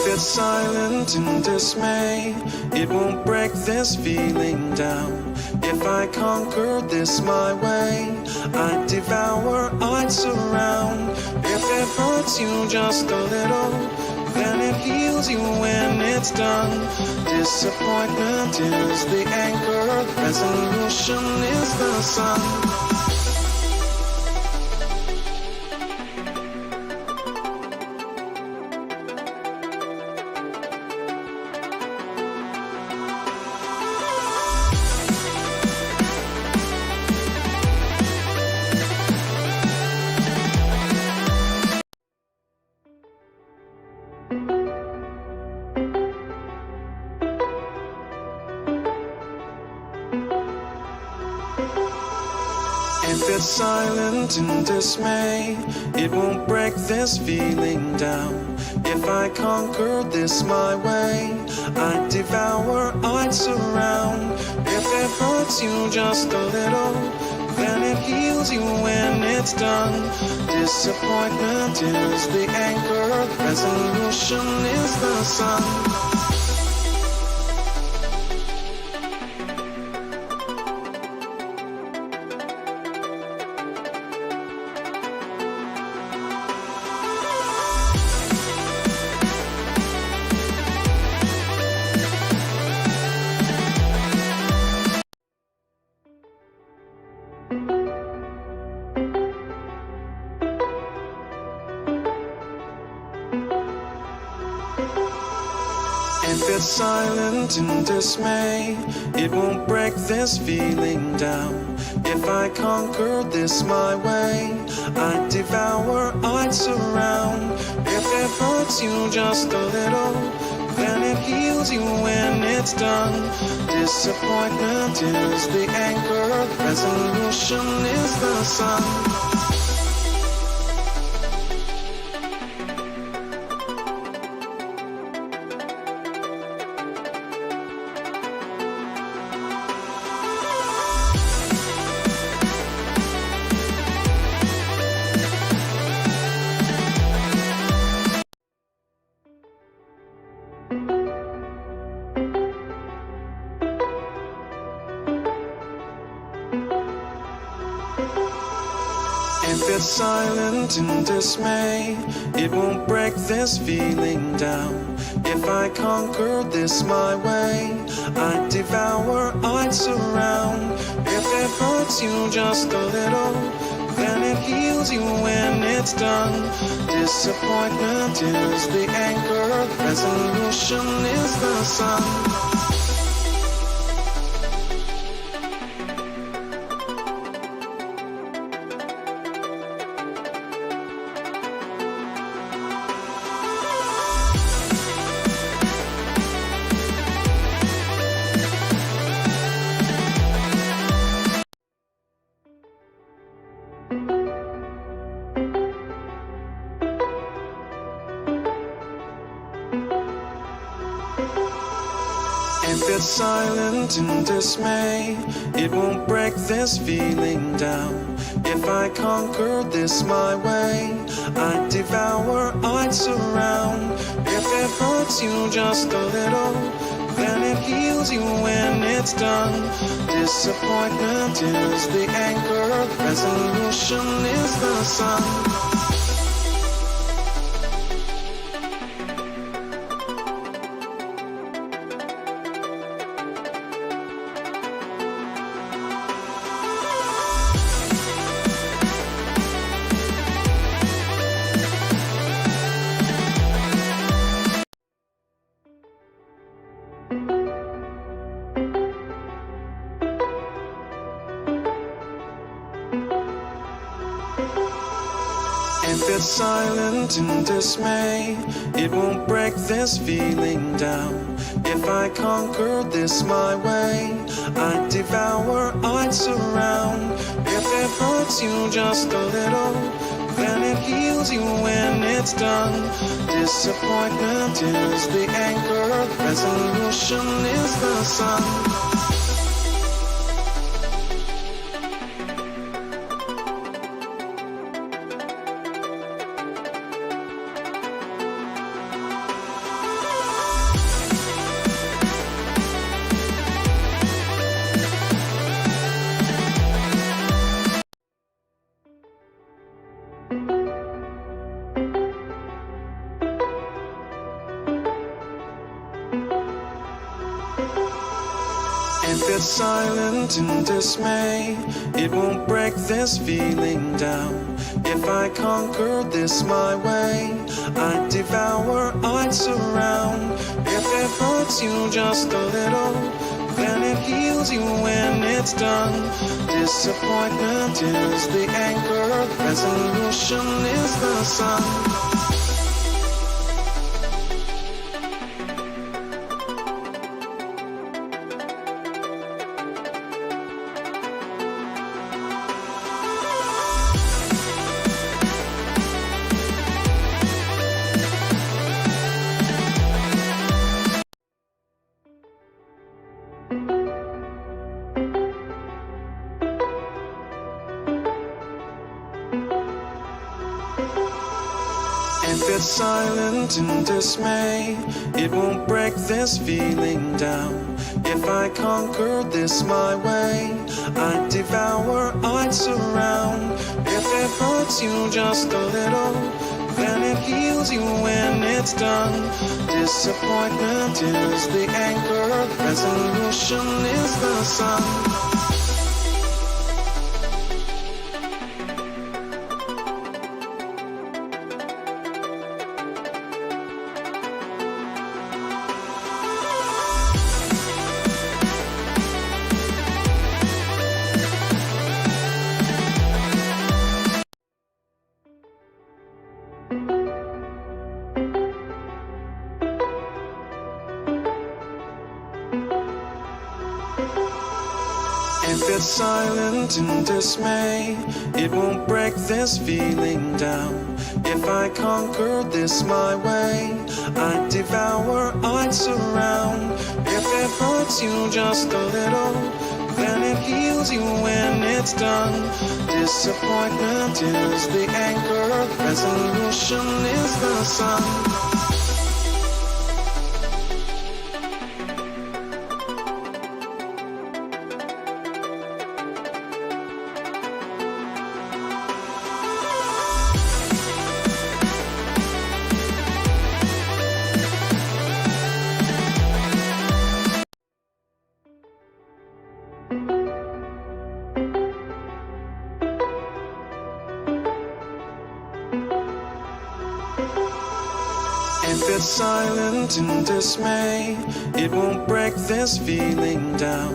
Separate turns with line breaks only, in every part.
If it's silent in dismay, it won't break this feeling down. If I conquer this my way, I'd devour, I'd surround. If it hurts you just a little, then it heals you when it's done. Disappointment is the anchor, resolution is the sun. If it's silent in dismay, it won't break this feeling down. If I conquer this my way, I'd devour, I'd surround. If it hurts you just a little, then it heals you when it's done. Disappointment is the anchor, resolution is the sun. If it's silent in dismay, it won't break this feeling down. If I conquer this my way, I'd devour, I'd surround. If it hurts you just a little, then it heals you when it's done. Disappointment is the anchor, resolution is the sun. If it's silent in dismay, it won't break this feeling down. If I conquer this my way, I'd devour, I'd surround. If it hurts you just a little, then it heals you when it's done. Disappointment is the anchor, resolution is the sun. If it's silent in dismay, it won't break this feeling down. If I conquer this my way, I'd devour, I'd surround. If it hurts you just a little, then it heals you when it's done. Disappointment is the anchor, resolution is the sun. If it's silent in dismay, it won't break this feeling down. If I conquer this my way, I'd devour, I'd surround. If it hurts you just a little, then it heals you when it's done. Disappointment is the anchor, resolution is the sun. it's silent in dismay, it won't break this feeling down. If I conquer this my way, I'd devour, I'd surround. If it hurts you just a little, then it heals you when it's done. Disappointment is the anchor, resolution is the sun. If it's silent in dismay, it won't break this feeling down. If I conquer this my way, I'd devour, I'd surround. If it hurts you just a little, then it heals you when it's done. Disappointment is the anchor, resolution is the sun. If it's silent in dismay, it won't break this feeling down. If I conquer this my way, I'd devour, I'd surround. If it hurts you just a little, then it heals you when it's done. Disappointment is the anchor, resolution is the sun. If it's silent in dismay, it won't break this feeling down.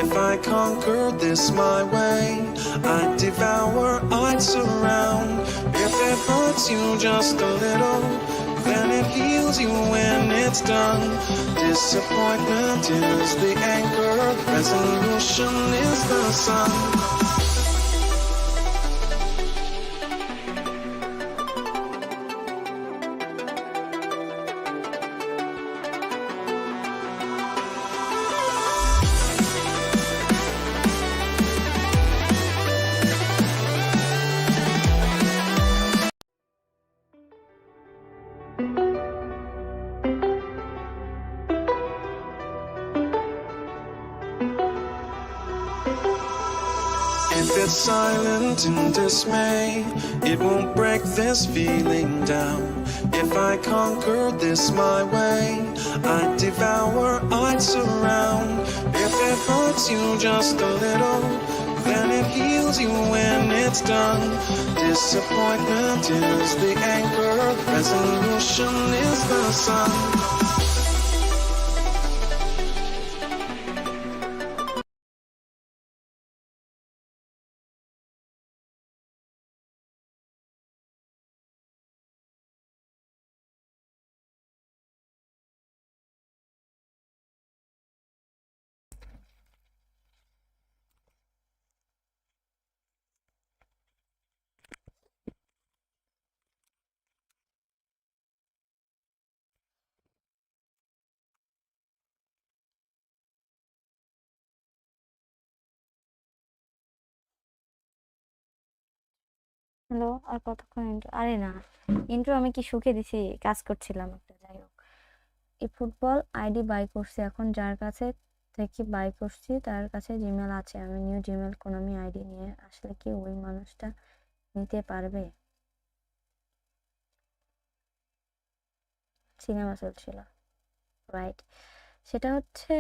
If I conquer this my way, I'd devour, I'd surround. If it hurts you just a little, then it heals you when it's done. Disappointment is the anchor, resolution is the sun. If it's silent in dismay, it won't break this feeling down. If I conquer this my way, I'd devour, I'd surround. If it hurts you just a little, then it heals you when it's done. Disappointment is the anchor, resolution is the sun.
Hello, আর কতক্ষণ intro? আরে না, intro আমি কি সুখে দিছি, কাজ করছিলাম একটা। যাই হোক, এই ফুটবল আইডি বাই করছি, এখন যার কাছে থেকে বাই করছি তার কাছে জিমেল আছে। আমি নিউ জিমেল কোনামি আইডি নিয়ে আসলে কি ওই মানুষটা নিতে পারবে? সিনেমা চলছিল, রাইট? সেটা হচ্ছে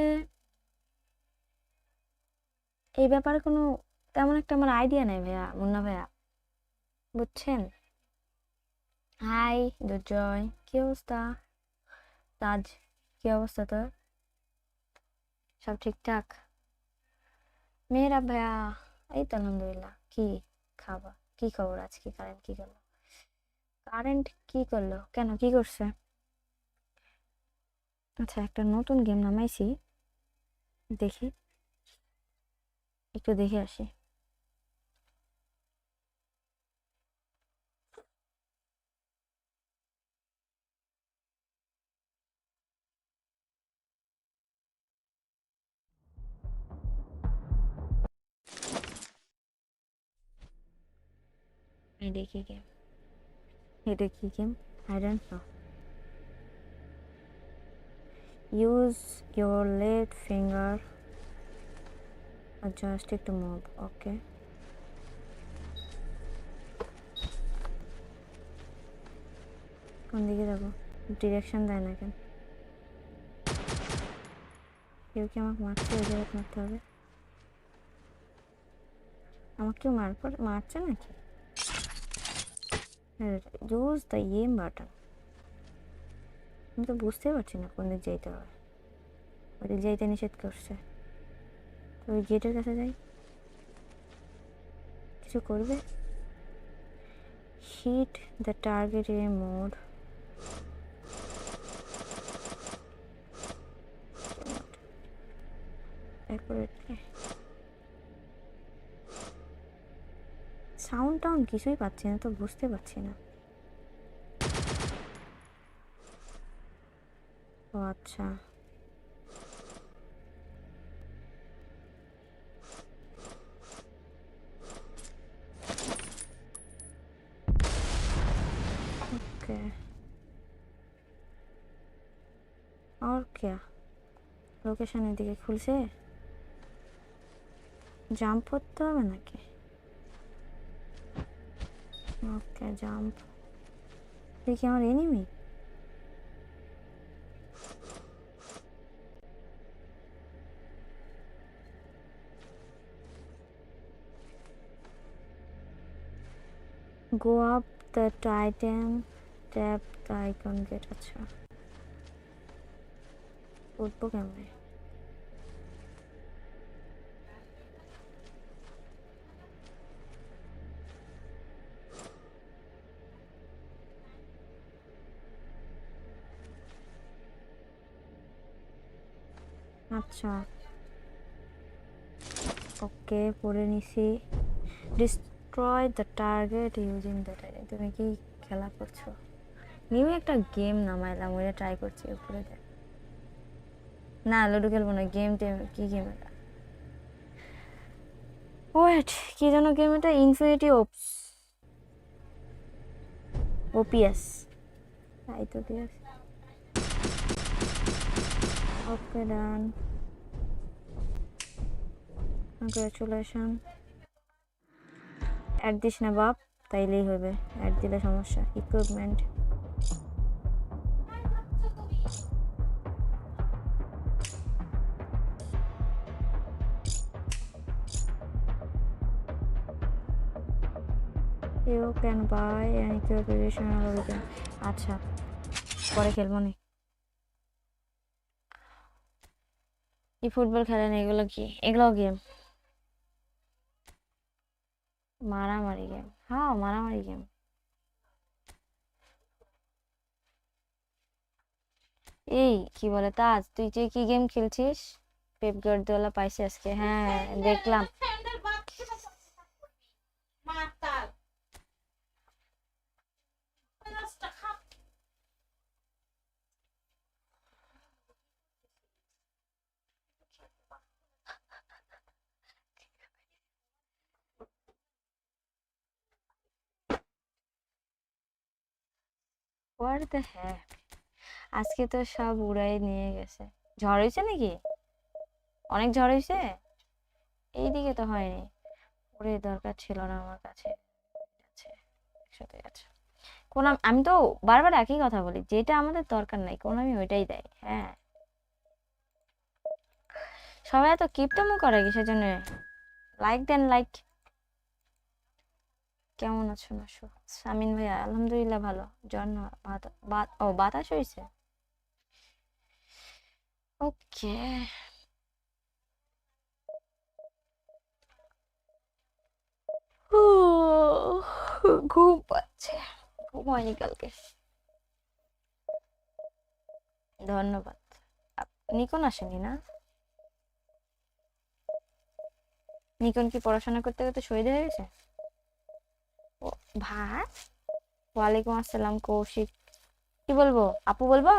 এই ব্যাপারে কোনো তেমন একটা আমার আইডিয়া নেই ভাইয়া, মুন্না ভাইয়া, বুঝছেন? হাই দুর্জয়, কি অবস্থা? তাজ, কি অবস্থা তোর? সব ঠিকঠাক? মেয়েরা ভাইয়া, এই তো আলহামদুলিল্লাহ। কি খাবার, কি খবর আজকে? কারেন্ট কি করলো? কারেন্ট কি করলো কেন, কি করছে? আচ্ছা, একটা নতুন গেম নামাইছি, দেখি, একটু দেখে আসি। এটা কি গেম? এটা কি game? I don't know. Use your left finger joystick to move. Okay. কোন দিকে যাবো? ডিরেকশন দেয় না কেন? কেউ কি আমাকে মারছে? ওই জায়গায় মারতে হবে? আমাকে কেউ মারছে নাকি? Use the M button. আমি তো বুঝতে পারছি না কোন দিক যাইতে হবে। ওই দিক যাইতে নিষেধ করছে, তো ওই গেটের কাছে যাই। কিছু করবে? Hit the target a mode. Accurately. Sound টাউন কিছুই পাচ্ছি না, তো বুঝতে পারছি না। ও আচ্ছা, ओके। और क्या? লোকেশন এদিকে খুলছে, জাম্প করতে হবে নাকি? Okay, jump. দেখি আমার enemy. Go up the titan, tap the icon gate. আচ্ছা, উঠবো কেমনে? আচ্ছা, ওকে, পড়ে নিছি। Destroy the target using the target. তুমি কি খেলা করছো? নিউ একটা গেম নামাইলাম, ওইটা ট্রাই করছি উপরে দেখ। না, লুডো খেলবো না। গেম টেম কি গেম এটা? ওয়েট, কি যেন গেম এটা? Infinity ops, OPS. তাই তো দিয়েছে। Okay, done. Congratulation. Add this না বাপ, তাইলেই হবে। অ্যাড দিলে সমস্যা। Equipment, you can buy an equipment origin. আচ্ছা, পরে খেলবো নি। ই ফুটবল খেলেন? এগুলো কি? এগুলো গেম? মারামারি গেম? হ্যাঁ, মারামারি গেম। এই কি বলে তাজ, তুই যে কি গেম খেলছিস? পেপ গার্দিওলা পাইছি আজকে, হ্যাঁ দেখলাম। হোয়াট দ্য হ্যাক, আজকে তো সব উড়াই নিয়ে গেছে। ঝড় হয়েছে নাকি? অনেক ঝড় হয়েছে? এইদিকে তো হয়নি। ওরে, দরকার ছিল না আমার কাছে। আছে, একসাথে আছে কোন আমি তো বারবার একই কথা বলি, যেটা আমাদের দরকার নাই কোন আমি ওইটাই দেয়। হ্যাঁ, সবাই এত কিপটামো করে কিসের জন্য? লাইক দেন, লাইক। কেমন আছো নাসু? সামিন ভাইয়া আলহামদুলিল্লাহ ভালো। জন বাতাস হয়েছে। ওকে, ঘুম পাচ্ছে, ঘুম হয়নি কালকে। ধন্যবাদ। নিকন আসেনি না? নিকন কি পড়াশোনা করতে করতে শহীদ হয়ে গেছে? ও ভাই, ওয়ালাইকুম আসসালাম কৌশিক। কি বলবো আপু, বলবো?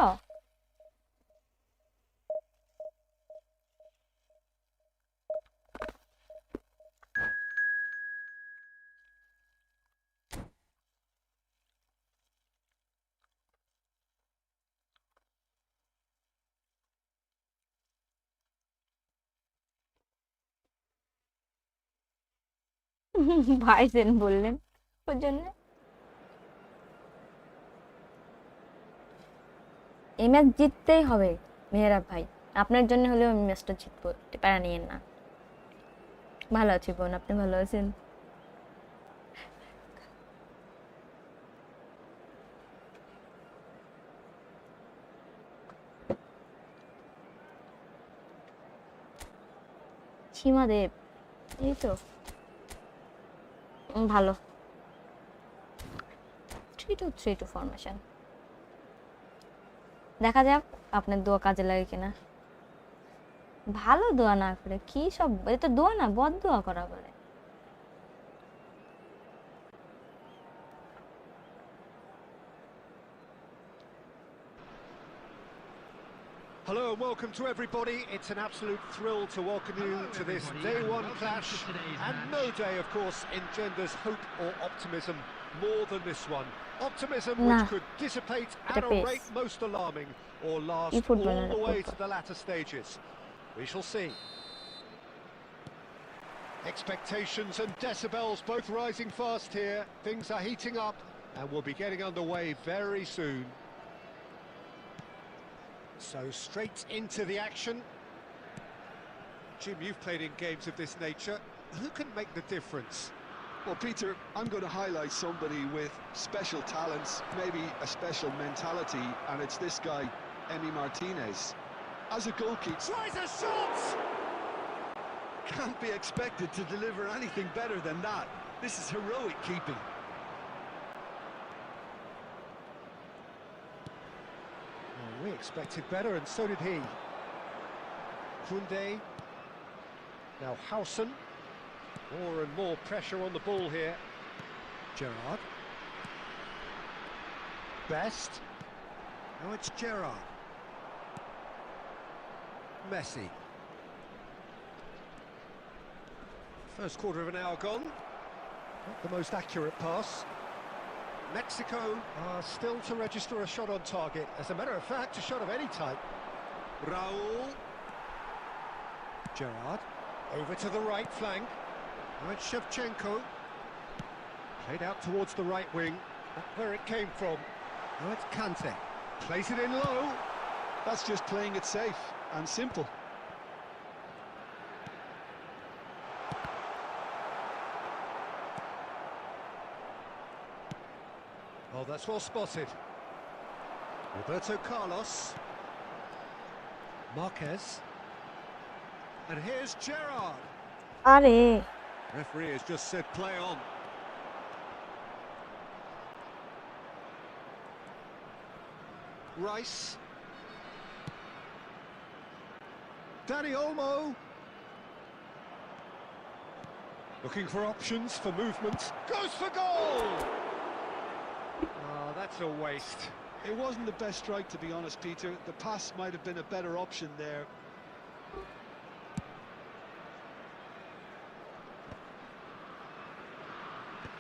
ভাইজান বললেন ওর জন্য। এই ম্যাচ জিততেই হবে মেহেরাব ভাই, আপনার জন্য হলেও আমি ম্যাচটা জিতবো, প্যারা নিয়েন না। ভালো আছি বোন, আপনি ভালো আছেন? সীমাদেব, এই তো ভালো। 3-2-3-2 ফরমেশন। দেখা যাক আপনার দোয়া কাজে লাগে কিনা। ভালো দোয়া না করে কি সব, এটা দোয়া না, বদ দোয়া করা বলে।
Hello and welcome to everybody. It's an absolute thrill to welcome you to this day one clash. And no day, of course, engenders hope or optimism more than this one. Optimism which could dissipate at a rate most alarming or last all the way to the latter stages. We shall see. Expectations and decibels both rising fast here. Things are heating up and we'll be getting underway very soon. So straight into the action. Jim, you've played in games of this nature. Who can make the difference?
Well, Peter, I'm going to highlight somebody with special talents, maybe a special mentality, and it's this guy, Emi Martinez. As a goalkeeper,
Tries a shot!
can't be expected to deliver anything better than that. This is heroic keeping.
Well, we expected better, and so did he. Kunde. Now Howson. More and more pressure on the ball here. Gerrard. Best. Now it's Gerrard. Messi. First quarter of an hour gone. Not the most accurate pass. Mexico are still to register a shot on target. As a matter of fact, a shot of any type. Raul. Gerrard. Over to the right flank. Now it's Shevchenko. Played out towards the right wing. Not where it came from. Now it's Kante. Plays it in low.
That's just playing it safe and simple.
Oh, that's well spotted. Roberto Carlos. Marquez. And here's Gerrard.
আরে
Referee has just said play on. Rice. Dani Olmo. Looking for options for movement. Goes for goal! Oh, that's a waste.
It wasn't the best strike, to be honest, Peter. The pass might have been a better option there.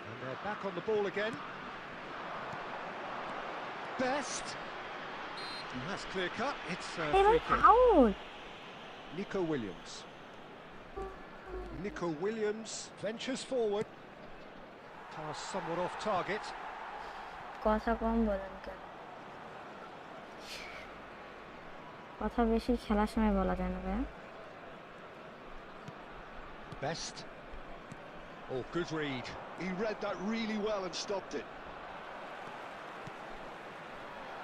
And they're back on the ball again. Best. And that's clear cut. It's a
এবার
free kick.
Foul.
Nico Williams. Nico Williams ventures forward. Pass somewhat off target.
কথা কম বলেন কেন? কথা বেশি খেলার সময় বলা যায় না ভাইয়া।
Best. Oh, good read.
He read that really well and stopped it.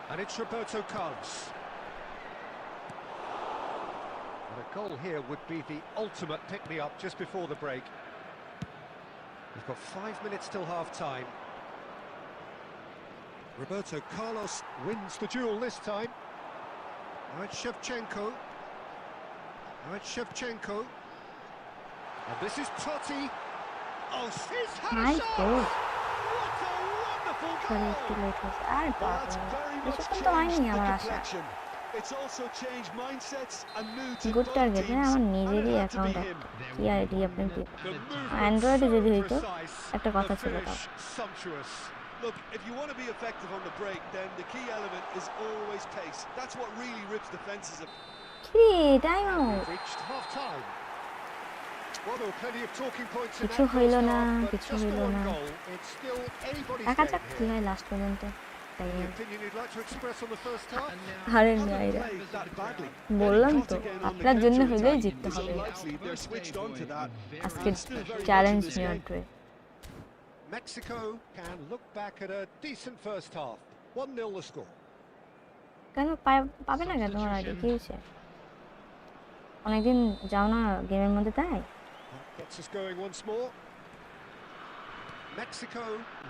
And it's Roberto Carlos. And a goal here would be the ultimate pick-me-up just before the break. We've got 5 minutes till half-time. Roberto Carlos wins the duel this time. Now it's Shevchenko. Now it's Shevchenko. And this is Totti. Oh, he's had a
Nice
shot!
goal.
What a wonderful
Sorry,
goal!
একটু late হয়েছে আর
That's
বাবা
very much
বেশিক্ষণ তো হয়নি
changed the
আমার আশা
complexion. It's also changed mindsets and moods in
good
both
target
teams,
আমার
and
নিজেরই
it had to
account
be
একটা
him.
কি আর এটি আপনি কি
The movement
অ্যান্ড্রয়েডে
so
যদি হইতো
precise,
একটা কথা
the
ছিল তাও
finish sumptuous.
Look, if you want to be effective on the break, then the key element is always pace. That's what really rips defenses apart.
কি time
And
out
we've reached half-time. Well, there were plenty of talking points in
কিছু
that
হইল
first
না
half, but
কিছু
just the
হইল
one
না
goal. It's still anybody's
দেখা
game
যাক কি
here.
হয় লাস্ট পর্যন্ত তাই
The
না।
opinion you'd like to express on the first half?
আরে
Haven't
Naira
played that badly.
বললাম
Getting
তো
caught again on the
আপনার জন্য
counter
হইলেই
attack
জিততে
is
হবে
unlikely. They're switched on to that.
আজকে
And still very much in
challenge
this game.
নিয়ন্ত্রণে
Mexico can look back at a decent first half. 1-0 the score.
কেন পাবে না কেন তোমার আইডি কি হয়েছে অনেকদিন যাও না গেমের মধ্যে তাই
That gets us going once more. Mexico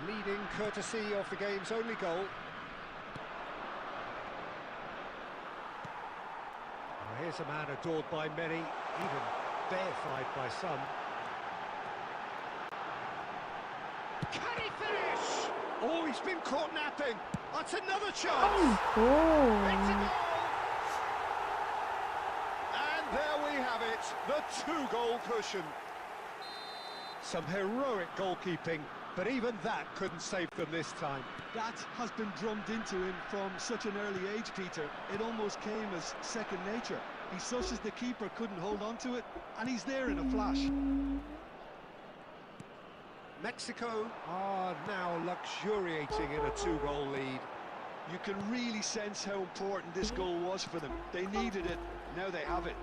leading courtesy of the game's only goal. Well, here's a man adored by many, even deified by some. Can he finish? Oh, he's been caught napping. That's another chance. It's a goal. And there we have it, the 2-goal cushion. Some heroic goalkeeping, but even that couldn't save them this time.
That has been drummed into him from such an early age, Peter. It almost came as second nature. He's such as the keeper couldn't hold on to it, and he's there in a flash.
Mexico are now luxuriating in a 2-goal lead.
You can really sense how important this goal was for them. They needed it, now they have it.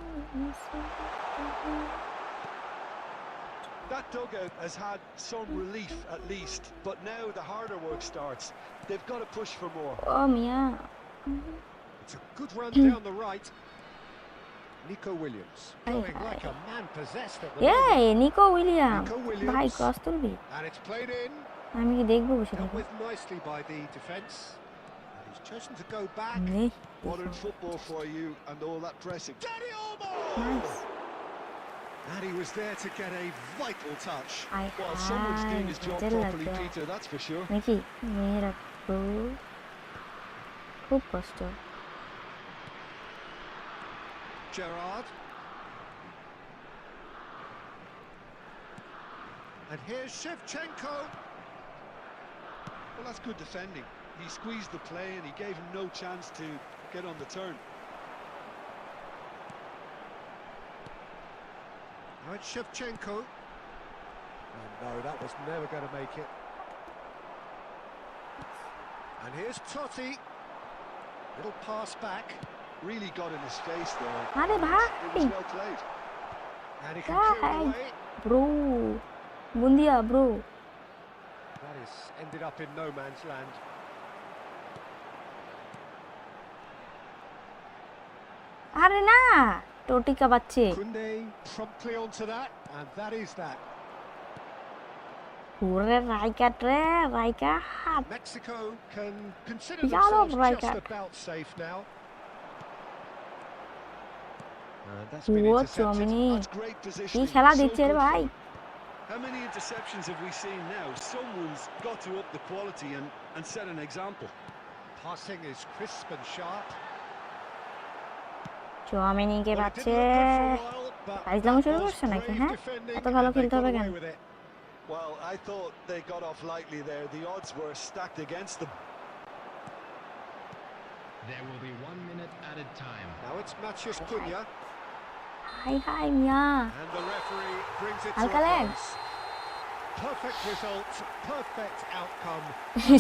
That dugout has had some relief at least, but now the harder work starts. They've got to push for more.
ও মিয়া
It's a good run down the right. Nico Williams going like a man possessed at the
এই
moment.
Nico Williams
Nico Williams.
ভাই cross তুলবি
And it's played in,
আমি কি দেখবো বসে
dealt
থাকি
with nicely by the defence. And he's chosen to go back.
নেই
Modern football for you and all that pressing.
Daddy Olmo!
Nice
And he was there to get a vital touch.
আই
Well, someone's
hi
doing his job
মজা
properly,
লাগবে
Peter, that's for sure.
নাকি মেয়েরা খুব কষ্ট
Gerrard. And here's Shevchenko.
Well, that's good defending. He squeezed the play and he gave him no chance to get on the turn.
Now it's Shevchenko. Oh no, that was never going to make it. And here's Totti. Little pass back.
Really got in his face there.
আরে ভাই
It was well played.
And he can clear it
Hey.
away.
Bro bundiya bro
That is ended up in no man's land.
আরে না টোটিকা বাচ্চে
Kunde promptly onto that, and that is that.
পুরে রাইকাট রে রাইকা হাত
Mexico can consider
Yellow
themselves
breaker.
just about safe now. And that's
O
been intercepted.
চমিনি
That's great
কি
positioning.
খেলা
So
দিচ্ছে রে
good
ভাই
for- How many interceptions have we seen now? Someone's got to up the quality and set an example.
Passing is crisp and sharp.
চমিনিকে
Well, it
বাচ্চে
didn't look good for a while, but
ফাইজলামো
that
শুরু
was
করছে নাকি
brave
হ্যাঁ
defending,
এত ভালো
and they
খেলতে
got
হবে
away
কেন
with it.
Well, I thought they got off lightly there. The odds were stacked against them.
There will be 1 minute added time.
Now it's Matches Cunha,
hi hi মিয়া
and the referee brings it to a
Alcalá.
close. Perfect result, perfect outcome.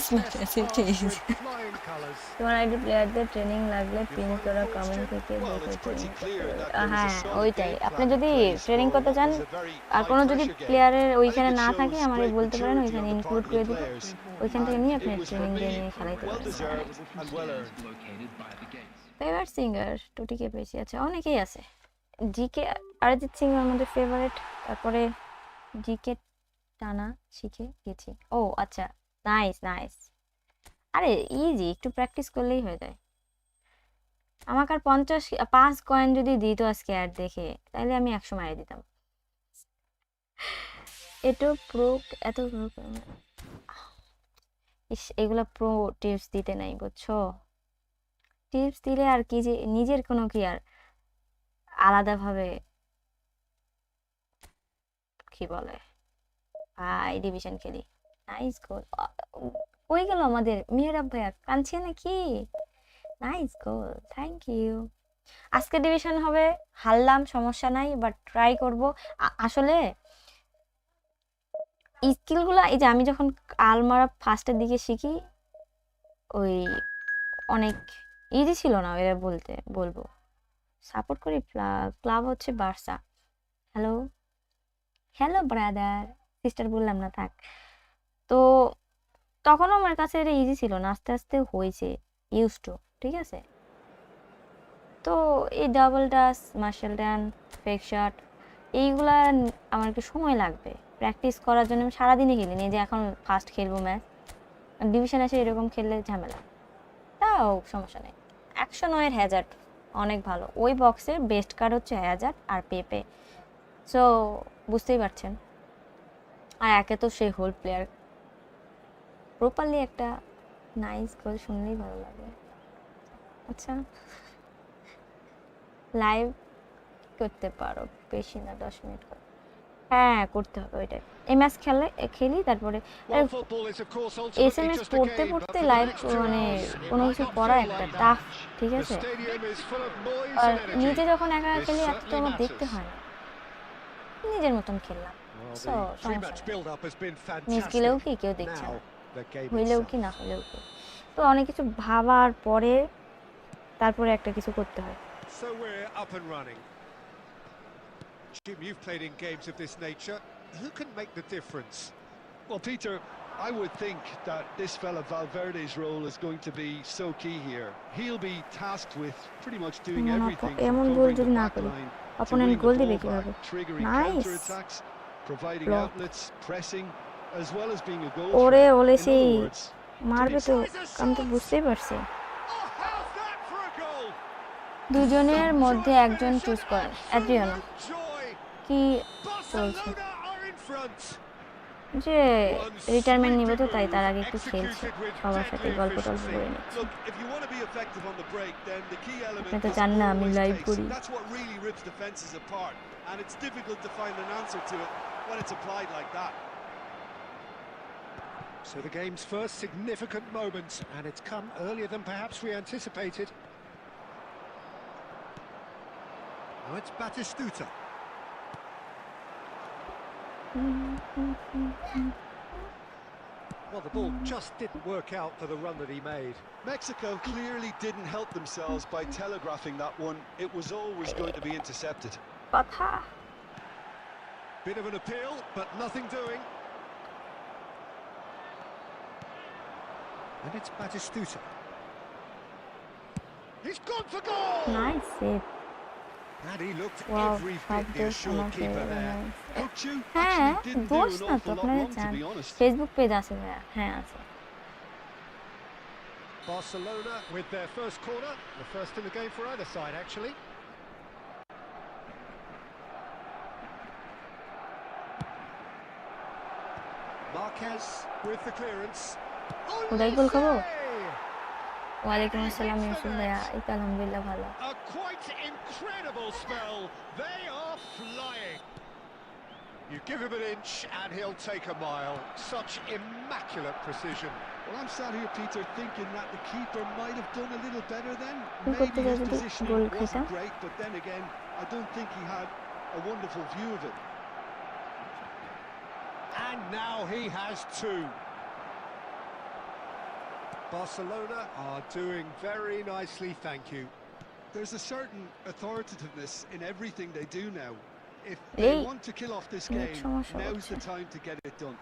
Smart
Test
আছে
passed
ঠিক
with flying colours.
তোমার ID প্লেয়ারদের training লাগলে pin করা comment থেকে
Well,
দেখে
it's
training
pretty
করতে
clear
পারবে।
that there was a
হ্যাঁ
solid
ওইটাই
game
আপনি
plan in
যদি
place
ট্রেনিং
for
করতে
what
চান
was a very
আর কোনো যদি
high-pressure game.
প্লেয়ারের
I think
ওইখানে
it
না থাকে
shows
আমারে
great
বলতে পারেন
maturity
ওইখানে
on the
include
part of
করে
the
দিব
players.
ওইখান থেকে
And
নিয়ে আপনি
it was for
ট্রেনিং দিয়ে
me
নিয়ে খেলাইতে
well
পারেন
deserved and well earned.
Located by the gates.
Favourite singer টুটিকে পেয়েছি আচ্ছা অনেকেই আছে জিকে অরিজিৎ সিং আমাদের ফেভারিট তারপরে জিকে টানা শিখে গেছি ও আচ্ছা নাইস নাইস আরে ইজি একটু প্র্যাকটিস করলেই হয়ে যায় আমাকে আর ৫ কয়েন যদি দিত আজকে অ্যাড দেখে তাহলে আমি ১০০ মারিয়ে দিতাম এত এগুলা প্রো টিপস দিতে নাই বুঝছো টিপস দিলে আর কি যে নিজের কোনো কি আর আলাদাভাবে কি বলে ডিভিশন খেলি নাইস গোল হয়ে গেল আমাদের মেহরাব ভাইয়া কাঁদছে নাকি নাইস গোল থ্যাংক ইউ আজকে ডিভিশন হবে হারলাম সমস্যা নাই বাট ট্রাই করব আসলে স্কিলগুলো এই যে আমি যখন আলমারা ফার্স্টের দিকে শিখি ওই অনেক ইজি ছিল না এরা বলবো সাপোর্ট করি ক্লাব হচ্ছে Barca hello hello brother sister বললাম না থাক তো তখনও আমার কাছে এটা ইজি ছিল না আস্তে আস্তে হয়েছে ইউজ টু ঠিক আছে তো এই ডাবল টাচ মার্শাল ডান ফেক শট এইগুলা আমার একটু সময় লাগবে প্র্যাকটিস করার জন্য আমি সারাদিনই খেলি যে এখন ফার্স্ট খেলবো ম্যাচ ডিভিশন এসে এরকম খেললে ঝামেলা তাও সমস্যা নেই ১০৯ হ্যাজার্ড অনেক ভালো ওই বক্সের বেস্ট কার্ড হচ্ছে হ্যাজার্ড আর পেপে সো বুঝতেই পারছেন আর একে তো সেই হোল প্লেয়ার প্রপারলি একটা নাইস গোল শুনলেই ভালো লাগে আচ্ছা লাইভ করতে পারো বেশি না ১০ মিনিট হ্যাঁ করতে হবে ওইটাই এই ম্যাচ খেলি তারপরে SMS পড়তে পড়তে লাইভ মানে কোনো কিছু পড়া একটা টাফ ঠিক আছে আর নিজে যখন একা খেলি এত তো আমার দেখতে হয় না নিজের মতন খেললাম সো মিস গেলেও কি কেউ দেখছে না হইলেও কি না হইলেও কি তো অনেক কিছু ভাবার পরে তারপরে একটা কিছু করতে হয়
So we're up and running. Jim, you've played in games of this nature. Who can make the difference?
Well, Peter, I would think that this fella Valverde's role is going to be so key here. He'll be tasked with pretty much doing everything from covering the back line to winning the ball back, triggering counter-attacks, providing outlets, pressing, as well as being a goal
ওরে
threat.
ওলে
In
সেই
other words,
মারবে তো আমি তো বুঝতেই পারছি
Oh, how's that for a goal?
দুজনের মধ্যে একজন চুজ করেন অ্যাড্রিয়ানো
Joy.
কি চলছে
Barcelona are in front.
যে রিটায়ারমেন্ট নিবে তো তাই তার আগে একটু খেলছে সবার সাথে গল্প টল্প করে নিচ্ছে
look, if you want to be effective on the break, then the key element
আপনি তো
is
জান না আমি
always
লাইভ
pace.
করি
That's what really rips defenses apart, and it's difficult to find an answer to it when it's applied like that.
So the game's first significant moment, and it's come earlier than perhaps we anticipated. Now it's Batistuta. Well, the ball just didn't work out for the run that he made.
Mexico clearly didn't help themselves by telegraphing that one. It was always going to be intercepted.
কথা
Bit of an appeal, but nothing doing. And it's Batistuta. He's gone for goal!
Nice save
And he looked
wow
every
সব
bit the
দোষ
assured
আমাকে
keeper there.
Ochu
হ্যাঁ
actually didn't do
দোষ
an
না তো
awful lot
আপনারা
wrong, to
জান
be honest.
Facebook page আছে ভাইয়া হ্যাঁ আছে
Barcelona with their first corner, the first in the game for either side, actually. Marquez with the clearance.
কোথায় গোল খাবো
Hey!
ওয়ালাইকুম আসসালাম ইউসুফ ভাইয়া এই তো আলহামদুলিল্লাহ ভালো
A quite incredible spell. They are flying. You give him an inch and he'll take a mile. Such immaculate precision.
Well, I'm sat here, Peter, thinking that the keeper might have done a little better then.
করতে
Maybe his
যদি
positioning
গোল খেতাম
wasn't great, but then again, I don't think he had a wonderful view of it.
And And now he has two. Barcelona are doing very nicely, thank you.
There's a certain authoritativeness in everything they do now. If they want to kill off this game, now's the time to get it done.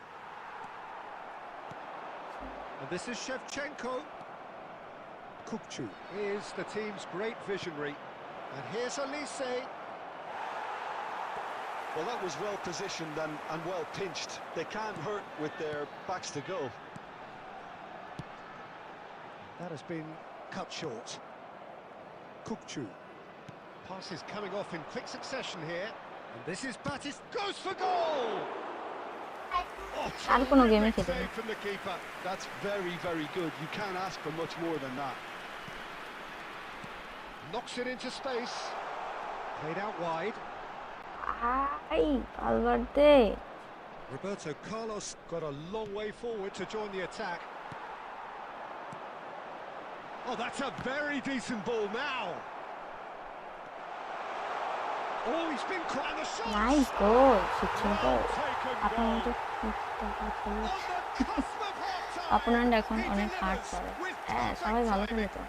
And this is Shevchenko. Kukcu is the team's great visionary. And here's Elise.
Well, that was well positioned and well pinched. They can't hurt with their backs to goal.
That has been cut short. Kukcu. Passes coming off in quick succession here. And this is Batis. Goes for goal! Oh, terrific save from the keeper.
That's very, very good. You can't ask for much more than that.
Knocks it into space. Played out wide.
Alvarte.
Roberto Carlos got a long way forward to join the attack. Oh, that's a very decent ball now. Oh, he's been quite the shot.
Nice goal. Shevchenko. Opponent এখন অনেক hard করে হ্যাঁ সবাই ভালো খেলে তো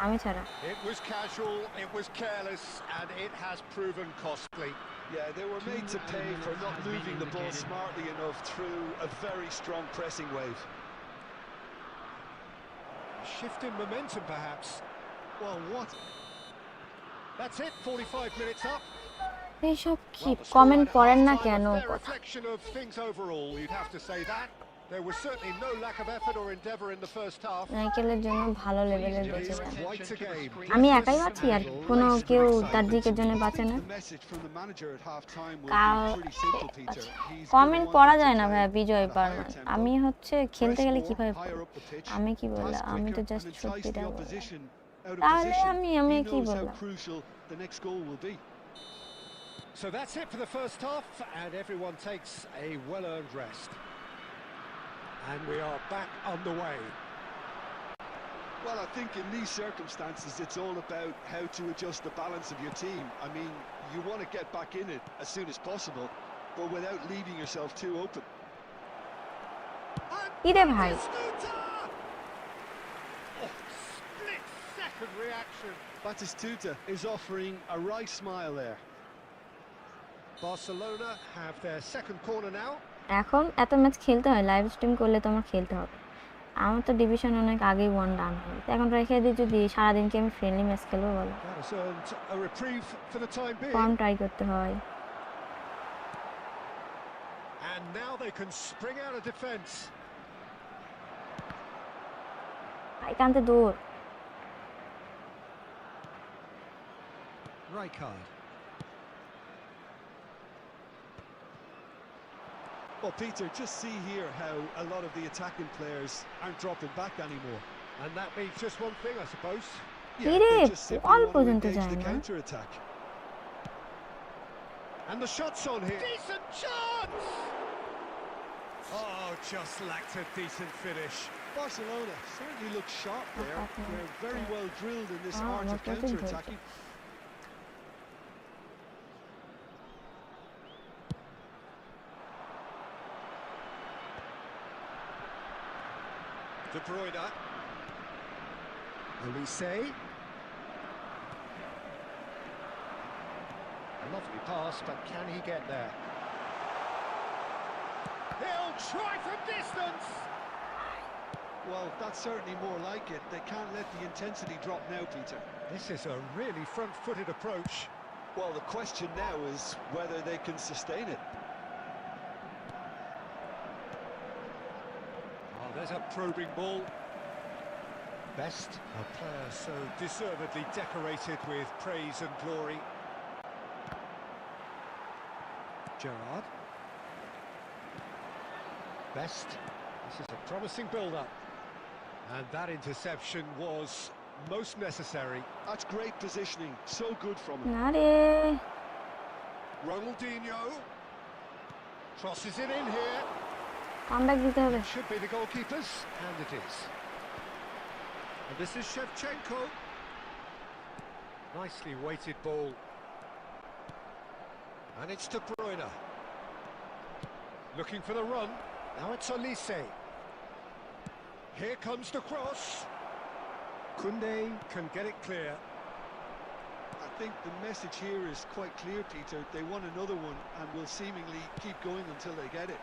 আমি ছাড়া
It was casual, it was careless, and it has proven costly.
Yeah, they were made to pay for not moving the ball smartly enough through a very strong pressing wave.
Shift in momentum, perhaps.
Well, what?
That's it, 45 minutes up.
এইসব কি comment পড়েন না কেন
Reflection of things overall, you'd have to say that. There was certainly no lack of effort or endeavour in the first half.
নাইকেলের জন্য ভালো লেভেলের বেঁচে যান
Quite a game.
আমি একাই বাঁচি আর কোনো কেউ তার দিকের জন্য বাঁচে না কমেন্ট পড়া যায় না ভাইয়া বিজয় পারমান আমি হচ্ছে খেলতে গেলে কিভাবে আমি কি বললাম আমি তো জাস্ট সত্যিটা তাহলে আমি কি বললাম
So that's it for the first half, and everyone takes a well-earned rest. And we are back on the way.
Well, I think in these circumstances, it's all about how to adjust the balance of your team. I mean, you want to get back in it as soon as possible, but without leaving yourself too open.
Ide bhai.
Split-second reaction.
Batistuta is offering a wry smile there.
Barcelona have their second corner now.
এখন এত match খেলতে হয় live stream করলে তোমার খেলতে হবে আমার তো ডিভিশন অনেক আগেই ওয়ান ডান হয় এখন রেখে দিই যদি সারাদিন কি আমি ফ্রেন্ডলি ম্যাচ খেলবো বলো ফর্ম ট্রাই করতে হয়
And now they can spring out of defense.
একান্তে দূর
Rijkaard.
Well, Peter, just see here how a lot of the attacking players aren't dropping back anymore.
And that means just one thing, I suppose.
Yeah, they just simply want to engage the counter-attack.
And the shot's on here. Decent chance! Oh, just lacked a decent finish.
Barcelona certainly look sharp there. They're very well drilled in this art of counter-attacking.
De Bruyne. Elise. A lovely pass, but can he get there? He'll try from distance!
Well, that's certainly more like it. They can't let the intensity drop now, Peter.
This is a really front-footed approach.
Well, the question now is whether they can sustain it.
There's a probing ball. Best, a player so deservedly decorated with praise and glory. Gerrard. Best. This is a promising build-up. And that interception was most necessary.
That's great positioning. So good from him.
Ronaldinho. Crosses it in here.
Comeback দিতে হবে
Should be the goalkeepers, and it is. And this is Shevchenko. Nicely weighted ball. And it's De Bruyne. Looking for the run. Now it's Olise. Here comes the cross. Koundé can get it clear.
I think the message here is quite clear, Peter. They want another one and will seemingly keep going until they get it.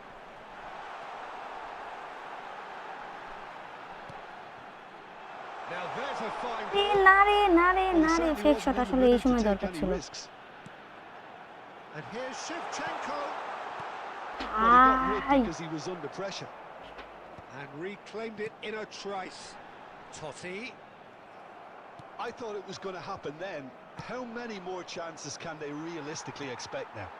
Now there's a fine
রে
ball.
না রে না রে
Well, he
না রে
certainly
fake
wasn't
shot
in the
আসলে এই
mood to
সময়
take
দরকার
any
ছিল
risks.
And here's Shevchenko.
Well, he got hit
I
because he was under pressure.
And reclaimed it in a trice. Totti.
I thought it was going to happen then. How many more chances can they realistically expect now?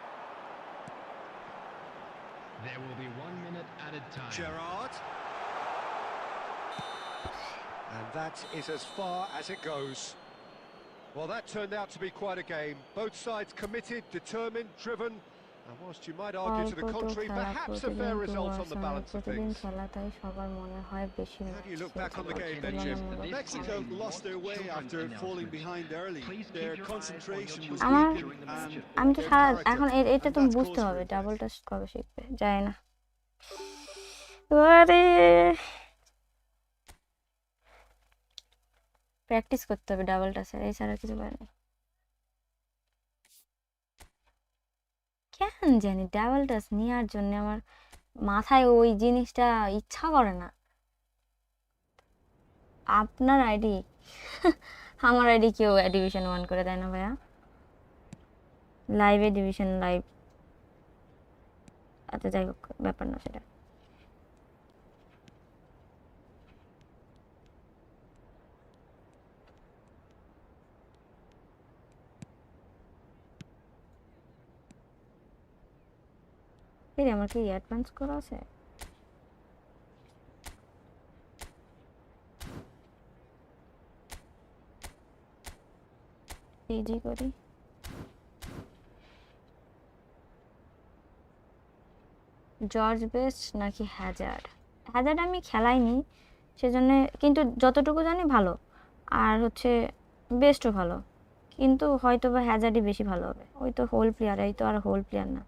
There will be 1 minute added time.
Gerrard. And that is as far as it goes. Well, that turned out to be quite a game. Both sides committed, determined, driven. And whilst you might argue to the
অল্প তো
contrary,
খেলা
perhaps a
প্রতিদিন
fair
তো
result on the
আসলে
balance of
প্রতিদিন
things.
খেলা তাই সবার মনে হয় বেশি
How do you look back on the game then, Jim?
Mexico lost their way after falling behind early. Their concentration was
আমার
weakened and
আমি তো
their
সারা
character.
এখন এটা
And
তুমি
that's
বুঝতে
cause for
হবে
regret.
ডাবল টাচ কবে শিখবে যায় না আরে প্র্যাকটিস করতে হবে ডাবল টাচের এছাড়া কিছু পারে না কেন জানি ডাবল টাচ নেওয়ার জন্য আমার মাথায় ওই জিনিসটা ইচ্ছা করে না আপনার আইডি আমার আইডি কেউ ডিভিশন 1 করে দেয় না ভাইয়া লাইভে ডিভিশন লাইভ আচ্ছা যাই হোক ব্যাপার না সেটা এই আমার কি অ্যাডভান্স করা আছে ইজি করি জর্জ বেস্ট নাকি হ্যাজার্ড হ্যাজার্ড আমি খেলাইনি সেজন্য কিন্তু যতটুকু জানি ভালো আর হচ্ছে বেস্টও ভালো কিন্তু হয়তো বা হ্যাজার্ডই বেশি ভালো হবে ওই তো হোল প্লেয়ার এই তো আর হোল প্লেয়ার না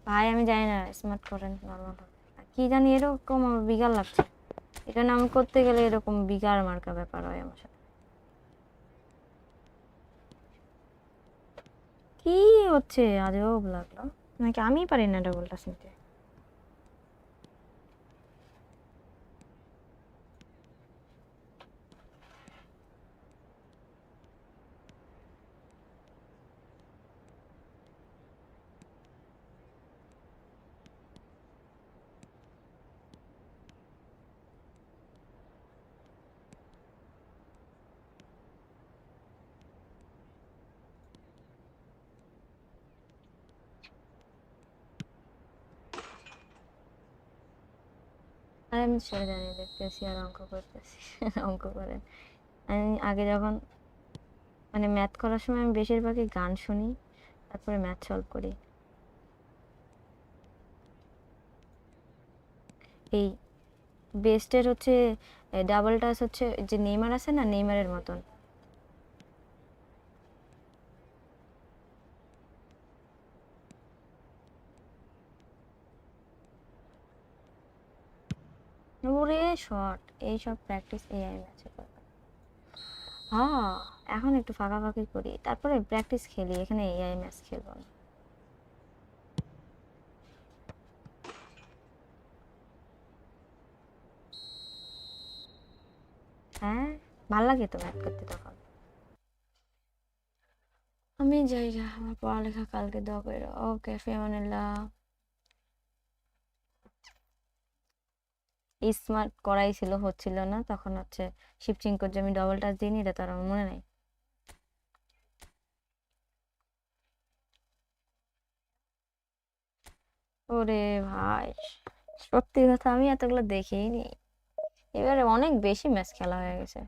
ভাই আমি জানি না স্মার্ট করেন নর্মাল কি জানি এরকম আমার বিগার লাগছে। এটা না আমি করতে গেলে এরকম বিগার মার্কা ব্যাপার হয় আমার সাথে। কি হচ্ছে আজব লাগলো, নাকি আমি পারি না ডাবলটা চিনতে? আরে আমি সেটা জানি, দেখতেছি আর অঙ্ক করতেছি। অঙ্ক করেন। আমি আগে যখন মানে ম্যাথ করার সময় আমি বেশিরভাগই গান শুনি, তারপরে ম্যাথ সলভ করি। এই বেস্টের হচ্ছে ডাবল টাচ হচ্ছে যে নেইমার আছে না, নেইমারের মতন। ওরে শট, এইসব প্র্যাকটিস এআই ম্যাচে করবে। হ্যাঁ এখন একটু ফাঁকাফাঁকি করি, তারপরে প্র্যাকটিস খেলি, এখানে এআই ম্যাচ খেলবো না। হ্যাঁ ভাল লাগে তো ম্যাথ করতে তখন। আমি যাই গা, আমার পড়ালেখা কালকে দোয়া করে। ওকে ফিয়ামানিল্লাহ। স্মার্ট করাই ছিল, হচ্ছিল না, তখন হচ্ছে শিফটিং করছে। আমি ডবল টাচ দিইনি, এটা তার আমার মনে নাই। ওরে ভাই, সত্যি কথা আমি এতগুলো দেখিনি। এবারে অনেক বেশি ম্যাচ খেলা হয়ে গেছে।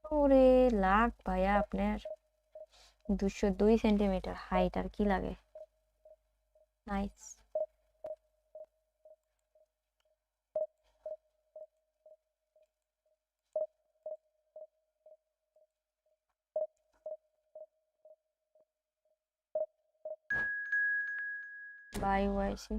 ওরে লাখ ভাইয়া আপনার, 202 সেন্টিমিটার হাইট, আর কি লাগে। নাইস। By Owaisi.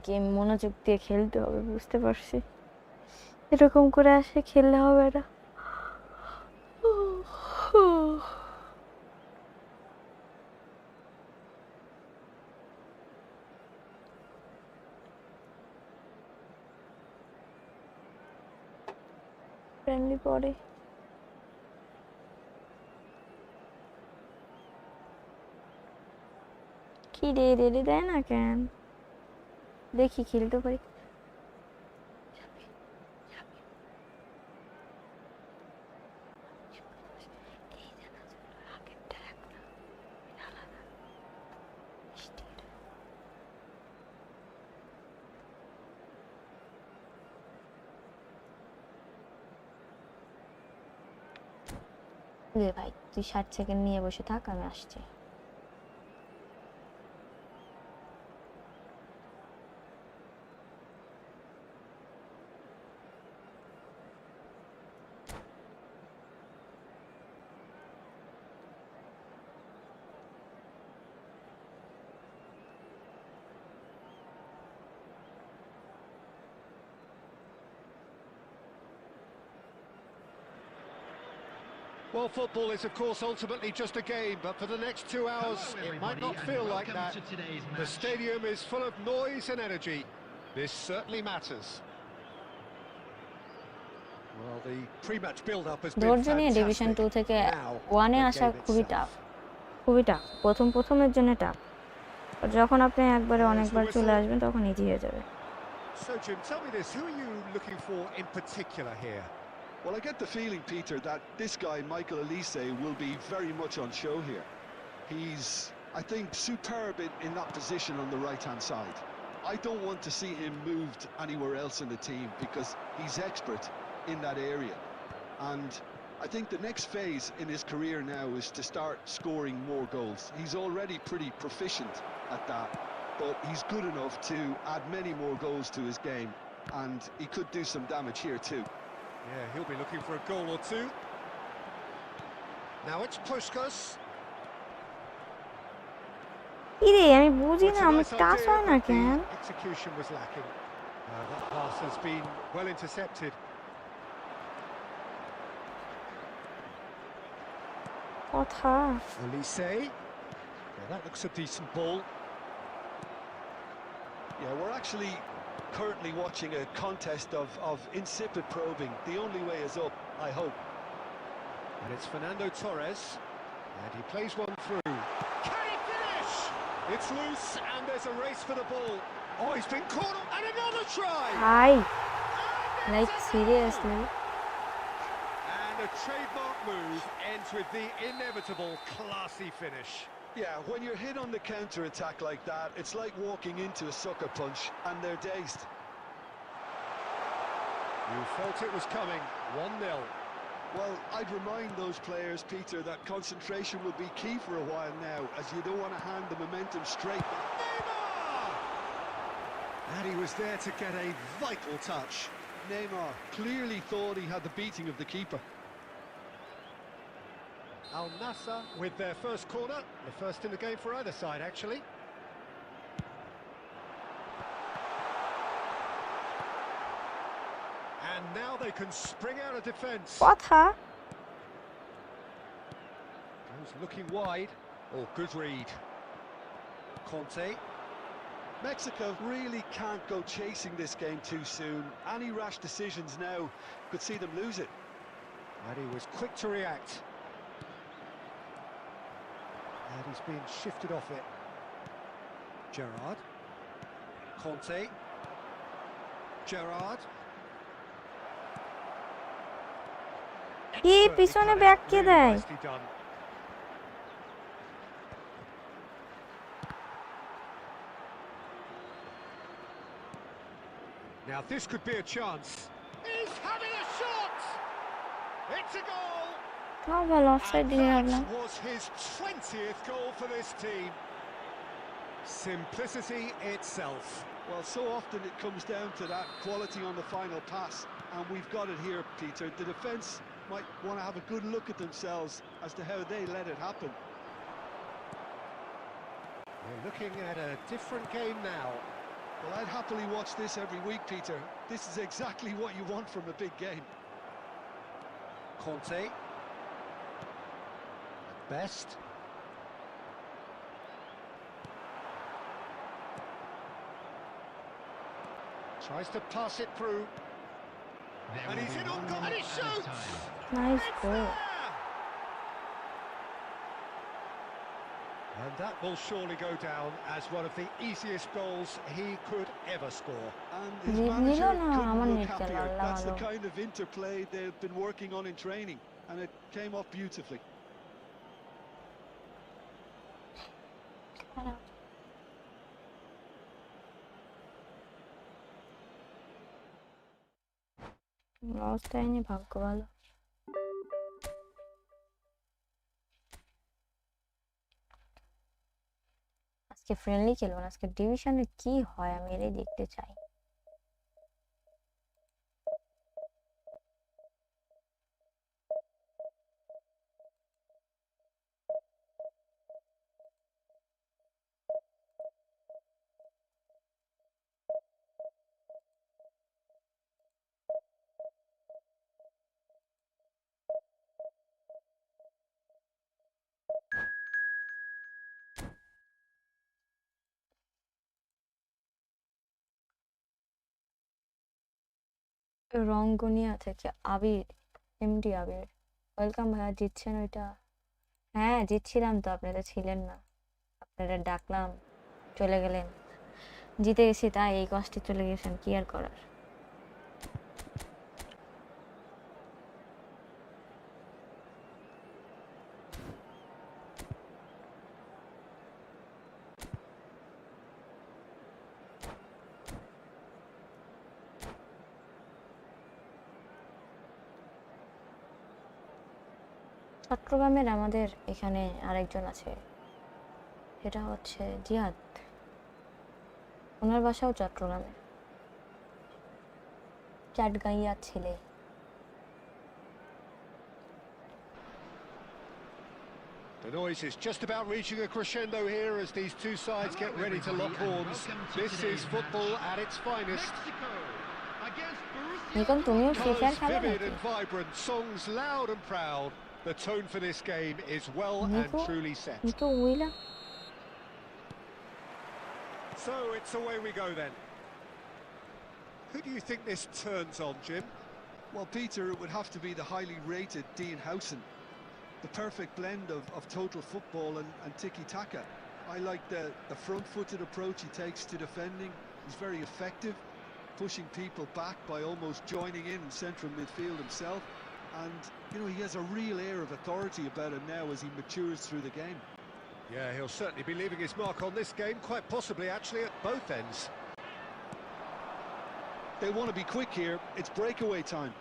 গেম মনোযোগ দিয়ে খেলতে হবে, বুঝতে পারছি। এরকম করে আসে খেললে হবে না। ফ্রেন্ডলি পড়ে। কি রে রেডি দেয় না কেন? দেখি খেলতে পারি। ভাই তুই 60 সেকেন্ড নিয়ে বসে থাক, আমি আসছি।
Well, football is, of course, ultimately just a game, but for the next 2 hours, it might not feel like that. The stadium is full of noise and energy. This certainly matters. Well, the pre-match build-up has been
ধৈর্য নিয়ে division 2 থেকে 1 এ আসা খুবই tough, প্রথমের জন্য tough. যখন আপনি একবারে অনেকবার চলে আসবেন তখন ইজি হয়ে যাবে।
So, Jim, tell me this: who are you looking for in particular here?
Well, I get the feeling, Peter, that this guy, Michael Elise, will be very much on show here. He's, I think, superb in that position on the right-hand side. I don't want to see him moved anywhere else in the team because he's expert in that area. And I think the next phase in his career now is to start scoring more goals. He's already pretty proficient at that, but he's good enough to add many more goals to his game, and he could do some damage here too.
Yeah, he'll be looking for a goal or two. Now it's Pushkas.
ইরে আমি বুঝি না আমার touch হয় না কেন?
Execution was lacking. That pass has been well intercepted.
কথা
Elise. Yeah, that looks a decent ball.
Yeah, we're actually currently watching a contest of insipid probing. The only way is up, I hope.
And it's Fernando Torres, and he plays one through. Can he finish? It's loose, and there's a race for the ball. Oh, he's been caught, and another try!
Hi like seriously
And a trademark move ends with the inevitable classy finish.
Yeah, when you're hit on the counter-attack like that, it's like walking into a sucker punch, and they're dazed.
You felt it was coming, 1-0.
Well, I'd remind those players, Peter, that concentration will be key for a while now, as you don't want to hand the momentum straight back.
Neymar! And he was there to get a vital touch.
Neymar clearly thought he had the beating of the keeper.
Al Nassr with their first corner, the first in the game for either side, actually. And now they can spring out of defence.
কথা
Goes looking wide. Oh, good read. Conte.
Mexico really can't go chasing this game too soon. Any rash decisions now could see them lose it.
And he was quick to react. And he's been shifted off it. Gerrard. Conte. Gerrard.
কি পিছনে back কে দেয়?
Nicely done. Now this could be a chance. He's having a shot. It's a goal.
ভালো offside দিয়ে ভাবলাম।
That was his 20th goal for this team. Simplicity itself.
Well, so often it comes down to that quality on the final pass, and we've got it here, Peter. The defence might want to have a good look at themselves as to how they let it happen.
We're looking at a different game now.
Well, I'd happily watch this every week, Peter. This is exactly what you want from a big game.
Conte. At best. Tries to pass it through.
There
And
will
he's
be
in on
1
goal, and
minute
he
added
shoots!
time.
Nice
It's
goal.
there! And that will surely go down as one of the easiest goals he could ever score.
And his
জিভ নিল
manager
না
couldn't
আমার
look
net গেল,
happier.
Allah
That's
ভালো।
the kind of interplay they've been working on in training, and it came off beautifully.
অবস্থায় নিয়ে ভাগ্য ভালো। আজকে ফ্রেন্ডলি খেলবো না, আজকে ডিভিশনে কি হয় আমি এটাই দেখতে চাই। রঙ্গনিয়া থেকে আবির, এমডি আবির, ওয়েলকাম ভাইয়া। জিতছেন ওইটা? হ্যাঁ জিতছিলাম তো, আপনারা ছিলেন না, আপনারা ডাকলাম চলে গেলেন। জিতে গেছি তাই এই কষ্টে চলে গেছেন, কি আর করার। চট্টগ্রামের আমাদের এখানে আরেকজন আছে, সেটা হচ্ছে জিয়াদ, ওনার বাসাও চট্টগ্রামে, চাটগাঁইয়ার ছেলে।
The noise is just about reaching a crescendo here as these two sides get ready to lock horns. This is football at its finest.
Mexico against
Nikon তুমিও ফ্রি ফায়ার
Colours
খেলো
vivid
নাকি?
and vibrant, songs loud and proud. The tone for this game is well and
Nico
truly set.
Nico উইলা
So it's away we go then. Who do you think this turns on, Jim?
Well, Peter, it would have to be the highly rated Dean Howson. The perfect blend of total football and tiki-taka. I like the front-footed approach he takes to defending. He's very effective, pushing people back by almost joining in central midfield himself. And, you know, he has a real air of authority about him now as he matures through the game.
Yeah, he'll certainly be leaving his mark on this game, quite possibly actually at both ends.
They want to be quick here. It's breakaway time.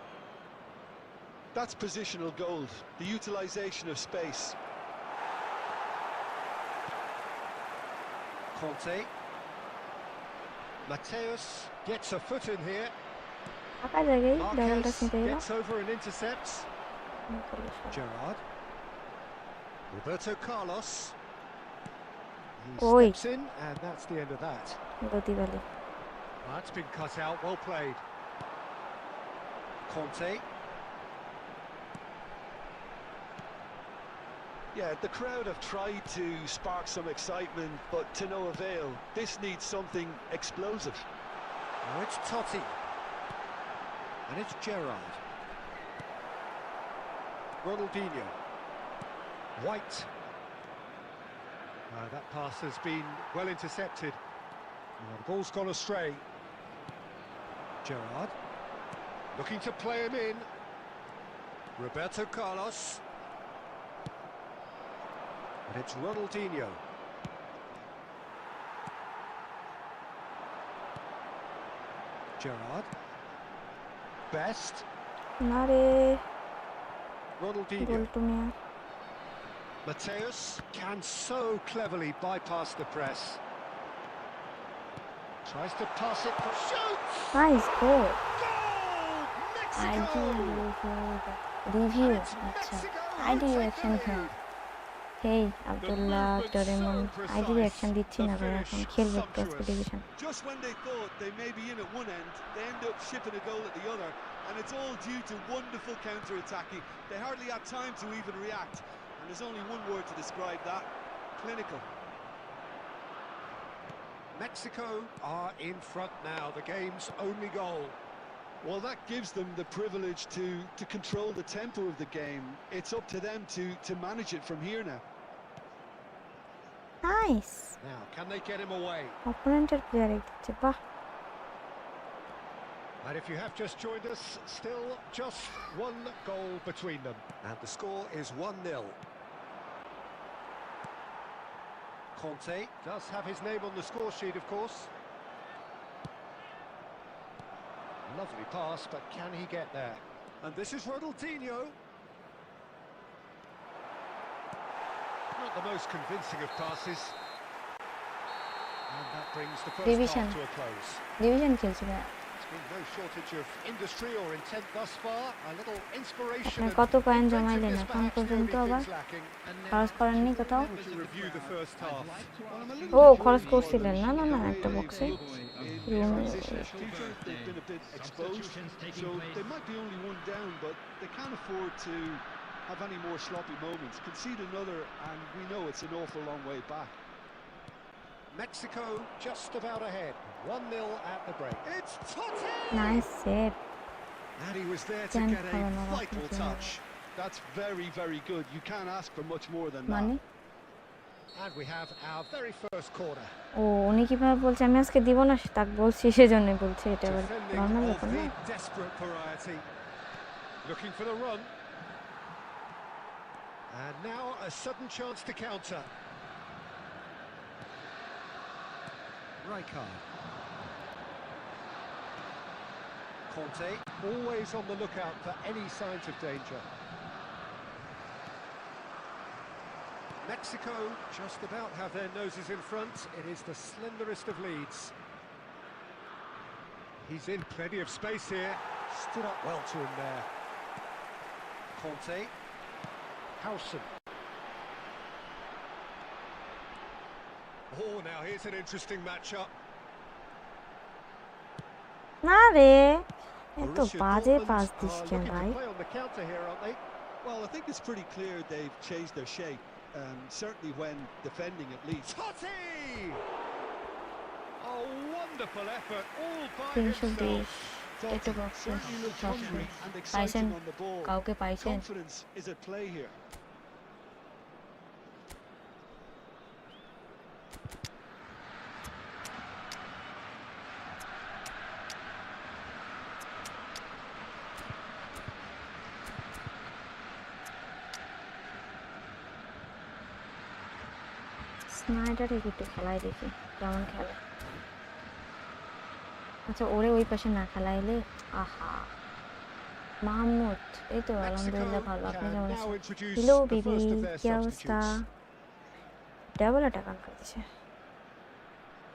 That's positional gold, the utilisation of space.
Conte. Mateus gets a foot in here.
ফাঁকা জায়গায় ডাবলটা
Marquez
ছিঁড়ে গেল।
gets over and intercepts. Gerrard. Roberto Carlos. He
Oi.
steps in, and that's the end of that.
গতিবালি
That's been cut out, well played. Conte.
Yeah, the crowd have tried to spark some excitement, but to no avail. This needs something explosive.
Now it's Totti. And it's Gerrard. Ronaldinho. White. That pass has been well intercepted. The ball's gone astray. Gerrard. Looking to play him in. Roberto Carlos. And it's Ronaldinho. Gerrard. Best.
না রে,
Ronaldinho.
গোল তুমি।
Mateus can so cleverly bypass the press. Tries to pass it for shoots!
Nice goal.
Goal!
ID
Mexico!
Review,
And it's
আচ্ছা
Mexico who
ID
take the
reaction
lead.
হ্যাঁ। হেই Abdullah ডরেমন, ID reaction দিচ্ছি না ভাই, এখন খেলবো একটু আজকে division.
Just when they thought they may be in at one end, they end up shipping a goal at the other, and it's all due to wonderful counter-attacking. They hardly had time to even react, and there's only one word to describe that: clinical.
Mexico are in front now, the game's only goal.
Well, that gives them the privilege to control the tempo of the game. It's up to them to manage it from here now.
Nice
Now, can they get him away?
অপোনেন্টের player দিচ্ছে বাহ
And if you have just joined us, still just one goal between them. And the score is 1-0. Conte does have his name on the score sheet, of course. Lovely pass, but can he get there? And this is Ronaldinho. Not the most convincing of passes. And that brings the first
Division.
half to a close.
Division খেলছি ভাই
There's been no shortage of industry or intent thus far. A little inspiration.
আপনার
and
কত coin জমাইলেন
inventiveness
এখন
perhaps the
পর্যন্ত
only
আবার
things lacking.
খরচ করেননি কোথাও
To review the first half.
ও খরচ করছিলেন না না না একটা বক্সে
They've been a bit exposed, so they might be only one down, but they can't afford to have any more sloppy moments. Concede another, and we know it's an awful long way back.
Mexico just about ahead. 1-0 at the break. It's Totti!
Nice save
And he was there to
Can
get a
follow no
vital
one.
touch.
That's very, very good. You can't ask for much more than
মানে
that.
And we have our very first corner.
ও উনি কিভাবে বলছে আমি আজকে দিব না তাকে বলছি সেজন্যই বলছে এটা আবার
Defending
নর্মাল
of
ব্যাপার না
the desperate variety. Looking for the run. And now a sudden chance to counter. Rijkaard. Conte, always on the lookout for any signs of danger. Mexico just about have their noses in front. It is the slenderest of leads. He's in plenty of space here. Stood up well to him there. Conte. Howson. Oh, now here's an interesting matchup.
না রে এত
Borussia
বাজে
Dortmund
pass
are
this কেন
looking to
ভাই
play on the counter here, aren't they?
Well, I think it's pretty clear they've changed their shape, certainly when defending at least.
Totti! A wonderful effort, all by
320
himself.
এটা বক্সে
Certainly looks hungry and
পাইছেন
exciting on the ball.
কাউকে পাইছেন
Confidence is at play here.
স্নাইডারে একটু খেলাই দেখি কেমন খেলে আচ্ছা ওরে ওই পাশে না খেলাইলে আহা মাহমুদ এই তো আলহামদুলিল্লাহ ভালো আপনি
can
কেমন
now
আছেন
introduce
hello
the
Bibi
first of their
কি অবস্থা
substitutes.
ডাবল অ্যাটাক অন করেছে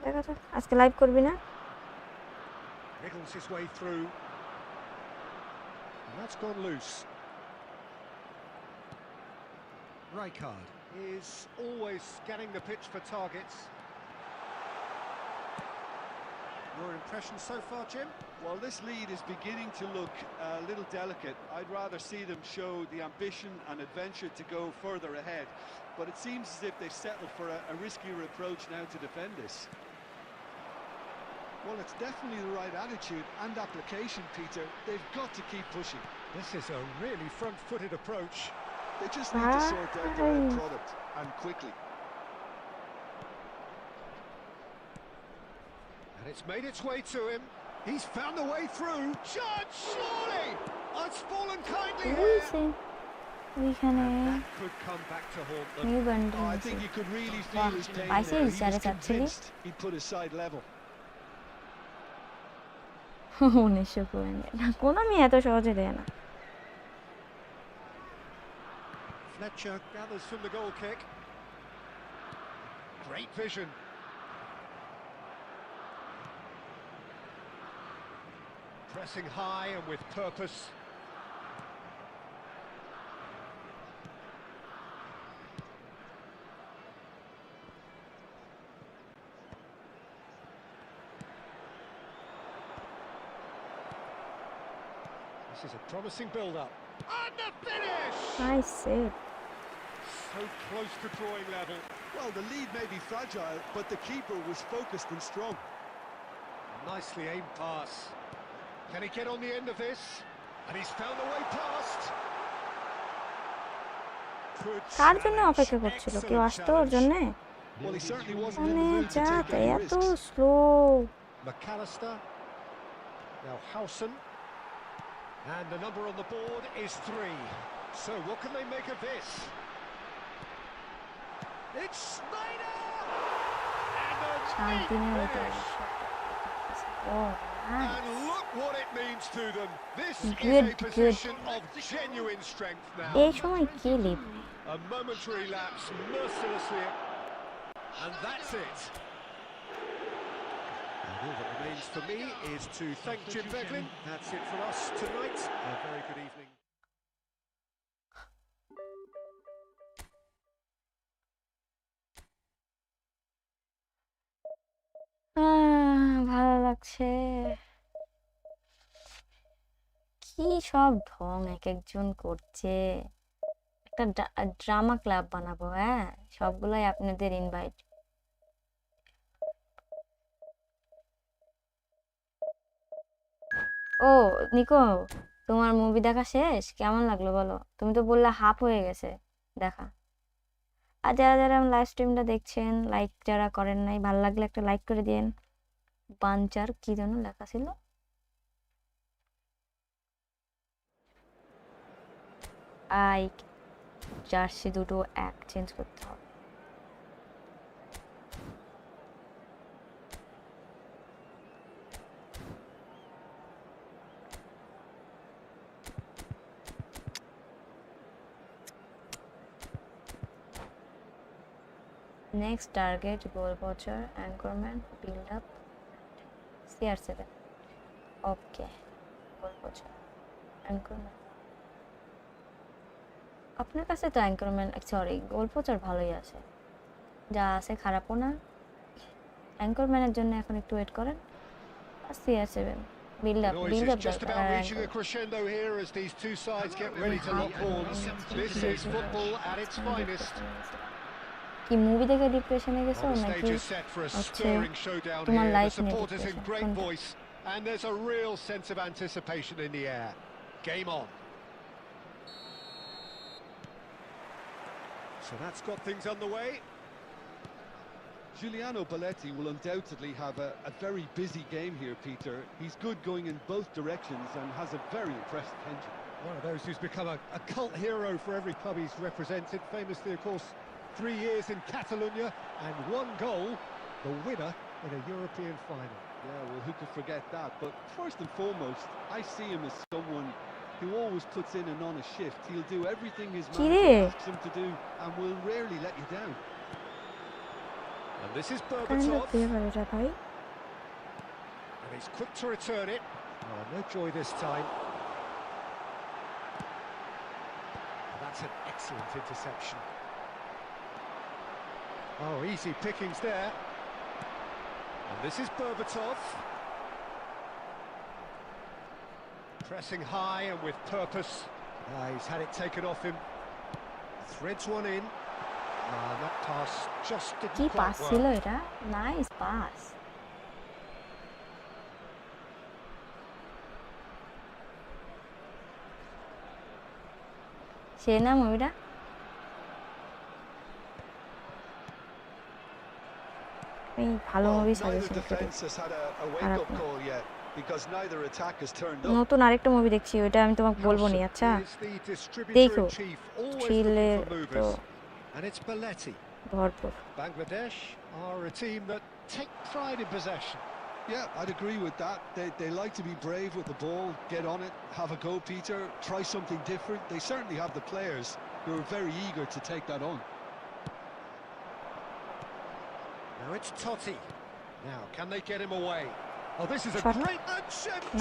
দেখা যাক আজকে লাইভ করবি না
Wriggles his way through. And that's gone loose. Rijkaard is always scanning the pitch for targets. Your impression so far, Jim?
Well, this lead is beginning to look a little delicate. I'd rather see them show the ambition and adventure to go further ahead. But it seems as if they've settled for a riskier approach now to defend this. Well, it's definitely the right attitude and application, Peter. They've got to keep pushing.
This is a really front-footed approach.
They just need to sort out their end product, and quickly.
And it's made its way to him. He's found the way through. Judge, surely! It's fallen kindly here.
বুঝছি ওইখানে
And that could come back to haunt them.
New band
Oh, I think you could really feel his pain
I see
there.
his
He was
status actually.
convinced he'd put his side level.
1900 coin না কোনো মেয়ে এত সহজে দেয় না
Fletcher gathers from the goal kick. Great vision. Pressing high and with purpose. This is a promising build-up. And the finish!
Nice save
So close to drawing level.
Well, the lead may be fragile, but the keeper was focused and strong.
Nicely aimed pass. Can he get on the end of this? And he's found a way past. Good
কার জন্য
challenge,
অপেক্ষা করছিল? কেউ
excellent
আসতো ওর
challenge.
জন্য?
Well, he certainly wasn't in
মানে
the mood to
যা
take any
এত
risks.
Slow.
McAllister. Now Howson. And the number on the board is 3. So what can they make of this? It's Snyder! And a
7 দিনের
neat
ভিতরে।
finish.
O
And look what it means to them. This
Good,
is a position of genuine strength now.
এই সময় কি lip?
A momentary lapse, mercilessly. And that's it. And all that remains for me is to thank Jim Beglin. That's it for us tonight. A very good evening.
ভালো লাগছে। কি সব ঢং এক একজন করছে। একটা ড্রামা ক্লাব বানাবো, হ্যাঁ, সবগুলাই আপনাদের ইনভাইট। ও নিকো, তোমার মুভি দেখা শেষ? কেমন লাগলো বলো? তুমি তো বললে হাফ হয়ে গেছে দেখা। আর যারা যারা লাইভ স্ট্রিমটা দেখছেন, লাইক যারা করেন নাই, ভালো লাগলে একটা লাইক করে দিন। বাঞ্চার কি যেন লেখা ছিল? জার্সি দুটো এক চেঞ্জ করতে হবে। Next target, goal poacher, anchorman, build up, CR7. Okay, goal poacher, anchorman. আপনার কাছে তো অ্যাঙ্করম্যান, সরি, গোল পোচার ভালোই আছে, যা আছে খারাপও না। অ্যাঙ্করম্যানের জন্য এখন একটু ওয়েট করেন। আর CR7 build up
Just about reaching a crescendo here as these two sides get ready to lock horns. This is football at its finest.
কি মুভি দেখে ডিপ্রেশনে গেছো
The
নাকি?
stage is set for a stirring showdown
তোমার
here. The
life নিয়ে
supporters in great
depression.
voice, and there's a real sense of anticipation in the air. Game on. So that's got things underway.
Giuliano Belletti will undoubtedly have a very busy game here, Peter. He's good going in both directions and has a very impressive engine.
One of those who's become a cult hero for every club he's represented. Famously, of course, 3 years in Catalonia and 1 goal, the winner in a European final.
Yeah, well, who could forget that? But first and foremost, I see him as someone who always puts in an honest shift. He'll do everything his manager asks him to do and will rarely let you down.
And this is Berbatov.
ভাই
And he's quick to return it. Oh, no joy this time. And that's an excellent interception. Oh, easy pickings there. And this is Berbatov. Pressing high and with purpose. He's had it taken off him. Threads one in. That pass just
কি
didn't
pass
quite
ছিল
work.
এটা? Nice pass. সে না মুভিটা? এই ভালো movie
Neither
suggestion করি।
defence has had a wake-up call yet because neither attack has turned up.
নতুন আরেকটা মুভি দেখছি, ওইটা আমি তোমাকে বলবো নি, আচ্ছা?
Is the distributor
দেখো,
in chief, always
থ্রিলে
looking for
তো
movers. And it's Belletti.
ভরপুর।
Bangladesh are a team that take pride in possession.
Yeah, I'd agree with that. They like to be brave with the ball, get on it, have a go, Peter, try something different. They certainly have the players who are very eager to take that on.
Now it's Totti. Now, can they get him away? Oh, this is a
Shot.
great...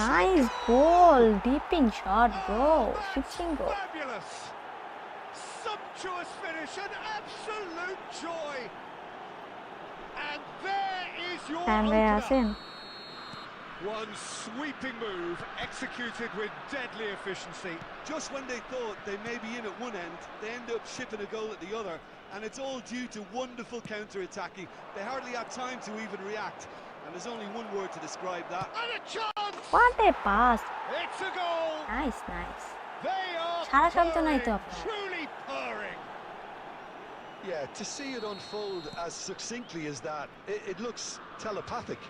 nice goal, dipping shot bro,
That's
switching goal.
fabulous! Sumptuous finish, an absolute joy! And there is your
হ্যাঁ ভাই
opener.
আছেন?
One sweeping move executed with deadly efficiency.
Just when they thought they may be in at one end, they end up shipping a goal at the other, and it's all due to wonderful counter-attacking. They hardly had time to even react, and there's only one word to describe that.
And a chance chance.
What a pass!
It's a goal.
Nice, nice.
They are
সারা শব্দ নাই তো
purring,
আপনার।
truly purring.
Yeah, to see it unfold as succinctly as that, it looks telepathic.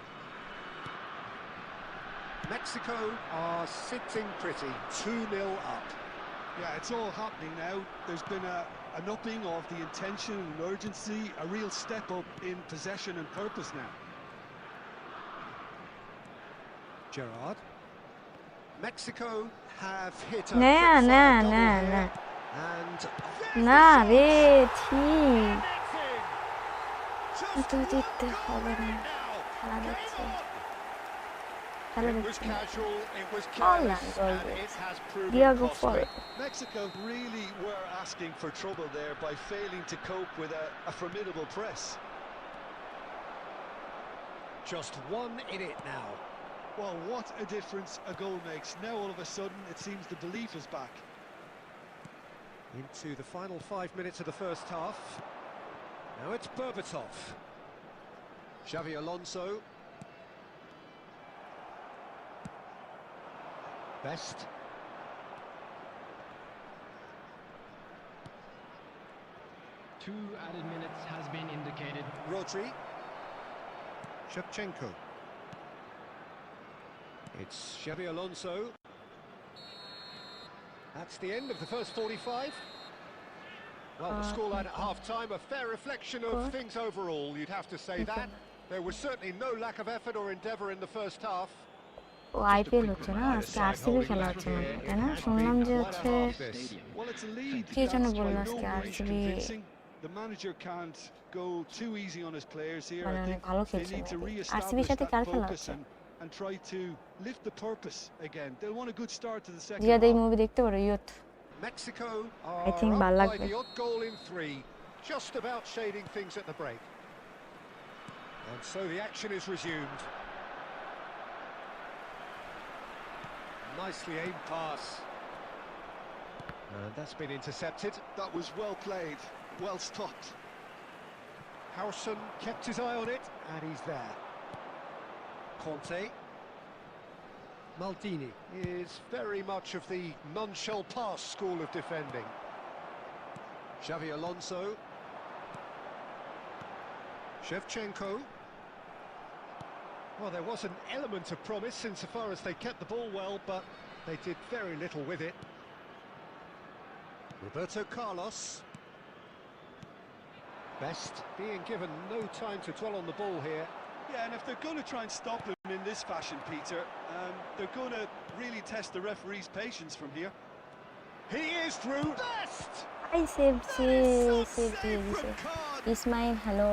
Mexico are sitting pretty, 2-0 up.
Yeah, it's all happening now. There's been an upping of the intention and urgency, a real step up in possession and purpose now.
Gerard. Mexico have hit a
Nah,
quick-fire
nah,
double
nah,
here,
nah.
and
না রে ঠিক
Just
তো
one
জিততে
goal
হবে
in
না
it now.
খেলা দেখছে
Game on.
খেলা
It was
দেখছে
casual, it was
All
careless,
that goal
and it has proven
Diego for
costly.
it.
Mexico really were asking for trouble there by failing to cope with a formidable press.
Just one in it now.
Well, what a difference a goal makes. Now all of a sudden it seems the belief is back.
Into the final 5 minutes of the first half. Now it's Berbatov. Xavi Alonso. Best.
Two added minutes has been indicated.
Rodri. Shevchenko. It's Xavi Alonso. That's the end of the first 45. Well, the scoreline at half-time, a fair reflection of things overall, you'd have to say that. There was certainly no lack of effort or endeavour in the first half.
ও IPL হচ্ছে না আজকে RCB খেলা হচ্ছে মনে হয়, তাই না শুনলাম যে হচ্ছে
Well, it's a lead.
কে যেন
That's
বললো
by
আজকে
no means
RCB
convincing. The manager can't go too easy on his players here.
মানে
I
অনেক
think
ভালো
they
খেলছে
need to
আরসিবির
re-establish
সাথে
that
কার খেলা
focus
হচ্ছে
and try to lift the purpose again. They'll want a good start to the second
Ziyad এই
half.
Movie দেখতে পারো youth
Mexico
I think
are up
ভালো
by
লাগবে।
the odd goal in 3, just about shading things at the break. And so the action is resumed. Nicely aimed pass. And that's been intercepted.
That was well played, well stopped.
Howson kept his eye on it, and he's there. Conte. Maldini is very much of the none-shall-pass school of defending. Xavi Alonso. Shevchenko. Well, there was an element of promise insofar as they kept the ball well, but they did very little with it. Roberto Carlos. Best being given no time to dwell on the ball here.
Yeah, and if they're going to try and stop him in this fashion, Peter, they're going to really test the referee's patience from here.
He is through. Best!
I save দিয়ে
Save
দিছে
from card.
Ismail hello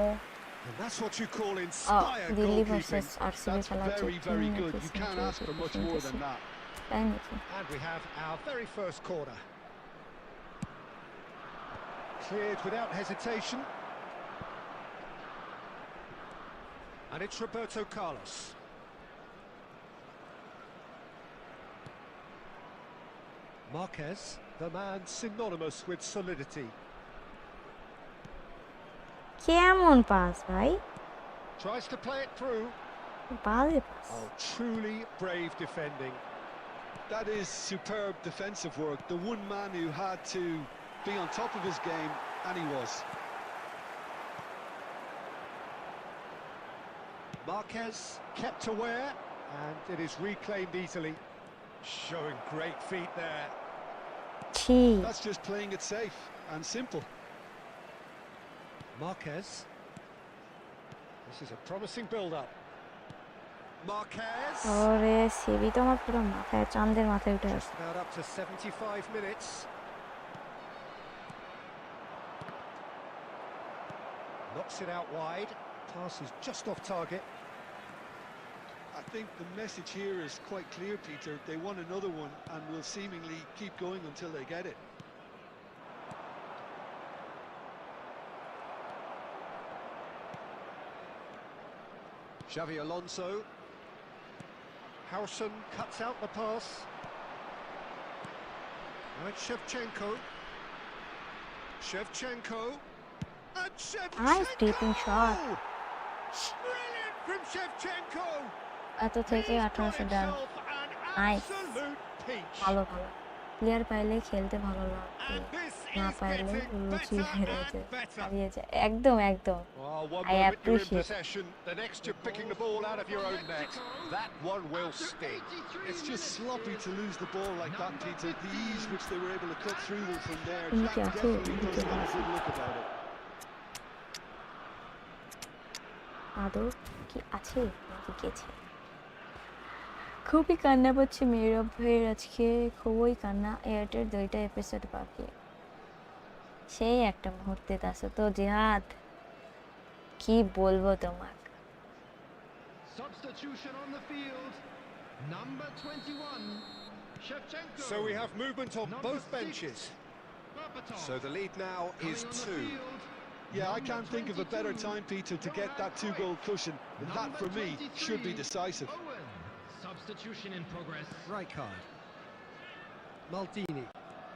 And that's what you call inspired
Delhi
goalkeeping.
Versus RCB
That's
খেলা হচ্ছে
very, very good. You can't ask for much more than that.
তাই নাকি
And we have our very first corner. Cleared without hesitation. And it's Roberto Carlos. Marquez, the man synonymous with solidity.
কেমন pass ভাই
Tries to play it through.
বাজে pass
Oh, truly brave defending.
That is superb defensive work. The one man who had to be on top of his game, and he was.
Marquez kept aware, and it is reclaimed easily. Showing great feet there.
ছি
That's just playing it safe and simple.
Marquez. This is a promising build-up. Marquez.
ওরে CB তো আমার পুরো মাথায় চাঁদের মাথায় উঠে
Just
আছে
about up to 75 minutes. Knocks it out wide. Pass is just off target.
I think the message here is quite clear, Peter. They want another one and will seemingly keep going until they get it.
Xavi Alonso. Howson cuts out the pass. Now it's Shevchenko. Shevchenko. And Shevchenko!
Nice deeping shot.
Brilliant from Shevchenko!
এত থেকে
He's got
1800 ডান
himself
nice,
Absolute peach.
ভালো ভালো। Player পাইলে খেলতে ভালো লাগে,
And this
না
is
পাইলে
getting
রুচি
better
হারিয়ে
and
যায়
better.
হারিয়ে যায়। একদম একদম,
Oh, one
I
moment you're in
appreciate.
possession, the next you're picking the ball out of your own net. That one will sting.
It's just sloppy to lose the ball like that, Peter. The ease which they were able to cut through them from there,
তুমি
that
কি আছো?
definitely doesn't have a good look about it.
আদৌ কি আছে নাকি গেছে? খুবই কান্না পাচ্ছে মেয়েরা ভাইয়ের আজকে, খুবই কান্না। এয়ারটেল 2টা এপিসোড বাকি, সেই একটা মুহূর্তে আছে তো জিহাদ, কি বলবো তোমাকে।
Substitution on the field. Number 21, Shevchenko.
So we have movement on
Number
both
6,
benches.
Berbatov.
So the lead now is
Coming on the
2.
field,
Yeah, I
number
can't think of a better
22,
time, Peter, to get that 2-goal cushion. And that,
Number
for me, should be
23,
decisive.
Owen. Substitution in progress.
Rijkaard. Maldini.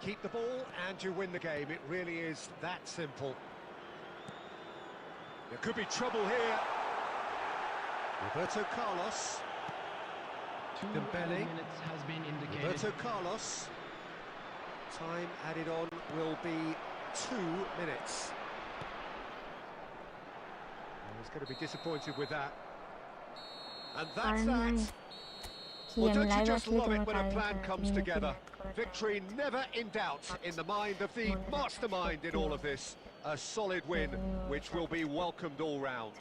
Keep the ball and you win the game. It really is that simple. There could be trouble here. Roberto Carlos.
2
Dembele.
added minutes has been indicated.
Roberto Carlos. Time added on will be 2 minutes. He's going to be disappointed with that. And that's that.
কি
Well,
আমি
don't you
live
just
আসলে
love it
তোমার
when a
current
plan comes together? Victory never in doubt in the mind of the mastermind in all of this. A solid win, which will be welcomed all round.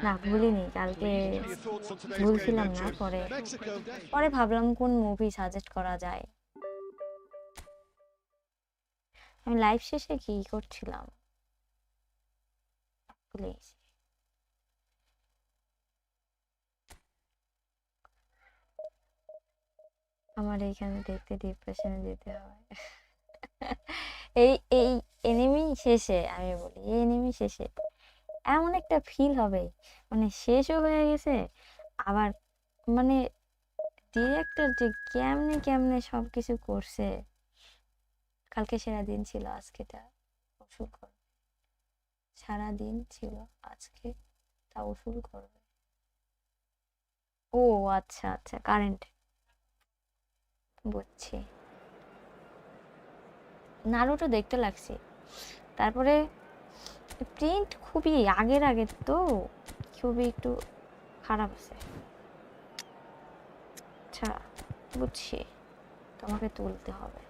না ভুলিনি, কালকে
What are your thoughts on today's game
ভুলছিলাম
then,
না,
Jim?
পরে
Mexico.
পরে ভাবলাম কোন movie suggest করা যায়। আমি লাইভ শেষে কি করছিলাম ভুলে গেছি। আমার এইখানে দেখতে ডিপ্রেশনে যেতে হয়। এই এই এনিমি শেষে, আমি বলি এই এনিমি শেষে এমন একটা ফিল হবে, মানে শেষও হয়ে গেছে, আবার মানে ডিরেক্টর যে কেমনে কেমনে সবকিছু করছে। কালকে সেরা দিন ছিল, আজকেটা উসুল করবে, সারা দিন ছিল আজকে তা উসুল করবে। ও আচ্ছা আচ্ছা, কারেন্ট বুঝছি। নারুটো দেখতে লাগছে, তারপরে প্রিন্ট খুবই আগে তো খুবই একটু খারাপ আছে। আচ্ছা বুঝছি, তোমাকে তুলতে হবে,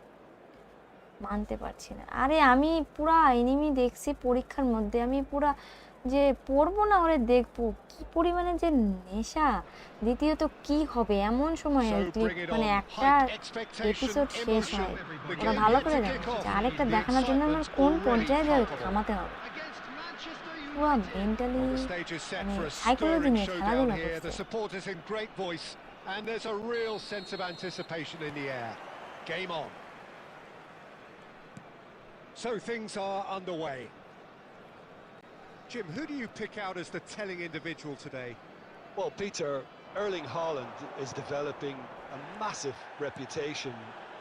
মানতে পারছি না। আরে আমি পুরা এনিমি দেখছি পরীক্ষার মধ্যে, আমি পুরা যে পড়বো না ওরে দেখবো, কি পরিমাণে যে নেশা। দ্বিতীয়ত কি হবে এমন সময় আর কি, মানে একটা এপিসোড শেষ হয়, ওরা ভালো করে দেখাচ্ছে, আরেকটা দেখানোর জন্য আমার কোন পর্যায়ে যে থামাতে হবে। পুরো মেন্টালি মানে সাইকোলজি নিয়ে খেলাধুলা করছে।
And there's a real sense of anticipation in the air. Game on. So things are underway. Jim, who do you pick out as the telling individual today?
Well, Peter, Erling Haaland is developing a massive reputation.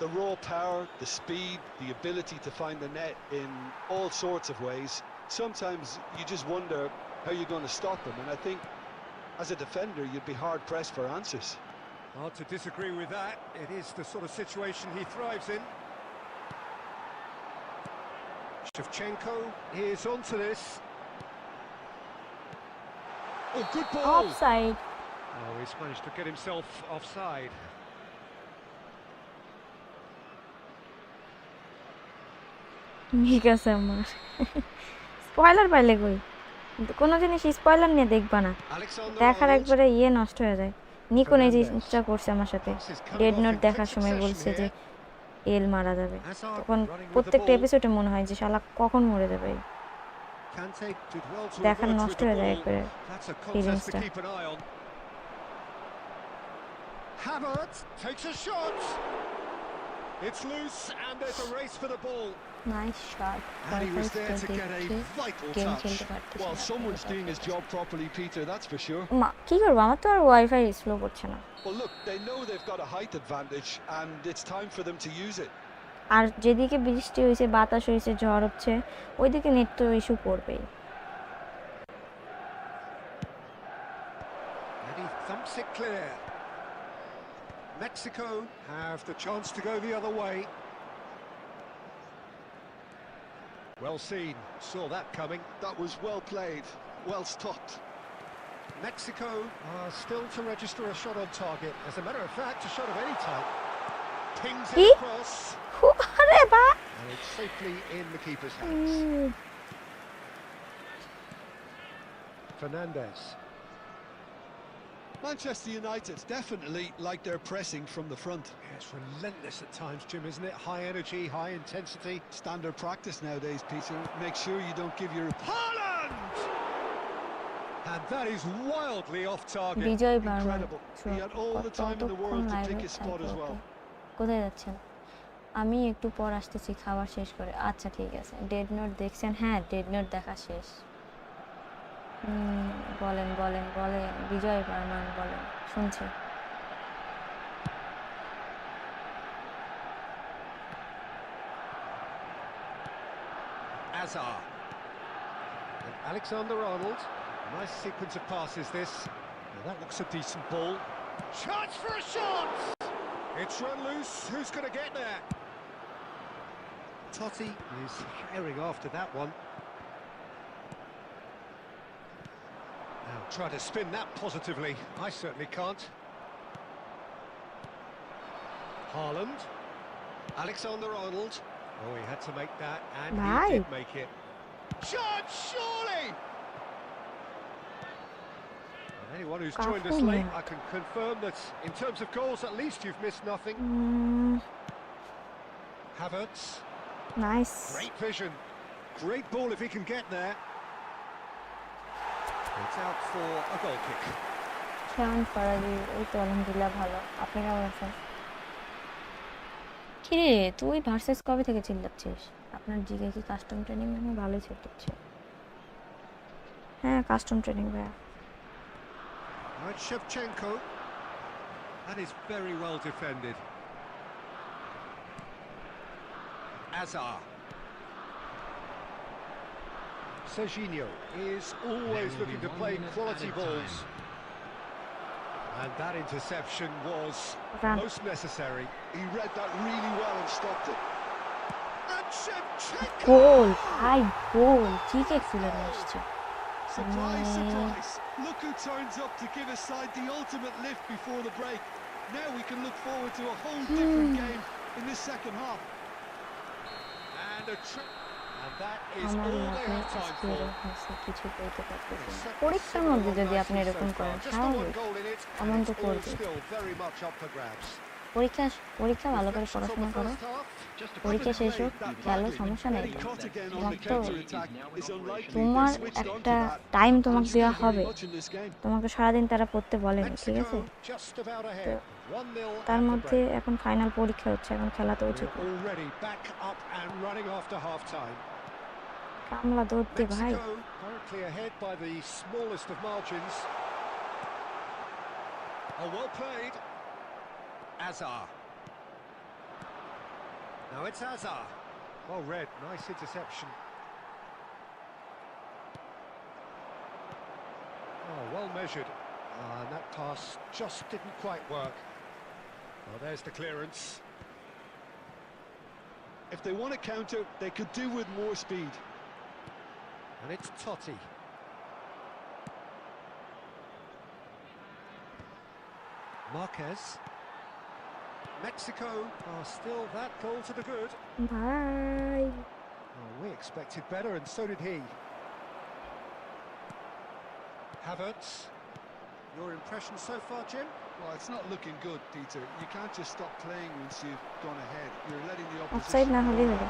The raw power, the speed, the ability to find the net in all sorts of ways. Sometimes you just wonder how you're going to stop him, and I think as a defender you'd be hard-pressed for answers.
Hard to disagree with that. It is the sort of situation he thrives in. Shevchenko is onto this. Oh, good ball!
Offside.
Oh, he's managed to get himself offside.
ঠিক আছে, আমার spoiler পাইলে কই, কোনো জিনিস spoiler নিয়ে দেখবা না, দেখার একবারে ইয়ে নষ্ট হয়ে যায়। নিকোন এই জিনিসটা করছে আমার সাথে, ডেড নোট দেখার সময় বলছে যে এল মারা যাবে, তখন প্রত্যেকটা এপিসোডে মনে হয় যে শালা কখন মরে যাবে, দেখার নষ্ট হয়ে যায় একবারে ফিলিংসটা।
Havertz takes a shot. It's loose and there's a race for the ball.
Nice shot.
And he was there to get a vital
game
touch.
খেলতে পারতেছি
Well,
না।
someone's doing his job properly, Peter, that's for sure.
মা কি করবো, আমার তো আর wifi slow করছে না।
Well, look, they know they've got a height advantage, and it's time for them to use it.
আর যেদিকে বৃষ্টি হয়েছে, বাতাস হয়েছে, ঝড় হচ্ছে, ওইদিকে নেট তো ইস্যু করবেই।
And he thumps it clear. Mexico have the chance to go the other way. Well seen, saw that coming.
That was well played, well stopped.
Mexico are still to register a shot on target. As a matter of fact, a shot of any type. Pings it across. And it's safely in the keeper's hands. Fernandez.
Manchester United definitely like their pressing from the front.
Yeah, it's relentless at times, Jim, isn't it? High energy, high intensity.
Standard practice nowadays, Peter. Make sure you don't give your...
Haaland! And that is wildly off target.
Incredible. He had all the time in the world to pick his spot as well.
কোথায় যাচ্ছেন? আমি একটু পর আসতেছি খাবার শেষ করে। আচ্ছা ঠিক আছে। ডেড নোট দেখছেন? হ্যাঁ, ডেড নোট দেখা শেষ। বলেন বলেন বলেন বিজয় বর্মন বলেন, শুনছি।
Azar. And Alexander-Arnold. Nice sequence of passes this. Now that looks a decent ball. Chance for a shot! It's run loose. Who's going to get there? Totti is herring after that one. Now try to spin that positively. I certainly can't. Haaland. Alexander-Arnold. Oh, he had to make that, and he did make it. Chance, surely! And anyone who's joined us late, I can confirm that in terms of goals, at least you've missed nothing. Havertz.
Nice.
Great vision. Great ball if he can get there. It's out for a goal kick.
কেমন ফরাজি? এই তো আলহামদুলিল্লাহ ভালো। আপনি কেমন আছেন? কিরে তুই ভার্সেস কবে থেকে চিল্লাচ্ছিস? আপনার জিগে কি কাস্টম ট্রেনিং? আমি ভালোই চিল্লাচ্ছি। হ্যাঁ, কাস্টম ট্রেনিং ভাইয়া।
Right, Shevchenko. That is very well defended. Azar. Serginho is always looking to play quality balls. And that interception was most necessary.
He read that really well and stopped it.
And Shevchenko!
গোল, ভাই গোল, ঠিক excellent আসছে।
Surprise, surprise. Look who turns up to give his side the ultimate lift before the break. Now we can look forward to a whole different game in this second half.
And that is all they have time for.
কিছু বলতে পারতেছি না। পরীক্ষার মধ্যে যদি আপনি এরকম করেন স্বাভাবিক, এমন তো করবে। পরীক্ষা ভালো করে পড়াশোনা করো, পরীক্ষা শেষ হোক, খেলো, সমস্যা নেই। তোমাকে তো তোমার একটা টাইম তোমাকে দেওয়া হবে, তোমাকে সারাদিন তারা পড়তে বলেনি, ঠিক আছে? তার মধ্যে এখন ফাইনাল পরীক্ষা হচ্ছে, এখন খেলা তো উচিত। কামলা দৌড়তে ভাই।
Currently ahead by the smallest of margins. Oh, well played. Azar. Now it's Azar. Well read, nice interception. Oh, well measured. And that pass just didn't quite work. Well, there's the clearance.
If they want to counter, they could do with more speed.
And it's Totti. Marquez. Mexico are still that goal to the good.
Bye.
Oh, we expected better, and so did he. Havertz. Your impression so far, Jim?
Well, it's not looking good, Peter. You can't just stop playing once you've gone ahead. You're letting the
Offside না হলেই হলো।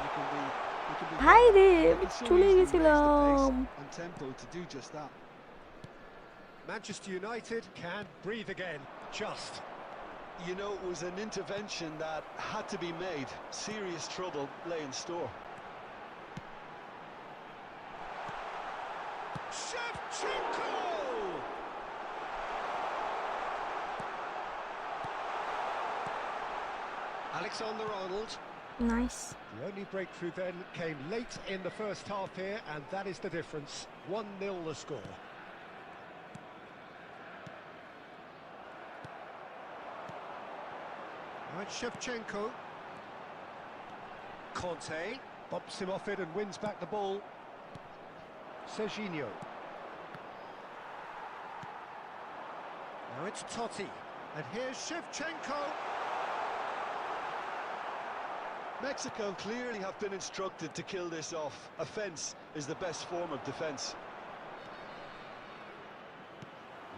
You can be
ভাই রে,
so
চলে
easily raise the
গেছিলাম।
pace and tempo to do just that.
Manchester United can breathe again, just.
You know, it was an intervention that had to be made. Serious trouble lay in store.
Shevchenko! Alexander-Arnold.
Nice.
The only breakthrough then came late in the first half here, and that is the difference. 1-0 the score. Right, Shevchenko. Conte bumps him off it and wins back the ball. Serginho. Now it's Totti. And here's Shevchenko.
Mexico clearly have been instructed to kill this off. Offence is the best form of defence.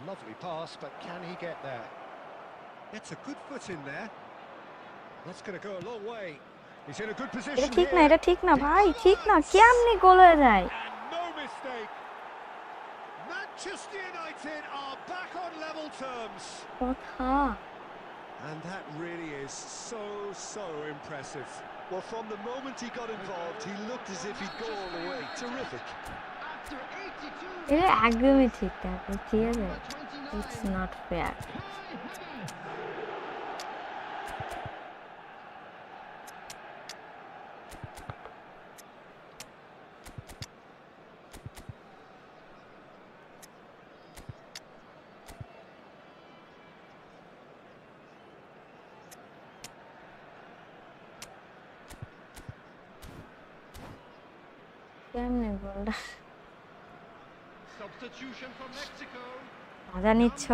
Lovely pass, but can he get there? It's a good foot in there. That's going to go a long way. He's in a good position
এটা ঠিক না,
here.
এটা ঠিক না ভাই, ঠিক না, কেমনে গোল হয়ে যায়?
And no mistake. Manchester United are back on level terms.
কথা
And that really is so impressive.
Well, from the moment he got involved, he looked as if he'd go all the way. Terrific.
After 82
এটা একদমই ঠিক না, ঠিক আছে? It's not fair. কেমনে গোলটা
substitution for Mexico.
মজা নিচ্ছ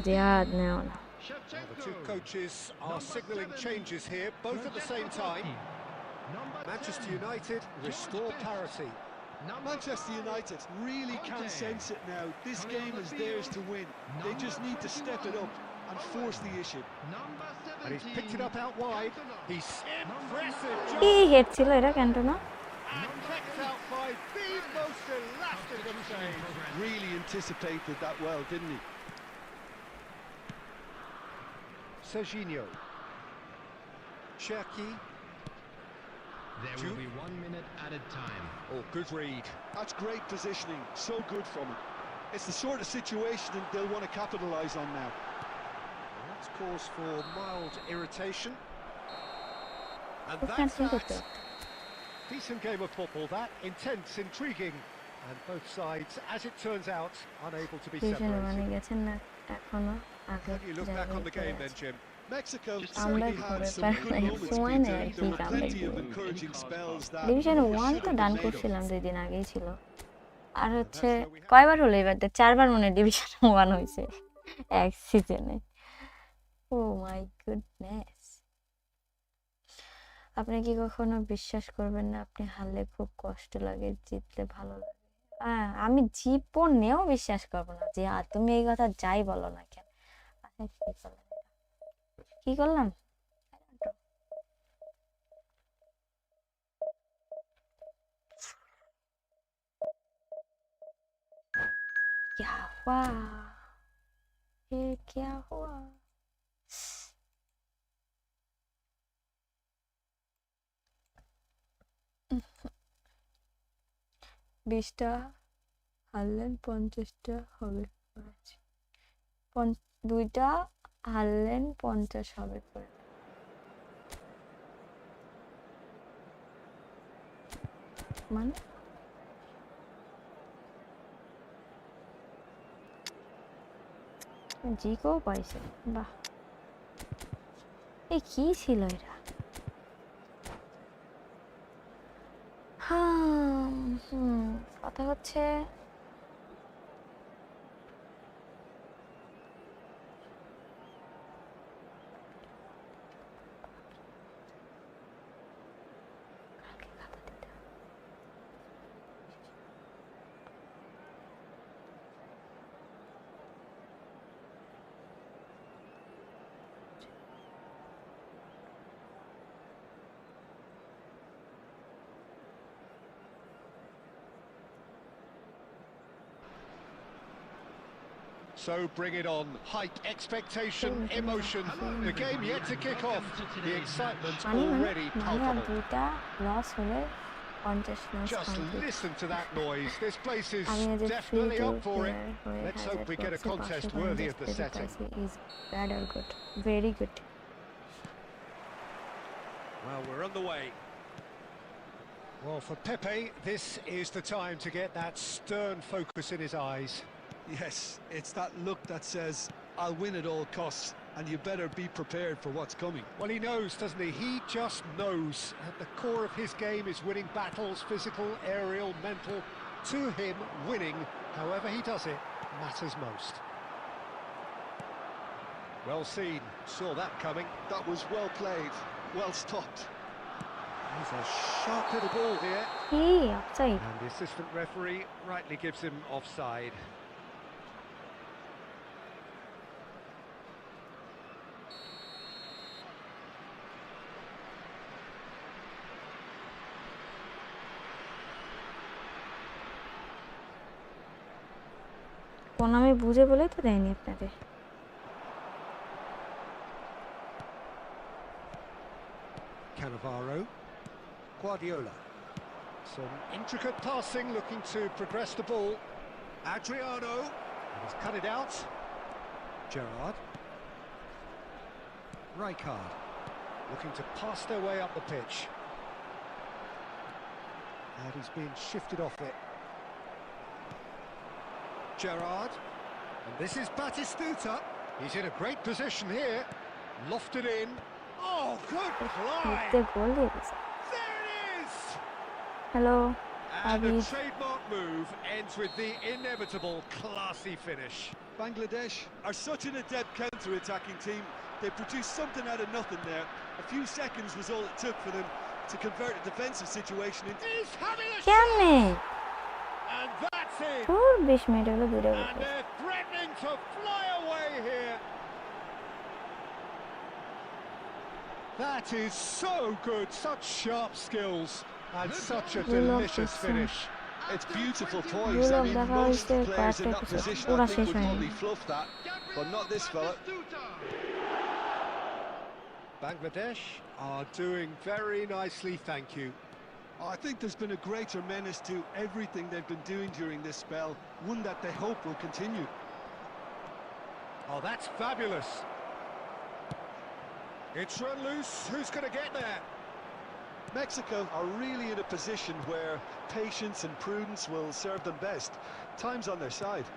জিয়াদ? নেও না।
Well, the two coaches are signalling changes here, both at the same time. Manchester United restore parity.
Manchester United really can sense it now. This game is theirs to win. They just need to step it up and force the issue.
And he's picked it up out wide. He's impressive
কি
job.
Head ছিল এটা Cantona?
And kept out by the most elastic of saves.
Really anticipated that well, didn't he?
Serginho. Cherki.
There will be 1 minute added time.
Oh, good read.
That's great positioning. So good from him. It's the sort of situation that they'll want to capitalise on now.
Well, that's cause for mild irritation. And
Who
that's
can think of
that.
it?
Decent game of football, that. Intense, intriguing. And both sides, as it turns out, unable to be
division ওয়ানে
separated.
গেছেন না এখনো, আগে
How do you look back on the game then, Jim?
Mexico
আমরা
certainly had
ঘুরে
some
বেড়াই
good moments,
ফোনে
Peter.
কি
There were
কামড়ে
plenty of
দিই।
encouraging spells that
division
more
one
should
তো
have
done
been made of.
করছিলাম 2 দিন আগেই ছিল। আর হচ্ছে কয়বার হলো এবার? 4বার মনে হয় ডিভিশন ওয়ান হয়েছে এক সিজনে। ও মাই গুডনেস। আপনি কি কখনো বিশ্বাস করবেন না আপনি হারলে খুব কষ্ট লাগে, জিতলে ভালো লাগে? আমি জীবনেও বিশ্বাস করবো না যে তুমি এই কথা যাই বলো না কেন। আচ্ছা, কি করলাম? क्या हुआ? ये क्या हुआ? বিশটা হারলেন 50টা হবে। 2টা হারলেন 50 হবে করে। মানে জিকেও পাইছে, বাহ। এই কি ছিল এটা? কথা হচ্ছে
So bring it on. Hype, expectation, emotion. The game yet to kick off. The excitement's already
আর
palpable.
2টা লস হলে 50 match
Just
complete.
listen to that noise. This place is
আমি যে
definitely up for it.
হয়ে
Let's hope we get a contest worthy of the setting.
Is bad or good? Very good.
Well, we're on the way. Well, for Pepe, this is the time to get that stern focus in his eyes.
Yes, it's that look that says, I'll win at all costs, and you better be prepared for what's coming.
Well, he knows, doesn't he? He just knows. At the core of his game is winning battles, physical, aerial, mental. To him, winning, however he does it, matters most. Well seen, saw that coming.
That was well played, well stopped.
He's a sharp little ball here.
Hey, offside.
And the assistant referee rightly gives him offside.
কোন আমি বুঝে বলেই তো দেয়নি আপনাকে।
Cannavaro, Guardiola. Some intricate passing, looking to progress the ball. Adriano, and he's cut it out. Gerrard. Rijkaard, looking to pass their way up the pitch. And he's being shifted off it. Gerrard, and this is Batistuta. He's in a great position here. Lofted in. Oh, good fly! There it is!
Hello,
And the
Abid.
trademark move ends with the inevitable classy finish.
Bangladesh are such an adept counter-attacking team. They produced something out of nothing there. A few seconds was all it took for them to convert a defensive situation into...
He's having a
কেমনে
and that's it!
তোর 20 minute হলো দুটো
And they're threatening to fly away here. That is so good, such sharp skills and such a delicious finish.
It's beautiful poise. I mean, most players in that position I think would probably fluff that, but not this fella.
Bangladesh are doing very nicely, thank you.
I think there's been a greater menace to everything they've been doing during this spell, one that they hope will continue.
Oh, that's fabulous. It's run loose, who's going to get there?
Mexico are really in a position where patience and prudence will serve them best. Time's on their side.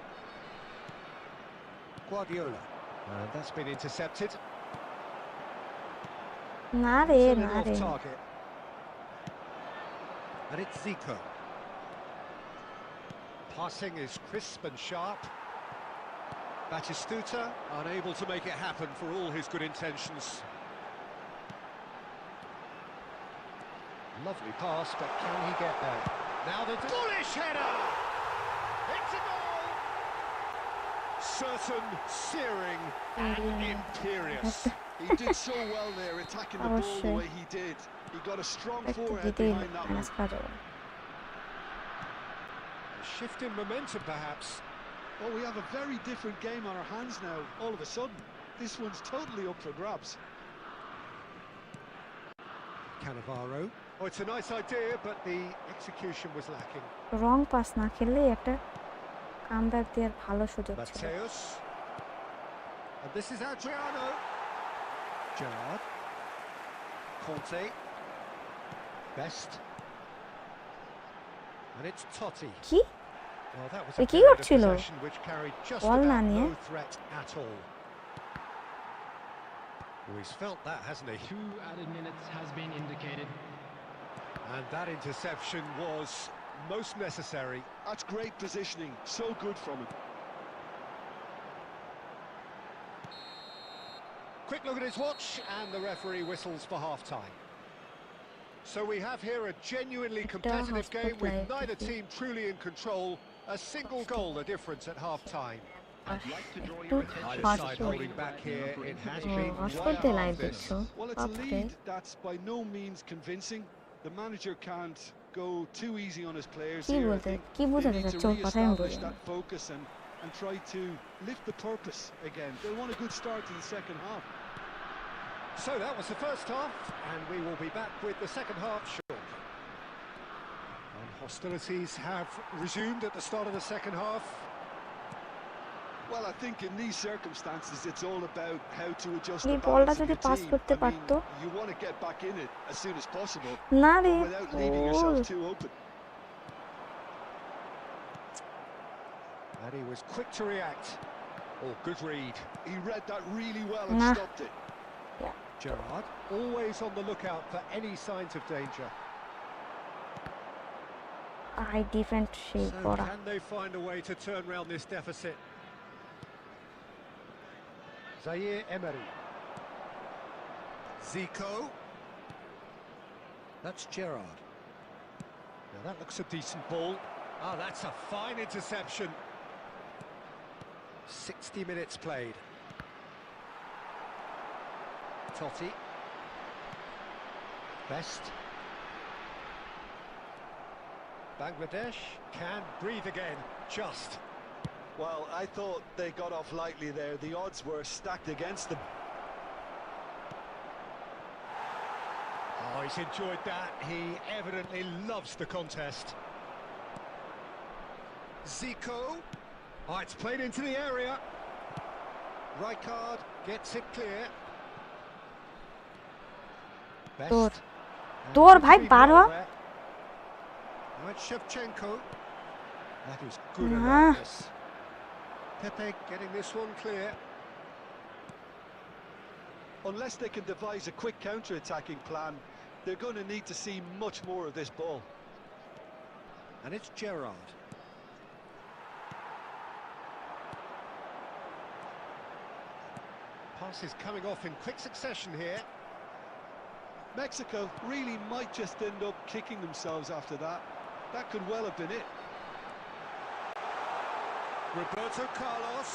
Guardiola, and that's been intercepted.
না রে
Sent it
না
off
রে
target. And it's Zico. Passing is crisp and sharp. Batistuta unable to make it happen for all his good intentions. Lovely pass, but can he get there? Now the bullish header! It's a goal! Certain, searing, and imperious.
He did so well there, attacking the ball the way he did. He got a strong
একটু
forehand
দিতেই
behind that one.
Minus খাওয়া যাবে
A shift in momentum, perhaps.
Oh, we have a very different game on our hands now, all of a sudden. This one's totally up for grabs.
Cannavaro. Oh, it's a nice idea, but the execution was lacking.
Wrong pass না খেললেই একটা comeback দেওয়ার ভালো সুযোগ ছিল
Mateus. And this is Adriano. Gerrard. Conte. Best. And it's Totti.
কি
Well, that was
A
a
কি
period of
করছিল?
possession which carried just
বল না
about
নিয়ে?
no threat at all. Well, he's felt that, hasn't he?
2 added minutes has been indicated.
And that interception was most necessary.
That's great positioning, so good from him.
Quick look at his watch, and the referee whistles for half-time. So we have here a genuinely competitive game with neither team truly in control. A single goal the difference at half-time.
I'd like to draw
একটু
your attention
Either
hot
side
to
holding back here. It has
ও,
been
হটস্পটে
way
live
above this.
দেখছো
Well, it's a
বাপরে
lead that's by no means convincing. The manager can't go too easy on his players
কি
here. I
বলতে
think
কি
they
বোঝাতে
need to
চাচ্ছ ওর কথাই আমি
re-establish
বুঝি
that focus and try to lift the purpose again. They want a good start to the second half.
So that was the first half, and we will be back with the second half shortly. And hostilities have resumed at the start of the second half.
Well, I think in these circumstances, it's all about how to adjust
এই
the
বলটা
balance of
যদি
your
pass
team.
করতে
I mean,
পারতো
you want to get back in it as soon as possible
না রে
without leaving
goal
yourself too open.
And he was quick to react. Oh, good read.
He read that really well and
Nah.
stopped it.
Gerrard, always on the lookout for any signs of danger.
I defend সেই
So
করা
can they find a way to turn round this deficit? Zaire Emery. Zico. That's Gerrard. Now that looks a decent ball. Ah, that's a fine interception. 60 minutes played. Totti. Best. Bangladesh can breathe again, just.
Well, I thought they got off lightly there. The odds were stacked against them.
Oh, he's enjoyed that. He evidently loves the contest. Zico. Oh, it's played into the area. Rijkaard gets it clear. Best. And
তোর
good
ভাই
feed
পারো
well there. Now it's Shevchenko. That is good
Nah.
alertness. Pepe getting this one clear.
Unless they can devise a quick counter-attacking plan, they're going to need to see much more of this ball.
And it's Gerrard. Pass is coming off in quick succession here.
Mexico really might just end up kicking themselves after that. That could well have been it.
Roberto Carlos.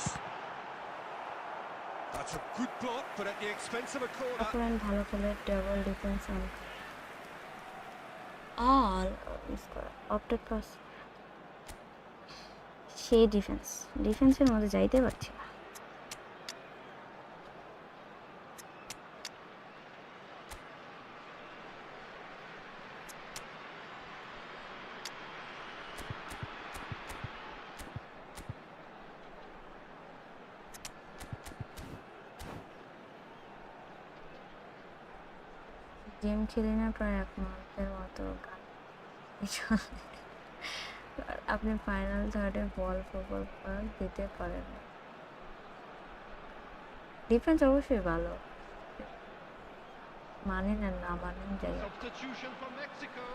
That's a good block, but at the expense of a corner.
Opponent ভালো খেলে double defence all miss করে opted pass সেই ডিফেন্সের মধ্যে যাইতে পারছি না game খেলি না প্রায় 1 মাসের মতো আপনি ফাইনাল থার্ডে বল ফুটবল দিতে পারেন ডিফেন্স অবশ্যই ভালো মানেন আর না মানেন যাই
Substitution for Mexico.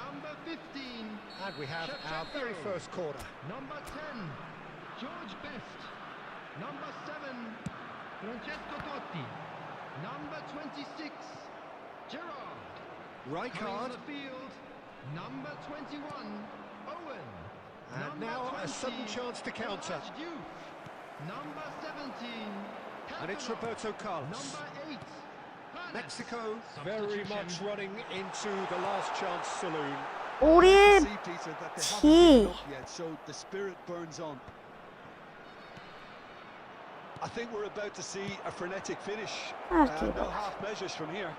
Number 15.
And we have our very first corner.
Number 10, George Best. Number 7, Francesco Totti. Number 26, Gerrard. Coming on
Rijkaard.
the field, number 21, Owen.
And
Number
now a
20,
sudden chance to counter.
Raj Diouf. Number 17,
And it's
Taka.
Roberto Carlos.
Number 8, Panas.
Mexico very much running into the last chance saloon.
ওরে
See, Peter, that they haven't
Gee.
given up yet, so the spirit burns on. I think we're about to see a frenetic finish.
Okay.
No half measures from here.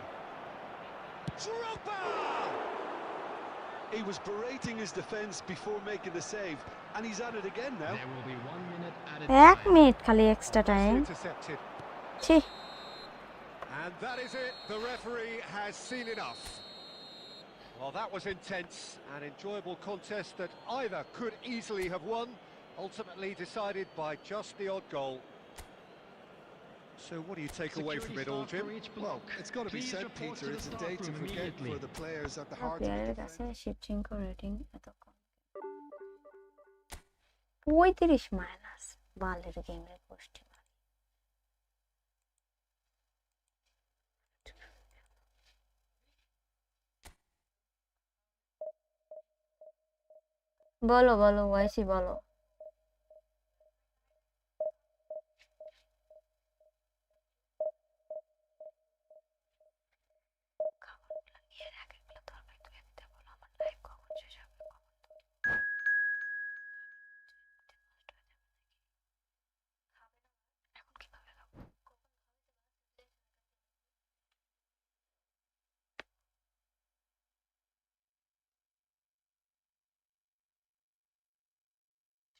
Drogba!
He was berating his defence before making the save, and he's at it again now.
There will be 1 minute added
1
time.
Minute খালি extra time
Intercepted.
ছি
And that is it. The referee has seen enough. Well, that was intense, an enjoyable contest that either could easily have won, ultimately decided by just the odd goal. So what do you take away from it all, Jim?
Well, it's got to be said, Peter, it's a day to forget for the players at the heart of
প্লেয়ারের
the
কাছে শিপচিংকো rating এত কম 35 minus বালের গেমের পোস্টে বলো বলো ওয়াইসি বলো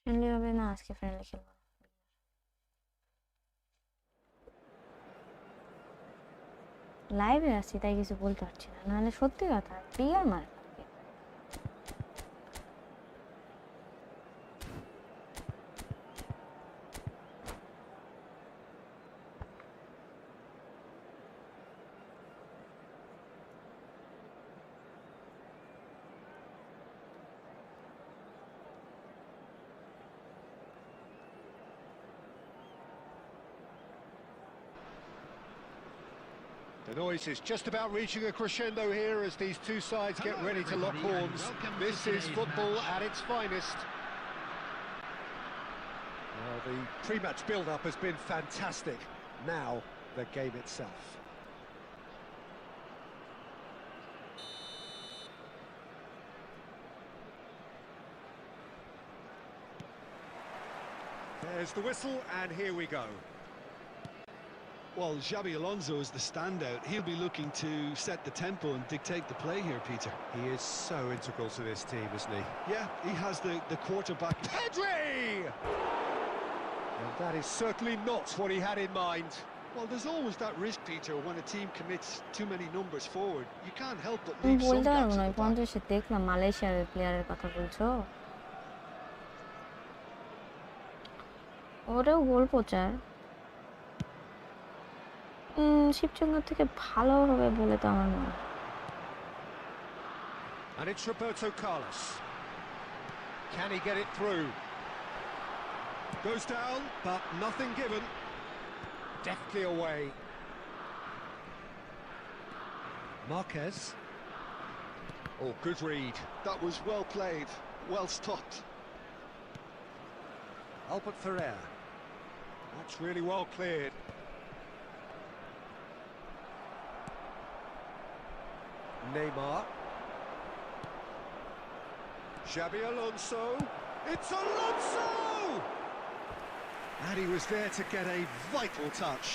friendly হবে না আজকে ফ্রেন্ডলি খেলবো লাইভে আছি তাই কিছু বলতে পারছি না নাহলে সত্যি কথা প্লেয়ার মার
The noise is just about reaching a crescendo here as these two sides get ready to lock horns. This is football at its finest. Well, the pre-match build-up has been fantastic. Now, the game itself. There's the whistle, and here we go.
Well, Xabi Alonso is the standout. He'll be looking to set the tempo and dictate the play here, Peter.
He is so integral to this team, isn't he?
Yeah, he has the quarterback.
Pedri! And that is certainly not what he had in mind.
Well, there's always that risk, Peter, when a team commits too many numbers forward. You can't help but
তুমি
leave some
বলতে পারবো
gaps
না,
at
ওই
the back.
পর্যন্ত সে দেখলাম মালয়েশিয়ার প্লেয়ারের কথা বলছো। ওটাও গোল প্রচার শিবচঙ্গা থেকে ভালো হবে বলে তো আমার মনে হয়।
And it's Roberto Carlos. Can he get it through? Goes down, but nothing given. Deftly away. Marquez. Oh, good read.
That was well played, well stopped.
Albert Ferrer. That's really well cleared. Neymar. Xabi Alonso. It's Alonso! And he was there to get a vital touch.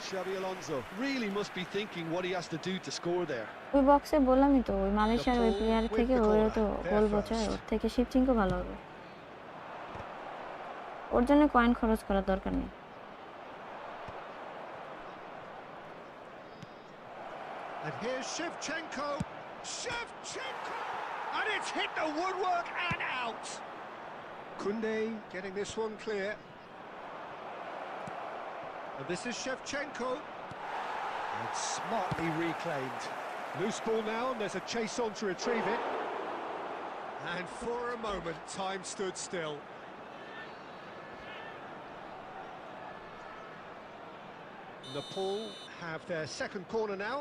Xabi Alonso really must be thinking what he has to do to score there.
ওই বক্সে বললামই তো, ওই মালয়েশিয়ার ওই player থেকে ওর তো গোল প্রচার, ওর থেকে শিবচিংকো ভালো হবে। ওর জন্য কয়েন খরচ করার দরকার নেই।
And here's Shevchenko. Shevchenko! And it's hit the woodwork and out. Koundé getting this one clear. And this is Shevchenko. And smartly reclaimed. Loose ball now, and there's a chase on to retrieve it. And for a moment, time stood still. Nepal have their second corner now.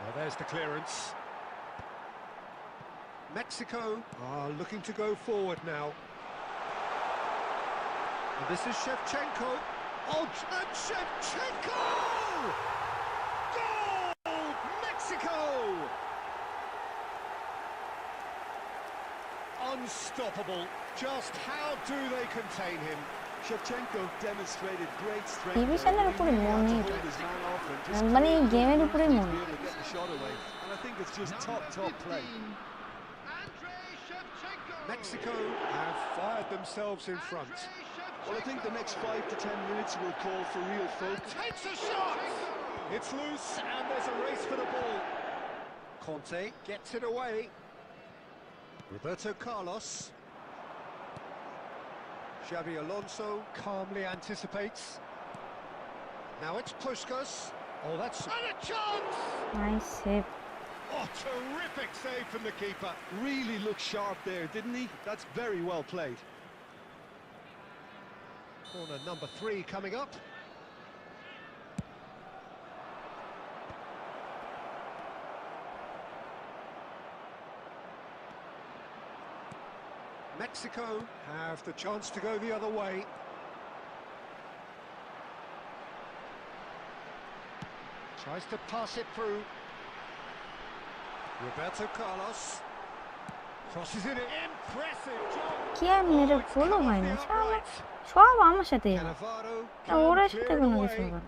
Well, there's the clearance. Mexico are looking to go forward now. And this is Shevchenko. Oh, and Shevchenko! Goal! Mexico! Unstoppable. Just how do they contain him?
Shevchenko demonstrated great strength.
ডিভিশনের উপরে মন নেই, মানে এই গেমের উপরে মন।
And I think it's just top play.
Mexico have fired themselves in front.
Well, I think the next 5 to 10 minutes will call for real focus.
Takes a shot! It's loose and there's a race for the ball. Conte gets it away. Roberto Carlos. Xabi Alonso calmly anticipates. Now it's Puskas. Oh, that's... And a chance!
Nice save.
Oh, terrific save from the keeper.
Really looked sharp there, didn't he? That's very well played.
Corner number 3 coming up. Mexico have the chance to go the other way. Tries to pass it through. Roberto Carlos crosses it in. Impressive job.
কি আর মেরে
Oh, it's
follow
come off
হয়
the
না,
upright.
সব আমার সাথে
Cannavaro
না,
can
or
clear
সাথে
it
কোনো
away.
কিছু হবে না।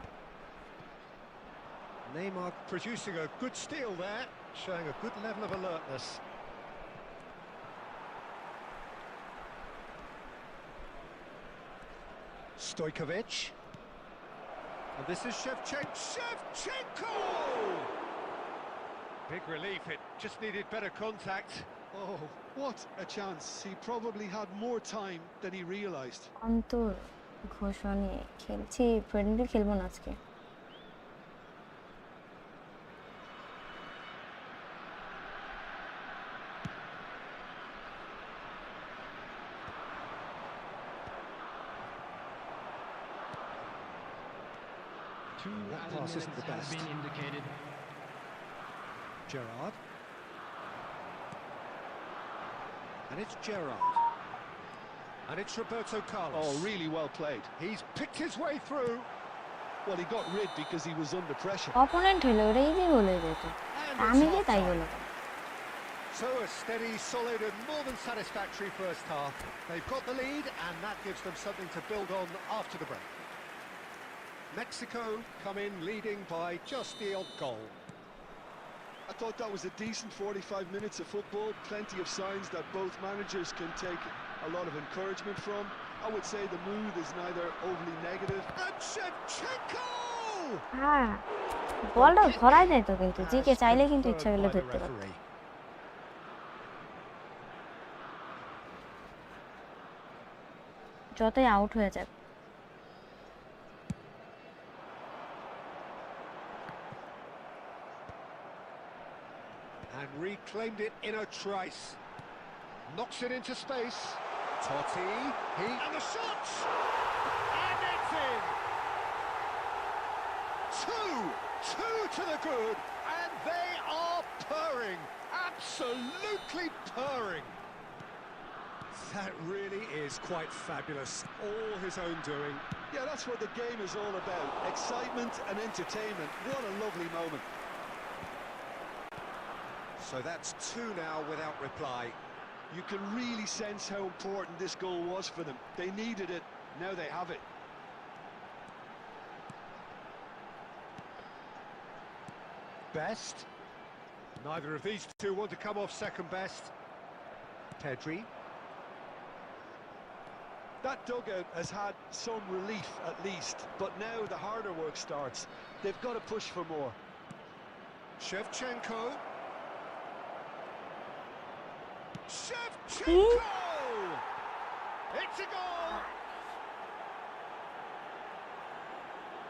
Neymar producing a good steal there, showing a good level of alertness. Stojkovic. And this is Shevchenko! Big relief, it just needed better contact.
Oh, what a chance. He probably had more time than he realised.
অন্তর ঘোষণে খেলছি, friendly খেলবো না আজকে।
That pass isn't the best. Gerrard. And it's Gerrard. And it's Roberto Carlos.
Oh, really well played.
He's picked his way through.
Well, he got rid because he was under pressure.
Opponent হলো ওটা easy বলে যেত আমি যে তাই বলে
So a steady, solid and more than satisfactory first half. They've got the lead and that gives them something to build on after the break. Mexico come in leading by just the odd goal.
I thought that was a decent 45 minutes of football. Plenty of signs that both managers can take a lot of encouragement from. I would say the mood is neither overly negative.
And Shevchenko!
হ্যাঁ বলটা ধরা যায় তো কিন্তু GK চাইলে কিন্তু ইচ্ছা করলে ধরতে পারে যতই আউট হয়ে যাবে
And reclaimed it in a trice. Knocks it into space. Totti, and the shot! And it's in! Two to the good, and they are purring. Absolutely purring. That really is quite fabulous. All his own doing.
Yeah, that's what the game is all about. Excitement and entertainment. What a lovely moment.
So that's two now without reply.
You can really sense how important this goal was for them. They needed it, now they have it.
Best. Neither of these two want to come off second best. Pedri.
That dugout has had some relief at least, but now the harder work starts. They've got to push for more.
Shevchenko. Shevchenko! It's a goal!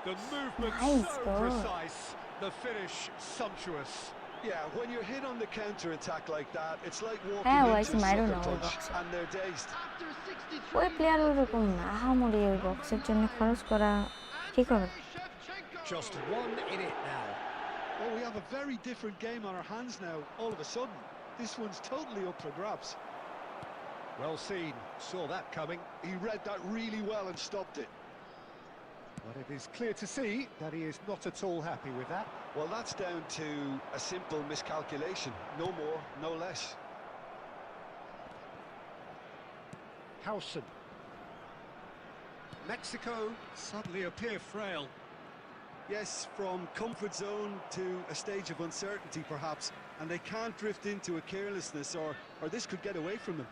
The movement so precise, the finish sumptuous.
Yeah, when you're hit on the counter-attack like that, it's like walking into a sucker punch and they're dazed.
ওই player ওরকম না আহামরি ওই বক্সের জন্য খরচ করা ঠিক হবে
Just one in it now.
Oh, we have a very different game on our hands now, all of a sudden. This one's totally up for grabs.
Well seen, saw that coming.
He read that really well and stopped it.
But it is clear to see that he is not at all happy with that.
Well, that's down to a simple miscalculation. No more, no less.
Howson. Mexico suddenly appear frail.
Yes, from comfort zone to a stage of uncertainty perhaps, and they can't drift into a carelessness or this could get away from them.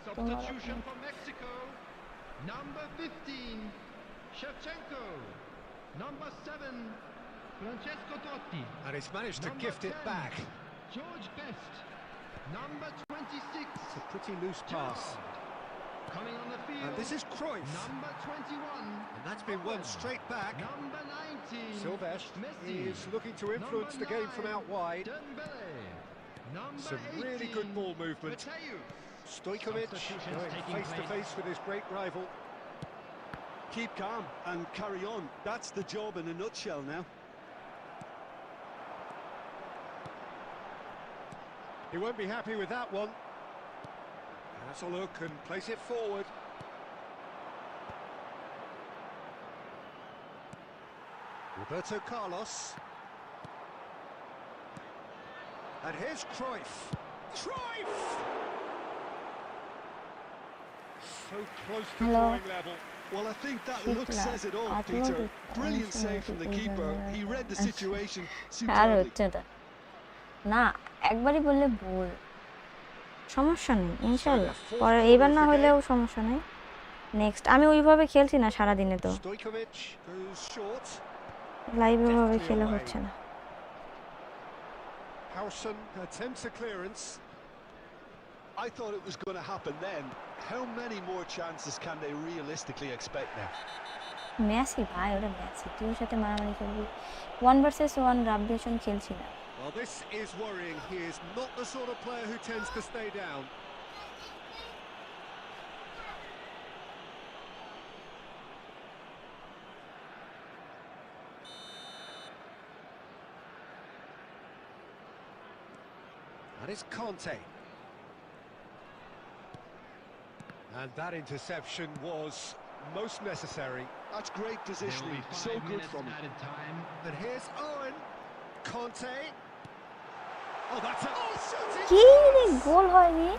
Substitution for Mexico. Number 15, Shevchenko. Number 7, Francesco Totti.
And he's managed to
Number
gift it
10,
back.
George Best. Number 26,
It's a pretty loose pass.
Gerrard. Coming on the field.
And this is Cruyff.
Number 21.
And that's been won straight back.
Number 19.
Silvestre
Messi.
is looking to influence the game from out wide.
Dembele. Number
Some really
18,
good ball movement.
Mateus.
Stojkovic going face to face with his great rival.
Keep calm and carry on. That's the job in a nutshell now.
He won't be happy with that one. Has a look and place it forward. Roberto Carlos. And here's Cruyff. Cruyff! So close to throwing level.
Well, I think that look says it all, Peter. Brilliant save from the keeper. He read the situation
R
superbly.
হচ্ছে না না একবারই বললে ভুল সমস্যা নেই ইনশাআল্লাহ, পরে এইবার না হলেও সমস্যা নেই। নেক্সট আমি ওইভাবে খেলছি না সারাদিনে, তো
Stojkovic goes short.
লাইভে ওইভাবে খেলা হচ্ছে না।
Howson attempts a clearance.
I thought it was going to happen then. How many more chances can they realistically expect now?
Messi ভাই, ওটা মেসি, তুই ওর সাথে মারামারি করবি? 1 ভার্সেস 1 রাবডিশন খেলছি না।
Well, this is worrying. He is not the sort of player who tends to stay down. And it's Conte. And that interception was most necessary.
That's great positioning, so good from him.
And here's Owen. Conte. Oh, that's a... Oh, shooting!
কি রে, গোল হয়নি?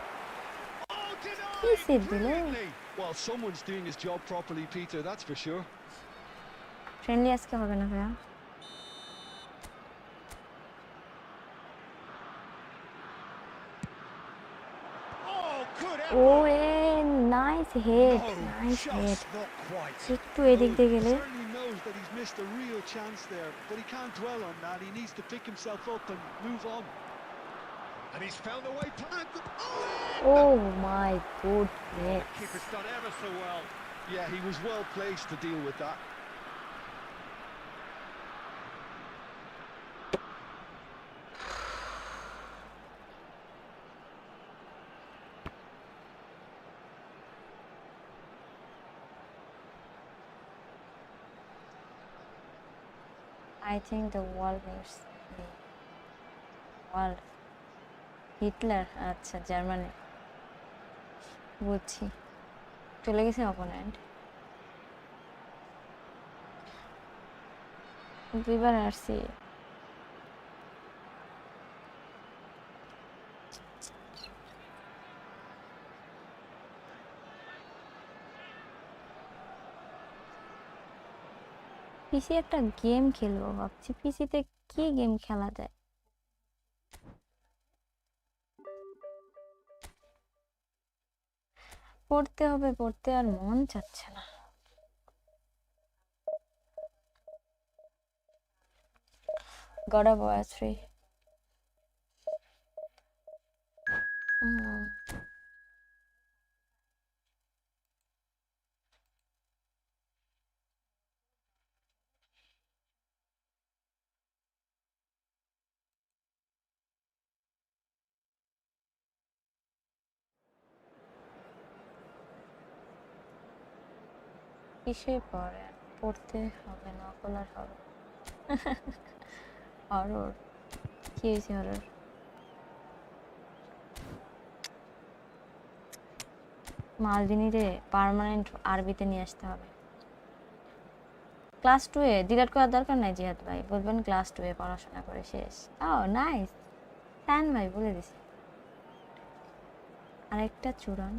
Oh,
কি
denied
save দিল?
brilliantly.
Well, someone's doing his job properly, Peter, that's for sure.
Friendly আজকে হবে না ভাইয়া।
Oh, good
ও
effort.
A nice head,
No,
nice head.
just not quite.
একটু এদিক দিয়ে গেলে
Certainly knows that he's missed a real chance there, but he can't dwell on that. He needs to pick himself up and move on.
And he's found a way back.
Oh my goodness.
Keeper's done ever so well.
Yeah, he was well placed to deal with that.
I think the world needs me. World. Hitler, আচ্ছা Germany, বুঝছি। চলে গেছে opponent, দুইবার আসছি। পিসি একটা game খেলবো ভাবছি, পিসিতে কি গেম খেলা যায়? পড়তে হবে, পড়তে আর মন চাচ্ছে না। God of War 3 কিসে পড়ে? পড়তে হবে, নকল আর হবে। হরর, কি হয়েছে হরর? মালদিনীরে পার্মানেন্ট আরবিতে নিয়ে আসতে হবে। ক্লাস 2 এ ডিলেট করার দরকার নাই জিহাদ ভাই, বলবেন ক্লাস 2 এ পড়াশোনা করে শেষ। ও নাইস, ফ্যান ভাই বলে দিছি। আরেকটা চূড়ান,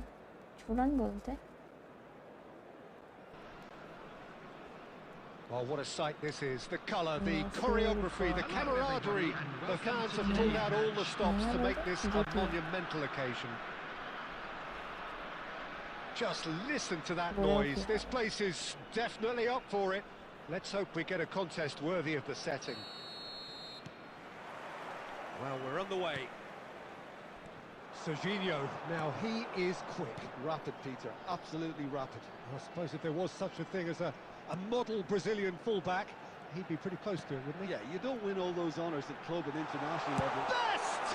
চূড়ান বলতে
Oh, what a sight this is. The colour, the choreography, the camaraderie. The fans have pulled out all the stops to make this a monumental occasion. Just listen to that noise. This place is definitely up for it. Let's hope we get a contest worthy of the setting. Well, we're on the way. Serginho, now he is quick.
Rapid, Peter, absolutely rapid.
I suppose if there was such a thing as a model Brazilian fullback, he'd be pretty close to it, wouldn't he?
Yeah, you don't win all those honours at club and international level.
Best!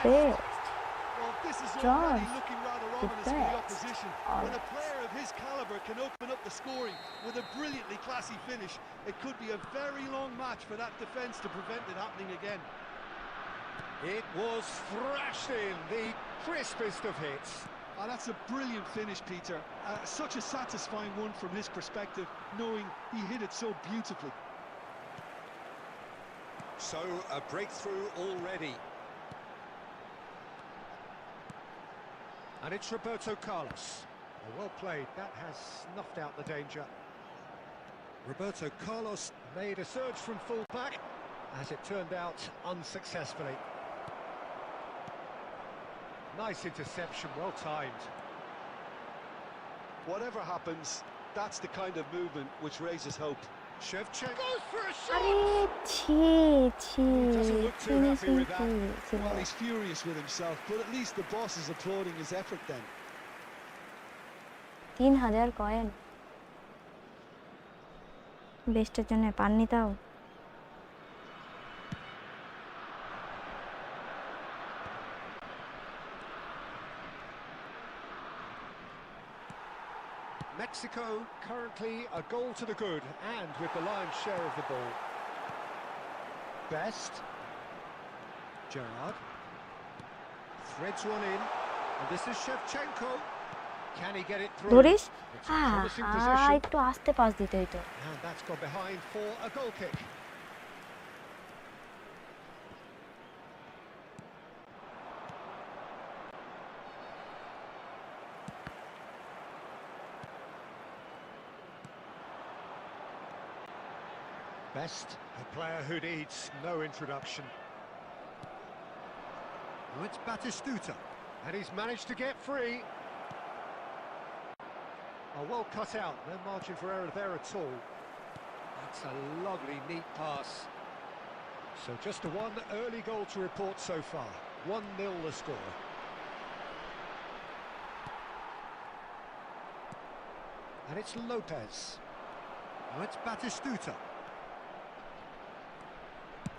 best.
Well, this is
Josh,
already looking rather ominous for the
best.
opposition. When a player of his calibre can open up the scoring with a brilliantly classy finish, it could be a very long match for that defence to prevent it happening again.
It was thrashed in, the crispest of hits.
Oh, that's a brilliant finish, Peter. Such a satisfying one from his perspective, knowing he hit it so beautifully.
So, a breakthrough already. And it's Roberto Carlos. Well played, that has snuffed out the danger. Roberto Carlos made a surge from full back, as it turned out unsuccessfully. nice interception, well timed.
Whatever happens, that's the kind of movement which raises hope.
Shevchenko goes for a
আরে
shot!
ছি ছি
doesn't look too happy
finishing
with that.
কি ছিল
Well, he's furious with himself, but at least the boss is applauding his effort then.
3000 coin বেস্টের জন্য পাননি তাও
Mexico currently a goal to the good and with the lion's share of the ball. Best. Gerrard. Threads one in. And this is Shevchenko. Can he get it through?
ধরিস
It's a promising
আহা
position.
একটু আস্তে pass দিতে হইতো
And that's gone behind for a goal kick. Best, a player who needs no introduction. Oh, it's Batistuta, and he's managed to get free. Oh, well cut out, no margin for error there at all. That's a lovely, neat pass. So just a one early goal to report so far. 1-0 the score. And it's Lopez. Oh, it's Batistuta.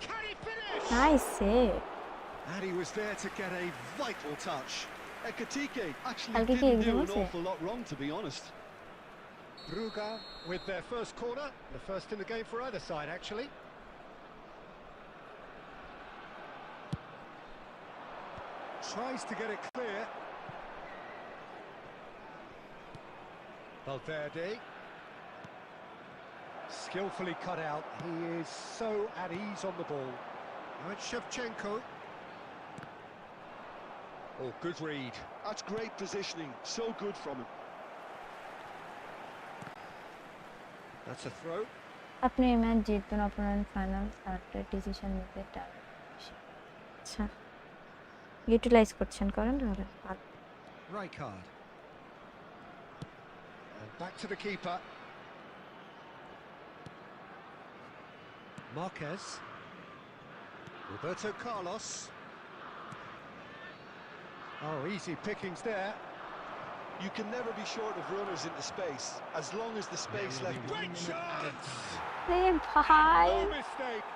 Can he finish?
Nice save
And he was there to get a vital touch.
Tiki actually
Kalte ki
didn't
exam
do an
hoche?
awful lot wrong, to be honest.
Brugge with their first corner, the first in the game for either side, actually. Tries to get it clear. Valverde. Skillfully cut out. He is so at ease on the ball. Now it's Shevchenko. Oh, good read.
That's great positioning, so good from him.
That's a throw.
আপনি এই match জিতবেন opponent final থার্ডে decision নিতে আচ্ছা utilise করছেন করেন তাহলে
Right card. And back to the keeper. Marquez. Roberto Carlos. Oh, easy pickings there.
You can never be short of runners into space, as long as the space left.
Great chance!
রে ভাই
No mistake.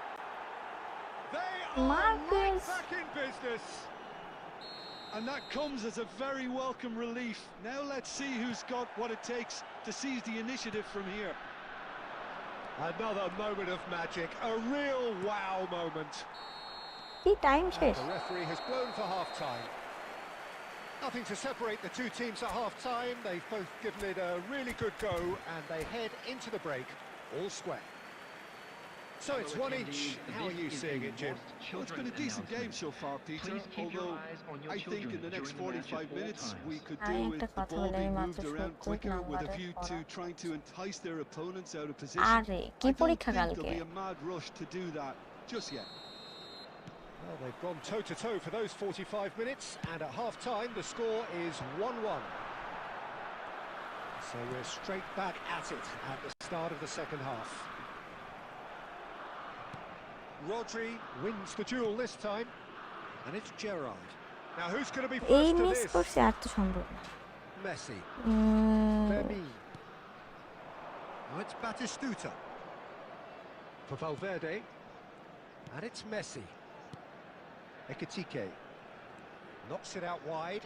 They are
Marquez.
right back in business.
And that comes as a very welcome relief. Now let's see who's got what it takes to seize the initiative from here.
Another moment of magic, a real wow moment.
কি time
And
শেষ
the referee has blown for half-time. Nothing to separate the two teams at half-time. They've both given it a really good go, and they head into the break all square. So it's one each. How are you seeing it, Jim?
Well, it's been a decent game so far, Peter, although I think in the next 45 minutes we could do with the ball being moved around quicker with a view to trying to entice their opponents out of position.
আরে
I
কি
don't
পরীক্ষা
think
কালকে
there'll be a mad rush to do that just yet.
Well, they've gone toe-to-toe for those 45 minutes, and at half-time the score is 1-1. So we're straight back at it at the start of the second half. Rodri wins the duel this time, and it's Gerrard. Now who's going to be
এই
first to
miss
this?
করছে আর তো সম্ভব না
Messi.
Um,
Fermin. Now it's Batistuta. For Valverde. And it's Messi. Tiki knocks it out wide.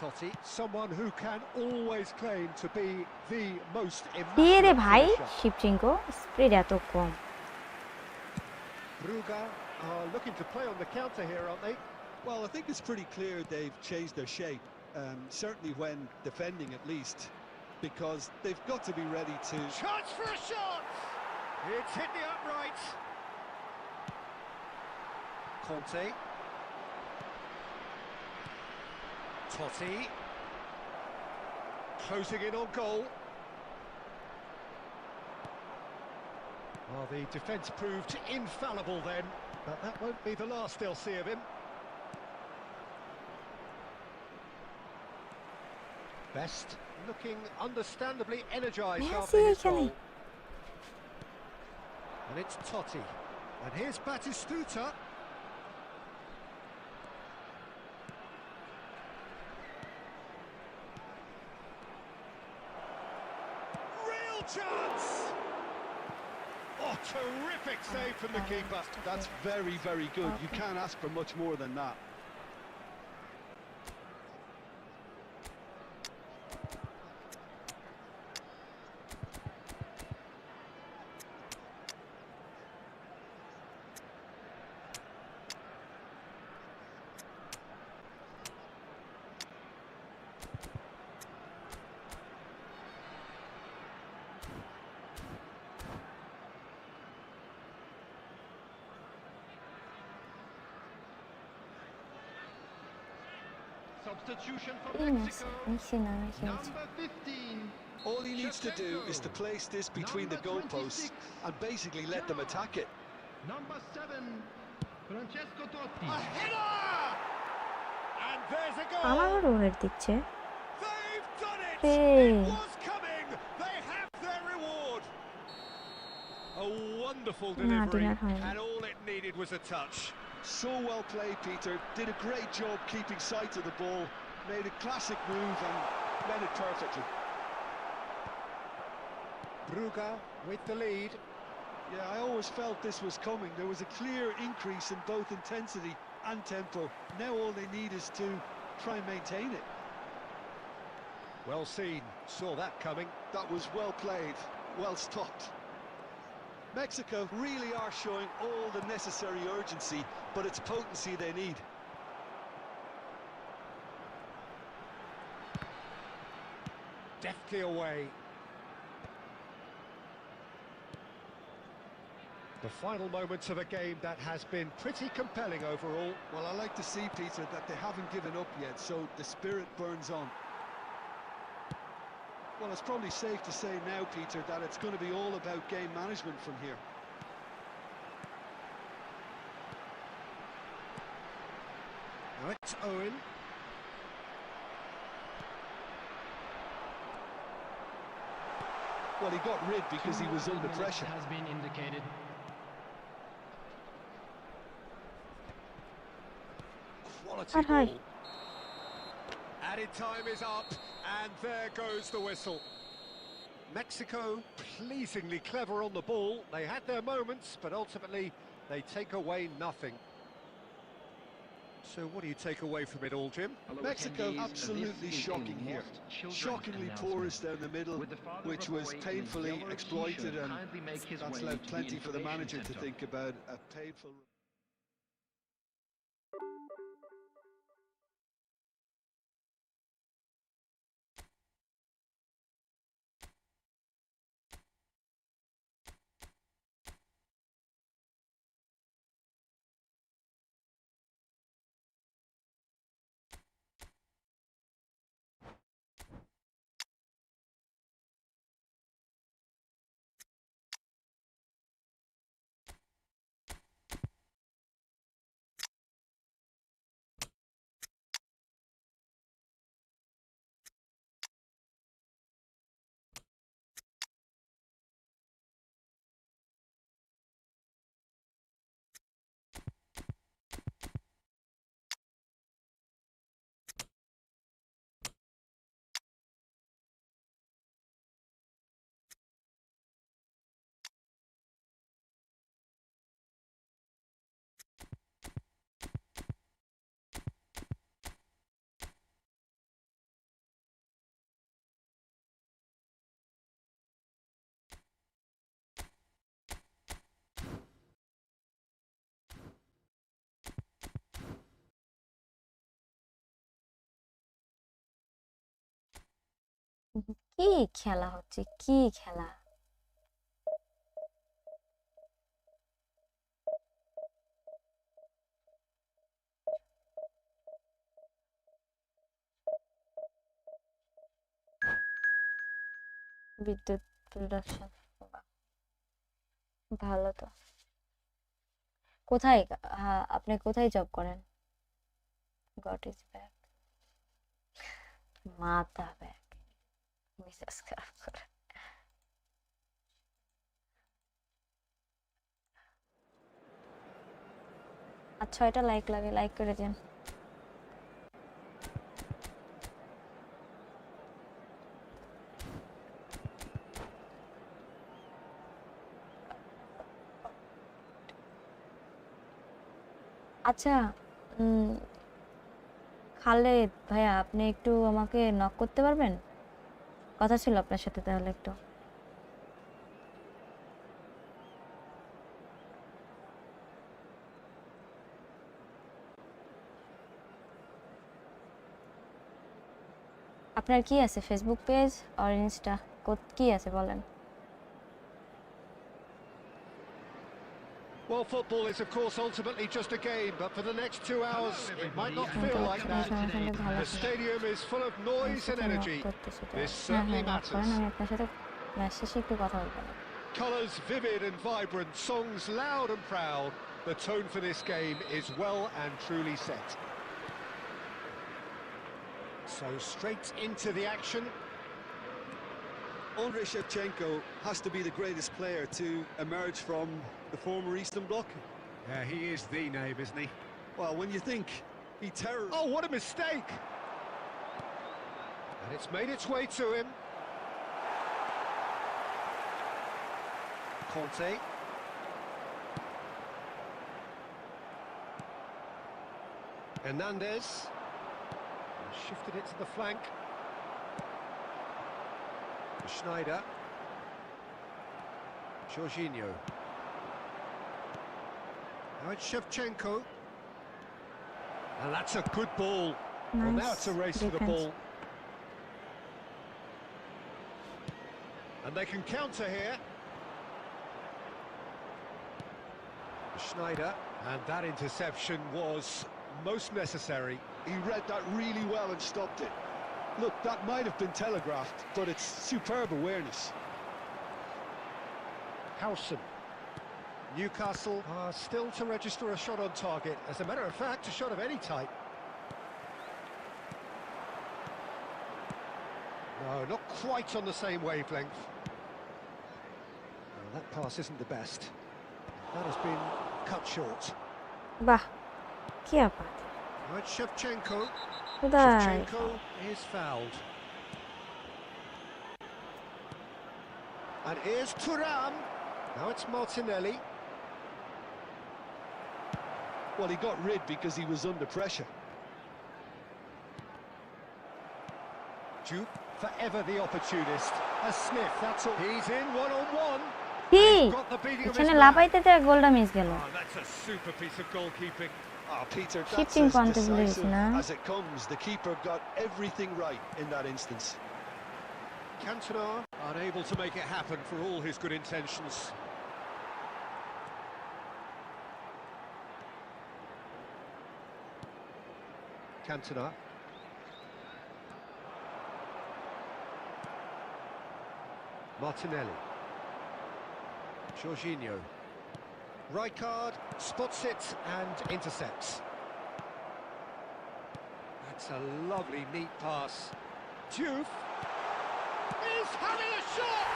Totti, someone who can always claim to be the most
কে রে
immaculate
ভাই
finisher.
শিবচিঙ্কো speed এত কম
Brugge are looking to play on the counter here, aren't they?
Well, I think it's pretty clear they've changed their shape, certainly when defending at least, because they've got to be ready to...
Chance for a shot! It's hit the upright. Conte. Totti. Closing in on goal. Well, the defence proved infallible then, but that won't be the last they'll see of him. Best looking understandably energised after his goal. And it's Totti. And here's Batistuta. Real chance! Oh, terrific save from the keeper.
That's very, very good. You can't ask for much more than that.
Substitution for Mexico. Number 15.
All he needs to do is to place this between the goalposts and basically let them attack it.
Number 7. Francesco Totti.
A header! And there's a goal!
আমারও রোহের দিচ্ছে
They've done it!
Hey.
It was coming! They have their reward! A wonderful delivery,
dinner হয়নি।
and all it needed was a touch.
So well played, Peter. Did a great job keeping sight of the ball. Made a classic move and led it perfectly.
Brugge with the lead.
Yeah, I always felt this was coming. There was a clear increase in both intensity and tempo. Now all they need is to try and maintain it.
Well seen. Saw that coming.
That was well played, well stopped. Mexico really are showing all the necessary urgency, but it's potency they need.
Deftly away. The final moments of a game that has been pretty compelling overall.
Well, I like to see, Peter, that they haven't given up yet, so the spirit burns on. Well, it's probably safe to say now, Peter, that it's going to be all about game management from here.
Now it's Owen.
Well, he got rid because he was under pressure.
Has been indicated.
Quality
Hi.
ball. Added time is up, and there goes the whistle. Mexico pleasingly clever on the ball. They had their moments, but ultimately they take away nothing. So what do you take away from it all, Jim?
Mexico absolutely shocking here. Shockingly porous down the middle, which was painfully exploited, and that's left plenty for the manager to think about. A painful...
কি খেলা হচ্ছে, কি খেলা! বিদ্যুৎ production ভালো তো। কোথায় আপনি কোথায় জব করেন? গট ইজ ব্যাক, মাথা ব্যাক, মিসেস খারাপ করে। আচ্ছা, এটা লাইক লাগে, লাইক করে দিন। আচ্ছা, খালেদ ভাইয়া, আপনি একটু আমাকে নক করতে পারবেন? কথা ছিল আপনার সাথে তাহলে একটু। আপনার কি আছে, ফেসবুক পেজ আর ইনস্টা কি আছে বলেন?
Well, football is, of course, ultimately just a game, but for the next 2 hours, it might not feel like that. The stadium is full of noise and energy. This certainly matters.
আমি আপনার সাথে মেসেজে একটু কথা বলবো।
Colours vivid and vibrant, songs loud and proud. The tone for this game is well and truly set. So straight into the action.
Andrei Shevchenko has to be the greatest player to emerge from the former Eastern Bloc.
Yeah, he is the name, isn't he?
Well, when you think he
Oh, what a mistake! And it's made its way to him. Conte. Hernandez. Shifted it to the flank. Schneider. Jorginho. Now it's Shevchenko. And that's a good ball.
Nice.
Well, now it's a race for the ball. And they can counter here. Schneider. And that interception was most necessary.
He read that really well and stopped it. Look, that might have been telegraphed, but it's superb awareness.
Howson. Newcastle are still to register a shot on target. As a matter of fact, a shot of any type. No, not quite on the same wavelength. Well, that pass isn't the best. That has been cut short.
বাহ, কি আপা
Right, Shevchenko.
কোথায়?
Shevchenko is fouled. And here's Thuram. Now it's Martinelli.
Well, he got rid because he was under pressure.
Duke, forever the opportunist. A sniff, that's all. He's in one-on-one.
কি
He's got the beating of his
এখানে
man.
লাপাইতে তে গোলটা miss গেল।
Oh, that's a super piece of goalkeeping.
Oh, Peter, that's
Shifting
as
contest
decisive
na?
as it comes. The keeper got everything right in that instance.
Cantona unable to make it happen for all his good intentions. Cantona. Martinelli. Jorginho. Rijkaard spots it and intercepts. That's a lovely, neat pass. Diouf is having a shot!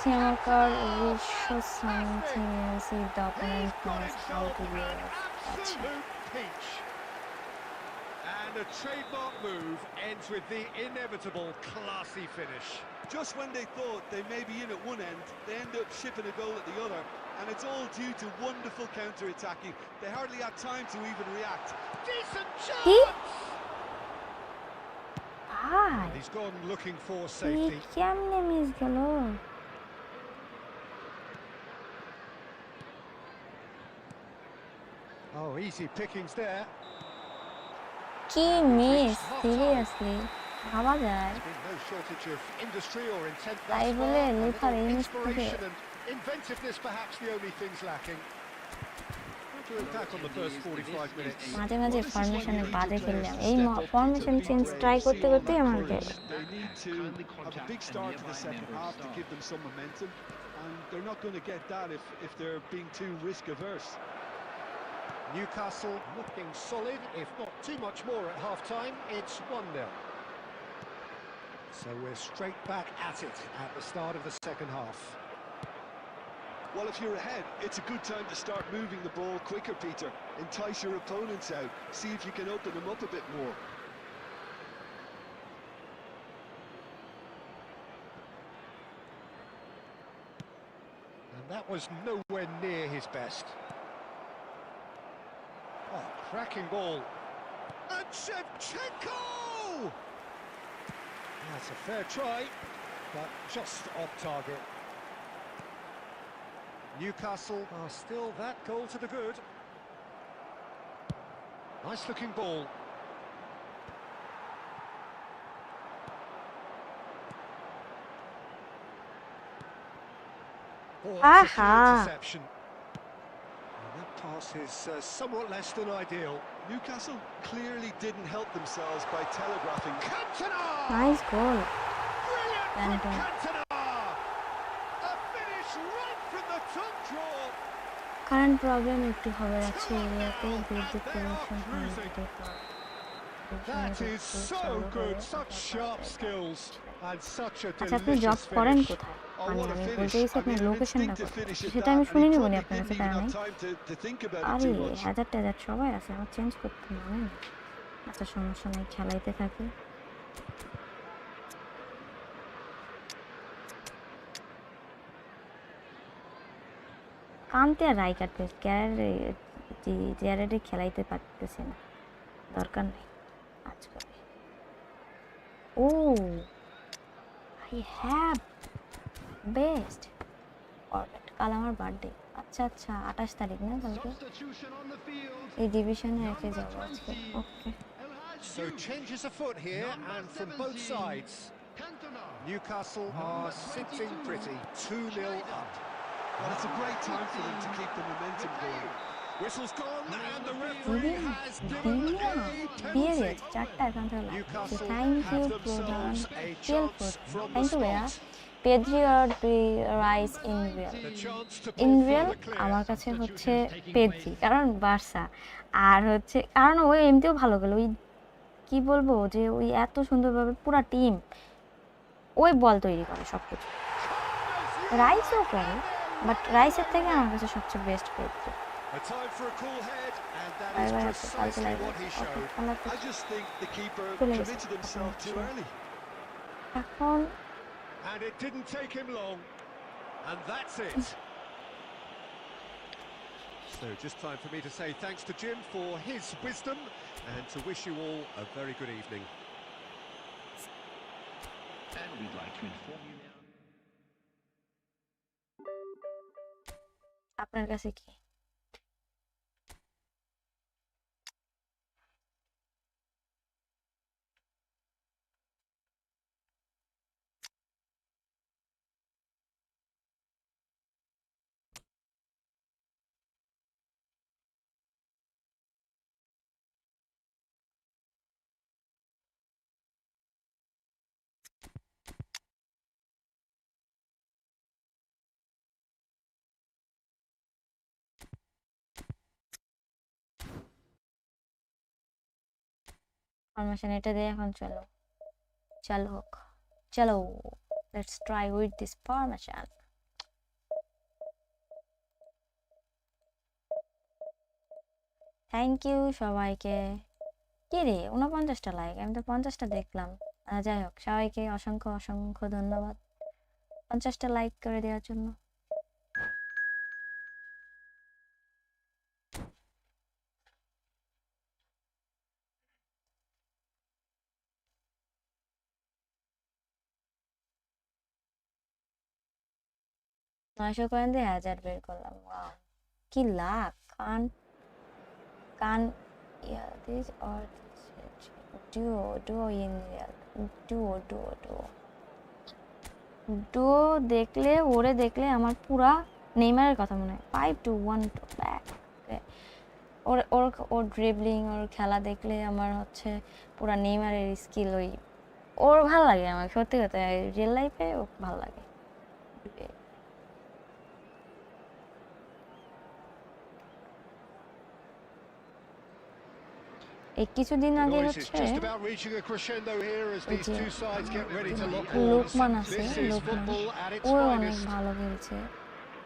See, আমার কার will show something and see the opponent knows how to do it.
Absolute peach. And a trademark move ends with the inevitable classy finish.
Just when they thought they may be in at one end, they end up shipping a goal at the other, and it's all due to wonderful counter-attacking. They hardly had time to even react.
Decent
কি?
chance!
ভাই
He's gone looking for
কি
safety.
কেমনে miss গেল?
Oh, easy pickings there.
কি miss, seriously ভাবা যায়?
There's been no shortage of industry or intent
তাই
thus
বলে
far. A
লুথার
little
এই মিস থেকে
inspiration and inventiveness perhaps the only things lacking. To attack on the first 45 minutes.
মাঝে মাঝে ফরমেশনে বাজে খেললাম, এই ফরমেশন চেঞ্জ ট্রাই করতে করতেই আমার গেল।
They need to have a big start to the second half to give them some momentum, and they're not going to get that if they're being too risk averse.
Newcastle looking solid, if not too much more at half-time. It's 1-0. So we're straight back at it at the start of the second half.
Well, if you're ahead, it's a good time to start moving the ball quicker, Peter. Entice your opponents out. See if you can open them up a bit more.
And that was nowhere near his best. Oh, cracking ball. And Shevchenko! That's a fair try, but just off target. Newcastle are still that goal to the good. Nice looking ball. Oh, that's a clear interception. And that pass is somewhat less than ideal.
Newcastle clearly didn't help themselves by telegraphing.
Cantona!
Nice goal.
Brilliant from
Cantona.
Cantona! A finish right from the top draw.
Current problem একটু হবে আছে এরিয়াতে বিদ্যুৎ connection হয়ে
That is so good, such sharp skills and such a
আচ্ছা আপনি job
delicious
করেন
finish.
কোথায়
Oh,
মানে
what a
আমি
finish.
বলতে চাইছি
I
আপনার
mean, an
লোকেশনটা
instinctive
কোথায়
finish at
সেটা
that,
আমি
and
শুনে
he
নিব
probably
নি আপনার
didn't
কাছে
even
তারা
have
নেই
time to think about it
আরে
too much.
হাজার সবাই আছে আমার চেঞ্জ করতে মানে না আচ্ছা সমস্যা নাই খেলাইতে থাকি কানতে আর রাই কাটবে ক্যারিয়ারে খেলাইতে পারতেছি না দরকার নেই আজকাল ও আই হ্যাভ বেস্ট পারফেক্ট কাল আমার বার্থডে আচ্ছা 28 তারিখ না কালকে
Substitution on the field.
এই ডিভিশনে রেখে যাবো আজকে ওকে
So changes afoot here and from both sides.
Cantona.
Newcastle are sitting pretty, 2-0 up.
Well, it's a great time for them to keep the momentum going.
Whistle's gone and the referee has given
দিয়ে
a
দিয়েছে
penalty.
চারটা account হলো
Newcastle
thank you
have
প্রধান
themselves a
তেল
chance from the
thank you ভাইয়া
spot.
Pedri আর Rice in Real
The chance to
in
pull
Real
further clear.
আমার কাছে হচ্ছে পেদ্রি কারণ বার্সা আর হচ্ছে কারণ ওই এমনিতেও ভালো গেল ওই কি বলবো যে ওই এত সুন্দরভাবে পুরা টিম ওই বল তৈরি করে সব কিছু রাইসও করে বাট রাইসের থেকে আমার কাছে সবচেয়ে best Pedri
A time for a cool head, and that
Bye
is
bye,
precisely what he showed.
I just think the keeper
Please.
committed himself too early.
এখন
And it didn't take him long. And that's it. So just time for me to say thanks to Jim for his wisdom and to wish you all a very good evening.
And we'd like to inform you now.
আপনার কাছে কি formation এটা দিয়ে এখন চলো চলো হোক চলো let's try with this formation thank you সবাইকে কি রে 49টা লাইক আমি তো 50টা দেখলাম যাই হোক সবাইকে অসংখ্য অসংখ্য ধন্যবাদ 50টা লাইক করে দেওয়ার জন্য নয়শো কয়েন দিয়ে 1000 বের করলাম ওয়াও কি লাখ কান কান this or duo in Real duo দেখলে ওরে দেখলে আমার পুরা নেইমারের কথা মনে হয় 5-2-1 ব্যাক ওর ওর ওর ড্রিবলিং ওর খেলা দেখলে আমার হচ্ছে পুরা নেইমারের স্কিল ওই ওর ভালো লাগে আমার সত্যি কথা রিয়েল লাইফে ও ভালো লাগে এই কিছুদিন
The
আগে
noise is
হচ্ছে
just about reaching a crescendo here as these two sides get ready to lock horns.
Lokman আছে,
This is
Lokman
football at its
ও অনেক
finest.
ভালো খেলছে।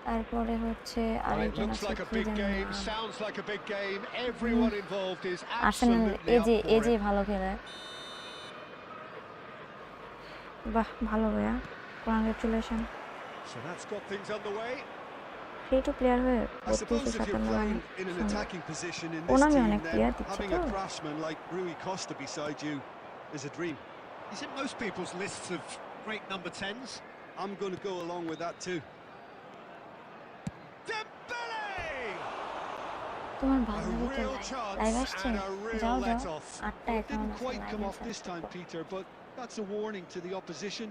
তারপরে হচ্ছে
Right,
আরেকজন
looks
আছে
like a
কি
big
জানি
game,
নাম,
sounds like a big game. Everyone involved is
Arsenal
absolutely up
A
for
যে
it.
ভালো খেলে। বাহ, ভালো ভাইয়া, congratulation.
So that's got things underway.
Free to player হয়ে
I suppose if you're
32-57
playing in an attacking position in this
ওনামি
team,
অনেক
then
player দিচ্ছে
having
তো।
a craftsman like Rui Costa beside you is a dream.
He's in most people's lists of great number 10s.
I'm going to go along with that too.
Dembele!
তোমার ভালো
A
লাগে
real
live
chance
আসছে,
and a real
যাও যাও,
let-off.
8টা
It
account
didn't
আছে
quite come off
লাইভে
this time, Peter, but that's a warning to the opposition.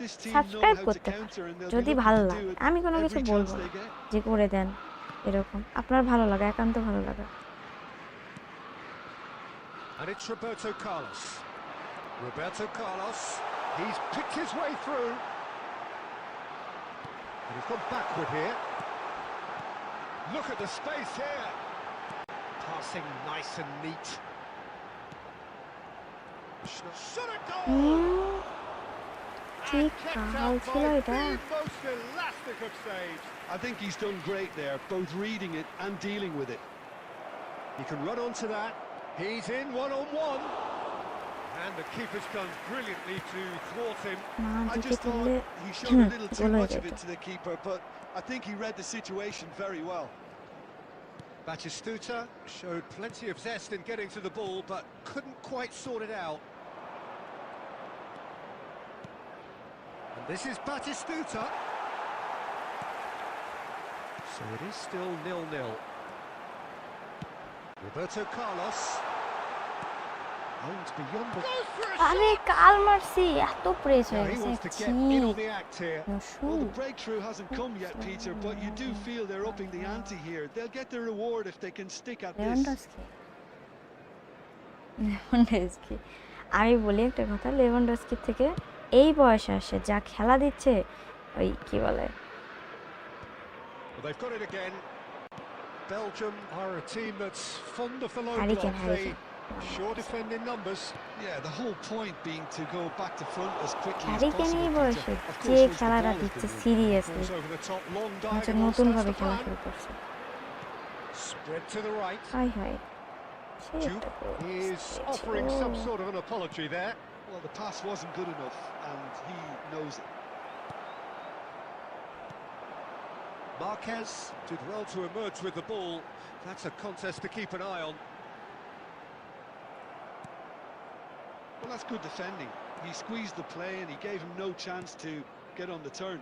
This team know
subscribe
how to
করতে
counter and they'll
যদি
be
ভালো
looking to do
লাগে,
it
আমি কোনো কিছু
every
বলবো
chance
না
they get.
যে করে দেন, এরকম আপনার ভালো লাগে, একান্ত ভালো লাগে।
And it's Roberto Carlos. Roberto Carlos, he's picked his way through. And he's gone backward here. Look at the space here. Passing nice and neat. Shot a goal!
ঠিক
And kept
কাল
out
ছিল
by
এটা।
the most elastic of saves.
I think he's done great there, both reading it and dealing with it.
He can run onto that. He's in one-on-one. And the keeper's done brilliantly to thwart him.
না
I
দিকে
just
তুললে
thought he showed a little too
গোল হয়ে
much of
যেত।
it to the keeper, but I think he read the situation very well.
Batistuta showed plenty of zest in getting to the ball, but couldn't quite sort it out. And this is Batistuta. So it is still 0-0. Roberto Carlos. Owned beyond the... Goes for a
আরে
shot!
কাল মারছি, এত press
Now
হয়ে
he wants to
গেছে।
get in on the act here.
নুসু
Well, the breakthrough hasn't come yet, Peter, but you do feel they're upping the ante here. They'll get their reward if they can stick at this.
Lewandowski, আমি বলি একটা কথা, Lewandowski থেকে এই বয়সে আসে যা খেলা দিচ্ছে, ওই কি বলে,
Well, they've got it again. Belgium are a team that's fond of the low
Hurricane,
block. They
Hurricane.
sure defend in numbers.
Yeah, the whole point being to go back to front as quickly as
hurricane
possible,
এই
Peter.
বয়সে
Of
যে
course, once the
খেলাটা
ball has
দিচ্ছে
been moved.
Seriously,
Goes over the top, long
হচ্ছে
diagonals.
নতুন
That's
ভাবে
the
খেলা
plan.
শুরু করছে।
Spread to the right.
High high, say
Jupe
একটা
is offering some sort of an apology there.
Well, the pass wasn't good enough, and he knows it.
Marquez did well to emerge with the ball. That's a contest to keep an eye on.
Well, that's good defending. He squeezed the play and he gave him no chance to get on the turn.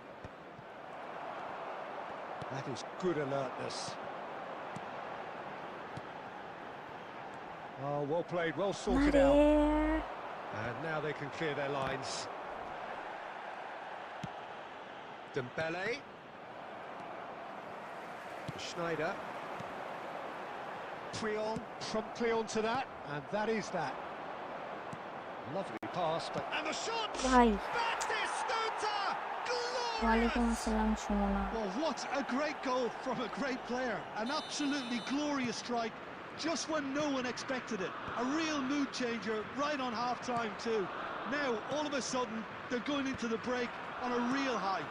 That is good alertness. Oh, well played, well sorted out. And now they can clear their lines. Dembele. Schneider. Prion promptly onto that, and that is that. Lovely pass, but... And the shot!
ভাই,
Batistuta!
ওয়ালাইকুম
Glorious!
আসসালাম Sumana.
Well, what a great goal from a great player. An absolutely glorious strike, just when no one expected it. A real mood changer right on half-time too. Now, all of a sudden, they're going into the break on a real high.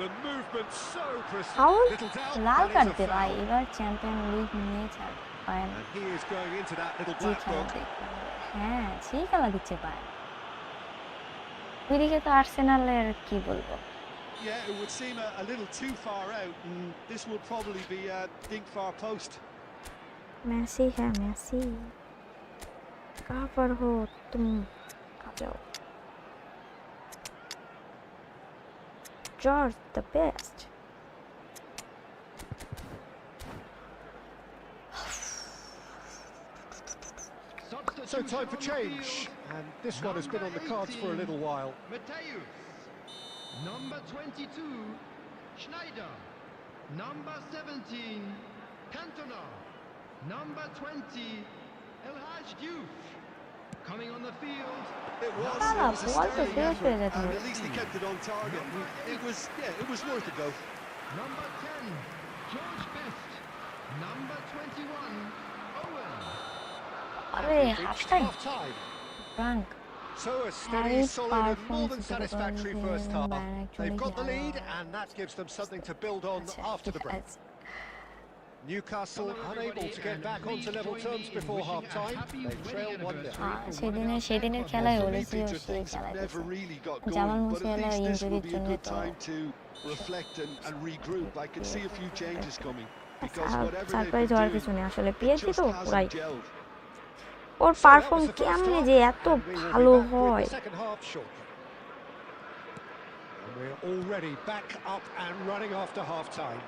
The movement so precise.
Foul,
Little doubt,
Lal
that
card
is a
দে ভাই,
foul.
এবার champion league নিয়ে ছাড় পায় না।
And he is going into that little
যে
black
খেলা
book.
দেখতে হবে। হ্যাঁ, সেই খেলা দিচ্ছে পায়। ওইদিকে তো আর্সেনালের কি বলবো,
Yeah, it would seem a little too far out, and this will probably be a dink far post.
Messi, হ্যাঁ মেসি, कहाँ पर हो तुम, आ जाओ। George the best.
So time for change, and this one has been on the cards for a little while.
Matthews. Number 22, Schneider. Number 17, Cantona. Number 20, El Haj Diouf. Coming on the field.
It was
Ah,
a
what
sterling
a
effort,
great
and
effort.
at least he kept it on target. It was worth a go.
Number 10, George Best. Number 21, Owen.
আরে
We've
half
reached
time
half-time.
rank
So a steady,
Harry
solid and more
performs
than
with the
satisfactory
ball
first half.
man actually
They've got the lead
খেলা
and that gives them something to build on
আচ্ছা
after
ঠিক
the break.
আছে
Newcastle
Hello,
unable
everybody,
to get
and
back onto
please
level
join
terms
me in
before
wishing a
half-time.
happy
They
wedding
trail 1-0.
anniversary for one of
সেদিনের
our
সেদিনের
fan
খেলায়
clubs.
For me,
হলেছিল
Peter,
সেই
things
খেলায়
never
গেছে
really got
Jamal
going, but at
Musiala
least this will
ইনজুরির
be a
জন্য
good
তো
time to reflect and regroup. I can see a few changes coming because whatever they've
surprise
been
হওয়ার
doing,
কিছু নেই আসলে
it
পেয়েছি
just
তো
hasn't
পুরাই
gelled.
Or
So that
perform
was the first
কেমনে
half,
যে এত
and we will be
ভালো
back with
হয়
the second half shortly. And we're already back up and running after half-time.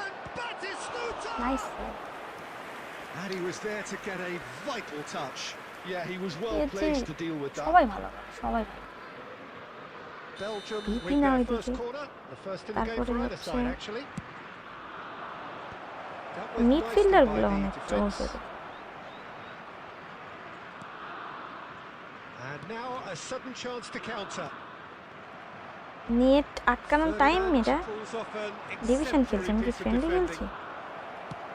And Batistuta!
Nice
And he was there to get a vital touch.
Yeah, he was well
পেয়েছি
placed to deal with that.
সবাই ভালো সবাই ভালো
Belgium
Beating
with their
out
first
Tiki.
corner, the first in the game
তারপরে
for either
হচ্ছে
side actually. Dealt with
midfielder
nicely by
গুলো
the
অনেক
defence.
জোস
And now a sudden chance to counter.
Net আটকানোর time এটা
Ferdinand pulls off an
division খেলছি
exemplary
আমি কি
piece of
ফ্রেন্ডলি
defending.
খেলছি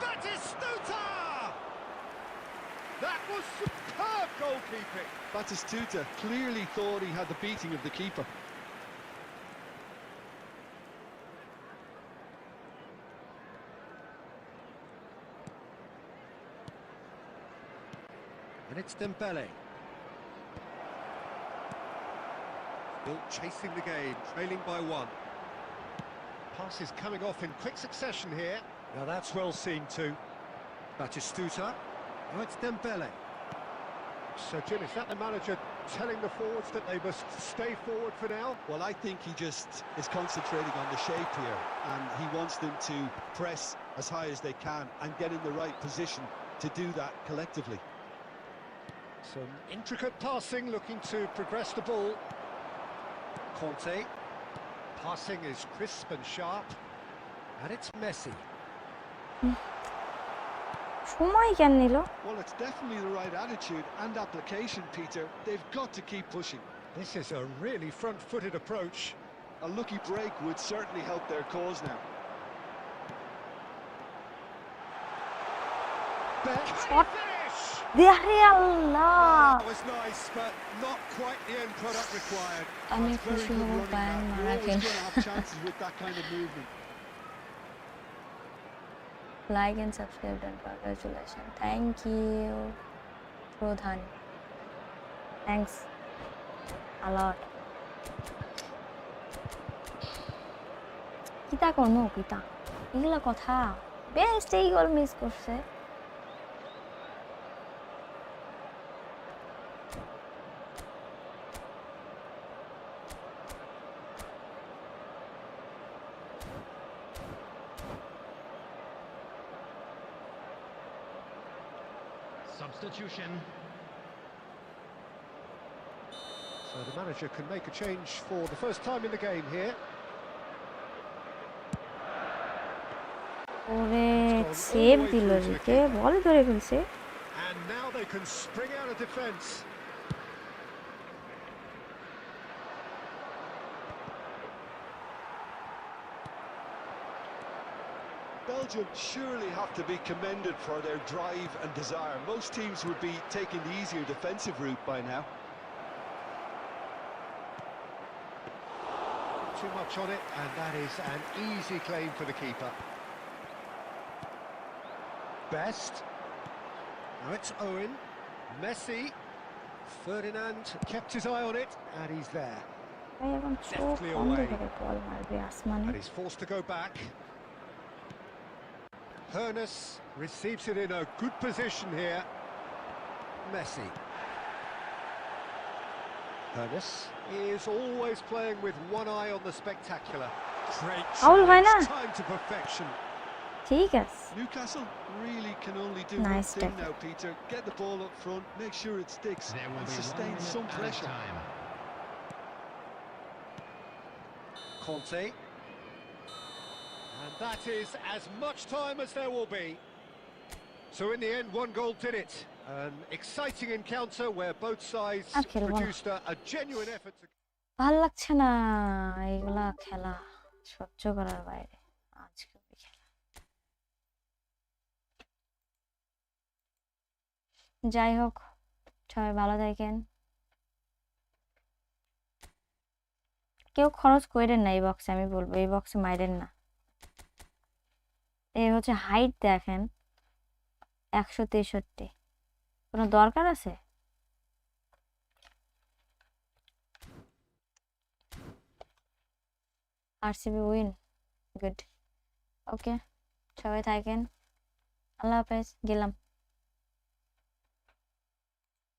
Batistuta! That was superb goalkeeping.
Batistuta clearly thought he had the beating of the keeper.
And it's Dembele. Still chasing the game, trailing by one. Pass is coming off in quick succession here. Now that's well seen too. Batistuta. Now it's Dembele. So Jim, is that the manager telling the forwards that they must stay forward for now?
Well, I think he just is concentrating on the shape here, and he wants them to press as high as they can and get in the right position to do that collectively.
Some intricate passing, looking to progress the ball. Conte. Passing is crisp and sharp. And it's Messi.
সময় কেন নিল
Well, it's definitely the right attitude and application, Peter. They've got to keep pushing.
This is a really front-footed approach.
A lucky break would certainly help their cause now.
Shot.
Finish!
দেয়ারে Allah
That was nice, but not quite the end product required.
আমি
That's very
খুশি
good
হব
running,
পায়েন
man.
মারা
You're always
খেলে
going to have chances with that kind of movement.
Like and subscribe and congratulation thank you প্রধান thanks a lot কিতা করনো কিতা এগুলা কথা বেস্ট এই গোল মিস করছে
Substitution.
So the manager can make a change for the first time in the game here.
ওরে save দিল রিকে বল ধরে ফেলছে
And now they can spring out of defence.
Belgium surely have to be commended for their drive and desire. Most teams would be taking the easier defensive route by now.
Too much on it, and that is an easy claim for the keeper. Best. Now it's Owen. Messi. Ferdinand kept his eye on it, and he's there.
ভাই এখন চোখ
Deftly
বন্ধ
away.
করে বল মারবে আসমানে
And he's forced to go back. Hernus receives it in a good position here. Messi. Hernus is always playing with one eye on the spectacular. Great
Foul হয় না?
challenge, time to perfection.
ঠিক আছে
Newcastle really can only do
Nice
one thing
tackle.
now, Peter. Get the ball up front, make sure it sticks,
There will
and
be 1
sustain
minute
some
added
pressure.
time.
Conte. And that is as much time as there will be. So in the end, one goal did it. An exciting encounter where both sides
আর খেলবো না।
produced a genuine effort to...
ভাল লাগছে না এগুলা খেলা সহ্য করার বাইরে আজকে খেলা যাই হোক, সবাই ভালো থাকেন। কেউ খরচ করেন না এই বক্সে, আমি বলবো এই বক্সে মাইরেন না। এই হচ্ছে হাইট দেখেন 163, কোনো দরকার আছে? RCB win, good. ওকে, সবাই থাকেন, আল্লাহ হাফেজ, গেলাম।